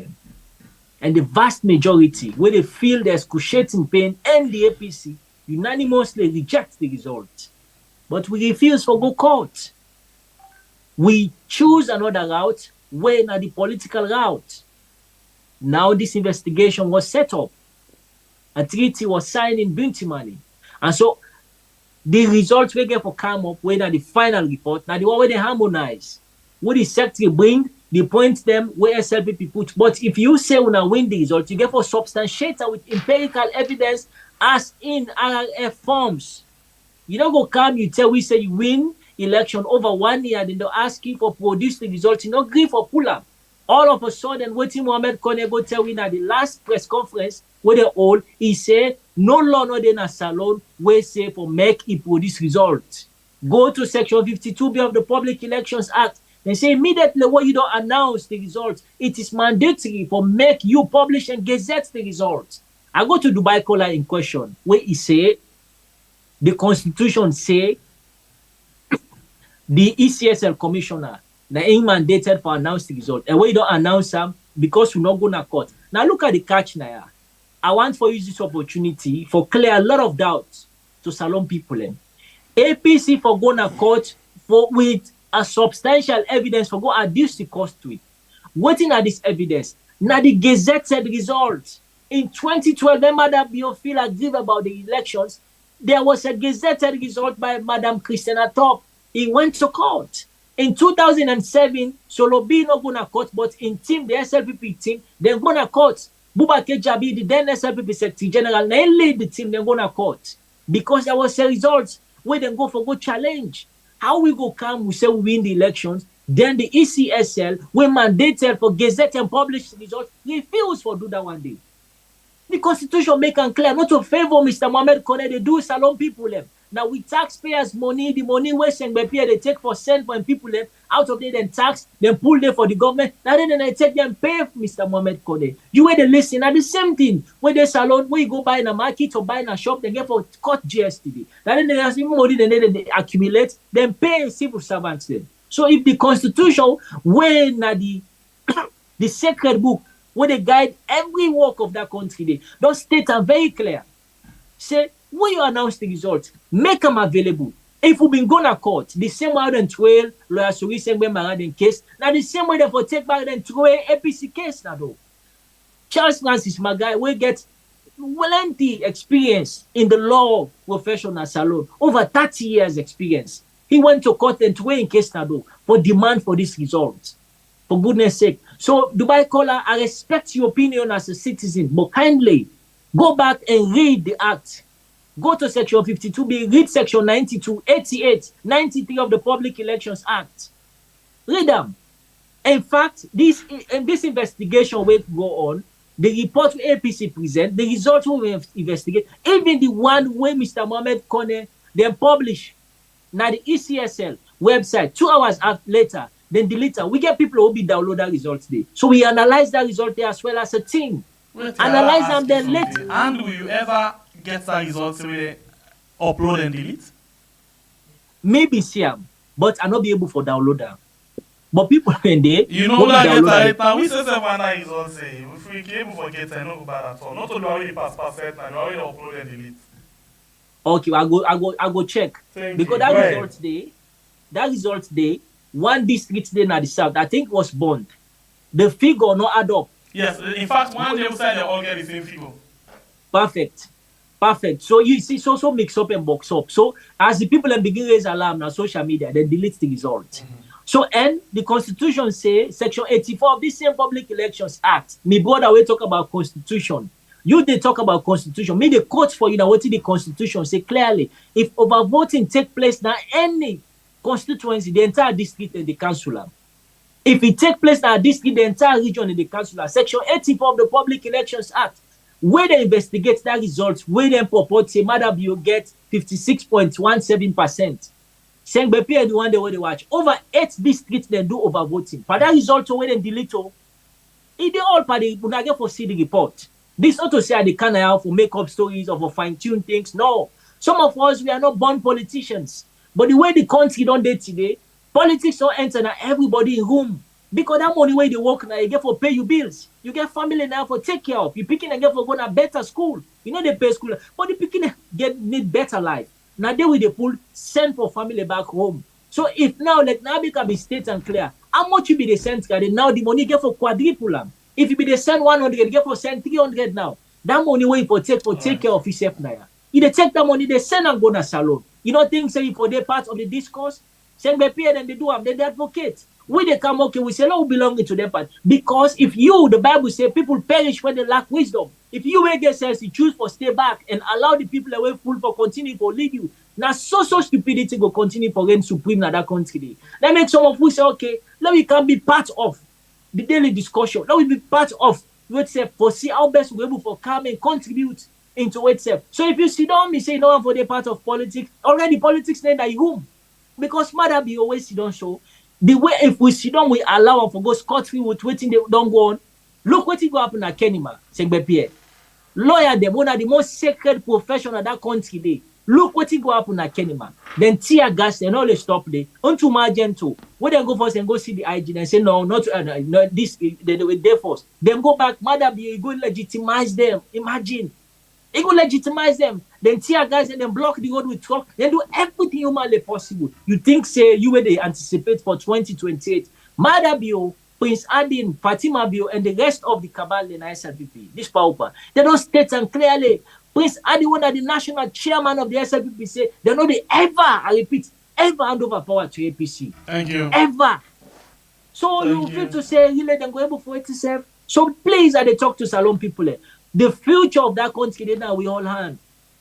and the vast majority where they feel the excruciating pain and the APC unanimously reject the result. But we refuse for go court. We choose another route where now the political route. Now this investigation was set up. A treaty was signed in Bintimani. And so the results we get for come up where now the final report, now the one where they harmonize. What the secretary bring, they point them where SLPP put. But if you say when I win the result, you get for substantiate with empirical evidence as in RRF forms. You don't go come, you tell we say you win election over 1 year, then they'll ask you for produce the results. You don't agree for pull up. All of a sudden, waiting Mohamed Kone go tell we at the last press conference where they all he say no law no dey na Salon where say for make it produce result. Go to section 52B of the Public Elections Act. They say immediately when you don't announce the results, it is mandatory for make you publish and gazette the results. I go to Dubai caller in question where he say the constitution say the ECSL commissioner na he mandated for announce the result. And when you don't announce them because you're not gonna court. Now look at the catch now. I want for use this opportunity for clear a lot of doubts to Salon people. APC for gonna court for with a substantial evidence for go adduce the cost to it. Waiting at this evidence. Now the Gazette said results. In 2012, when Madam Biofil agreed about the elections, there was a gazetted result by Madam Christina Top. He went to court. In 2007, Solobi not gonna court, but in team, the SLPP team, they're gonna court. Bubake Jabi, the then SLPP Secretary General, they lead the team, they go to court. Because there was a result where they go for good challenge. How we go come, we say we win the elections, then the ECSL, we mandated for Gazette and publish the results, refuse for do that one day. The Constitution make and clear, not to favor Mr. Mohamed Kone, they do salon people them. Now with taxpayers' money, the money where Sengbepia they take for send for people them, out of there then tax, then pull them for the government. Now then they take them pay Mr. Mohamed Kone. You where they listen, now the same thing. Where they salon, where you go buy in a market or buy in a shop, they get for cut GST. Now then they have money, then they accumulate, then pay civil servants then. So if the Constitution, when the the sacred book, where they guide every work of that country, they don't state are very clear. Say, when you announce the results, make them available. If we've been going to court, the same way than 12, lawyer Suri Sengbe Maraden case, now the same way they for take back then 12 APC case now though. Charles Francis Magai will get plenty experience in the law professional salon, over 30 years experience. He went to court and 12 in case now though, for demand for this result. For goodness sake. So, Dubai caller, I respect your opinion as a citizen, but kindly go back and read the act. Go to section 52B, read section 92, 88, 93 of the Public Elections Act. Read them. In fact, this investigation will go on. The report APC present, the results will investigate, even the one where Mr. Mohamed Kone then publish. Now the ECSL website, 2 hours later, then delete it. We get people who will be download that result there. So we analyze that result there as well as a team. Analyze them then later. And will you ever get that result with upload and delete? Maybe see them, but I not be able for download them. But people when they you know that get it now. We say 7 results say if we came for get I no go bad at all. Not only already pass set now, you already upload and delete. Okay, I go check. Because that result day, one district there in the south, I think was Bond. The figure not add up. Yes, in fact, one day they all get the same figure. Perfect. So you see, so mix up and box up. So as the people begin raise alarm on social media, they delete the result. So and the Constitution say section 84 of this same Public Elections Act. Me brother we talk about Constitution. You they talk about Constitution. Me the quote for you now what the Constitution say clearly. If overvoting take place now any constituency, the entire district and the councillor. If it take place now district, the entire region and the councillor. Section 84 of the Public Elections Act. Where they investigate that result, where they purport say Madam you get 56.17%. Sengbepia the one they watch. Over 8 districts they do overvoting. For that result, where they delete it they all party would not get for see the report. This not to say they can't have for make up stories or for fine-tune things. No. Some of us we are not born politicians. But the way the country don't date today, politics don't enter now everybody in room. Because that money where they work now, you get for pay your bills. You get family now for take care of. You picking and get for going to better school. You know they pay school. But the picking need better life. Now they will they pull send for family back home. So if now like now it can be state and clear, how much you be the send now the money get for quadruple them. If you be the send 100, you get for send 300 now. That money where you for take care of yourself now. If they take that money, they send and go to salon. You don't think say for their part of the discourse, send by peer then they do have they advocate. When they come okay, we say no belonging to them part. Because if you, the Bible say people perish when they lack wisdom. If you will get sense, you choose for stay back and allow the people away full for continue for lead you. Now so stupidity will continue for reign supreme in that country. That makes some of us say, okay, now we can be part of the daily discussion. Now we be part of WhatsApp for see how best we're able to come and contribute into WhatsApp. So if you sit down, me say no one for the part of politics, already politics in that room. Because mother be always sit down show. The way if we sit down, we allow them for go scot-free with waiting they don't go on. Look what go happen at Kenima, Sengbepie. Lawyer them, one of the most sacred profession of that country they. Look what go happen at Kenima. Then tear gas and all they stop there. Unto Magento. When they go first and go see the IG and say no, not this they were there first. Then go back, mother be go legitimize them. Imagine. It will legitimize them. Then tear guys and then block the road with truck. Then do everything humanly possible. You think say you will they anticipate for 2028. Mada Bio, Prince Adin, Fatima Bio, and the rest of the cabal in SLPP. This power. They don't state and clearly. Prince Adin, one of the national chairman of the SLPP say they know they ever, I repeat, ever hand over power to APC. Thank you. Ever. So you feel to say really then go able for it to serve. So please, I talk to Salon people. The future of that country now we all hand.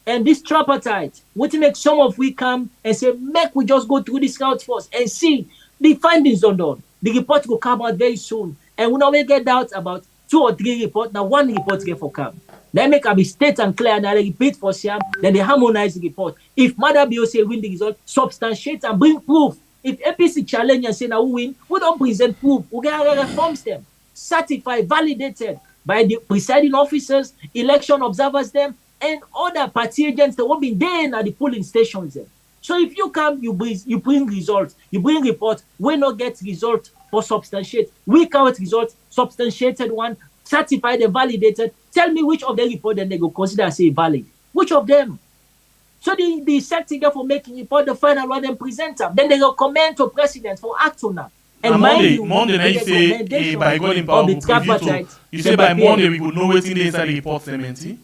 And this tripartite, what to make some of we come and say, make we just go through this route first and see the findings done. The report will come out very soon. And we now will get doubts about 2 or 3 reports. Now 1 report get for come. Then make a be state and clear and I repeat for Siam. Then they harmonize the report. If Mother BOC win the result, substantiate and bring proof. If APC challenge and say now we win, we don't present proof. We get reforms them. Certified, validated by the presiding officers, election observers them, and other party agents that will be there at the polling stations them. So if you come, you bring results, you bring reports, we not get results for substantiate. We count results, substantiated one, certified and validated. Tell me which of the report then they go consider say valid. Which of them? So the sector for making report, the final one then present them. Then they go comment to president for act on that. And Monday, now you say by God in power, you say by Monday we will know what's in the inside the report, Clementi.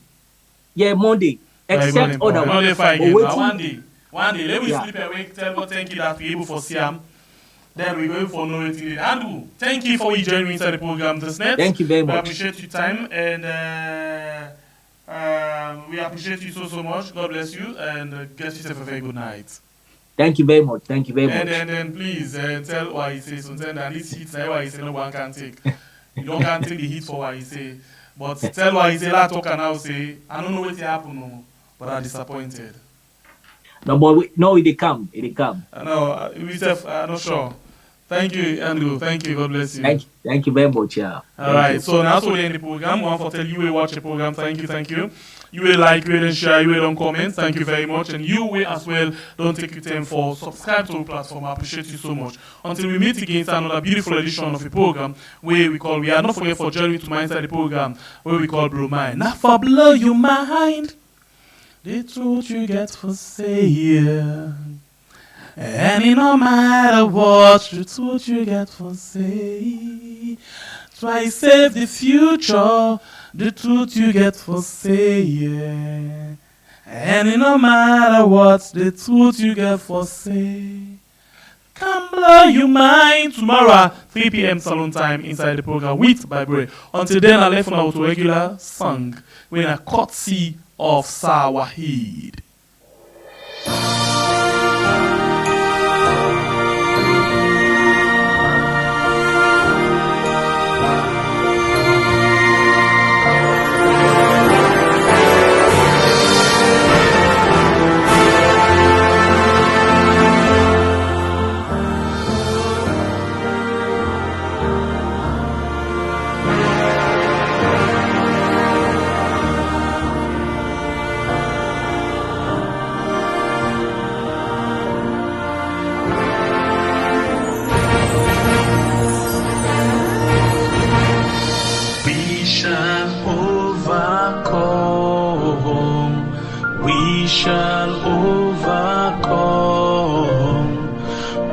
Yeah, Monday. Except other One day, let me sleep awake, tell God thank you that we're able for Siam. Then we're going for no waiting. Andrew, thank you for joining me inside the program this night. Thank you very much. We appreciate your time and we appreciate you so much. God bless you and get yourself a very good night. Thank you very much. Thank you very much. And then please tell what he says. Sometimes and this heat, what he say no one can take. You don't can take the heat for what he say. But tell what he say, that talk and now say, I don't know what happened, no, but I'm disappointed. No, but it come. No, we said, I'm not sure. Thank you, Andrew. Thank you. God bless you. Thank you very much, yeah. All right. So now, so we end the program. One for tell you will watch the program. Thank you. You will like, you will share, you will don't comment. Thank you very much. And you will as well don't take your time for subscribe to the platform. I appreciate you so much. Until we meet again, another beautiful edition of the program where we are not forget for joining to my inside the program where we call Bro Mind. Now for blow your mind. The truth you get for say yeah. And it no matter what, the truth you get for say. Try save the future, the truth you get for say yeah. And it no matter what, the truth you get for say. Come blow your mind tomorrow, 3 p.m. Salon time inside the program with Bible. Until then, I left now to regular song when a courtesy of Sawahid. We shall overcome.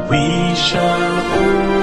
We shall overcome.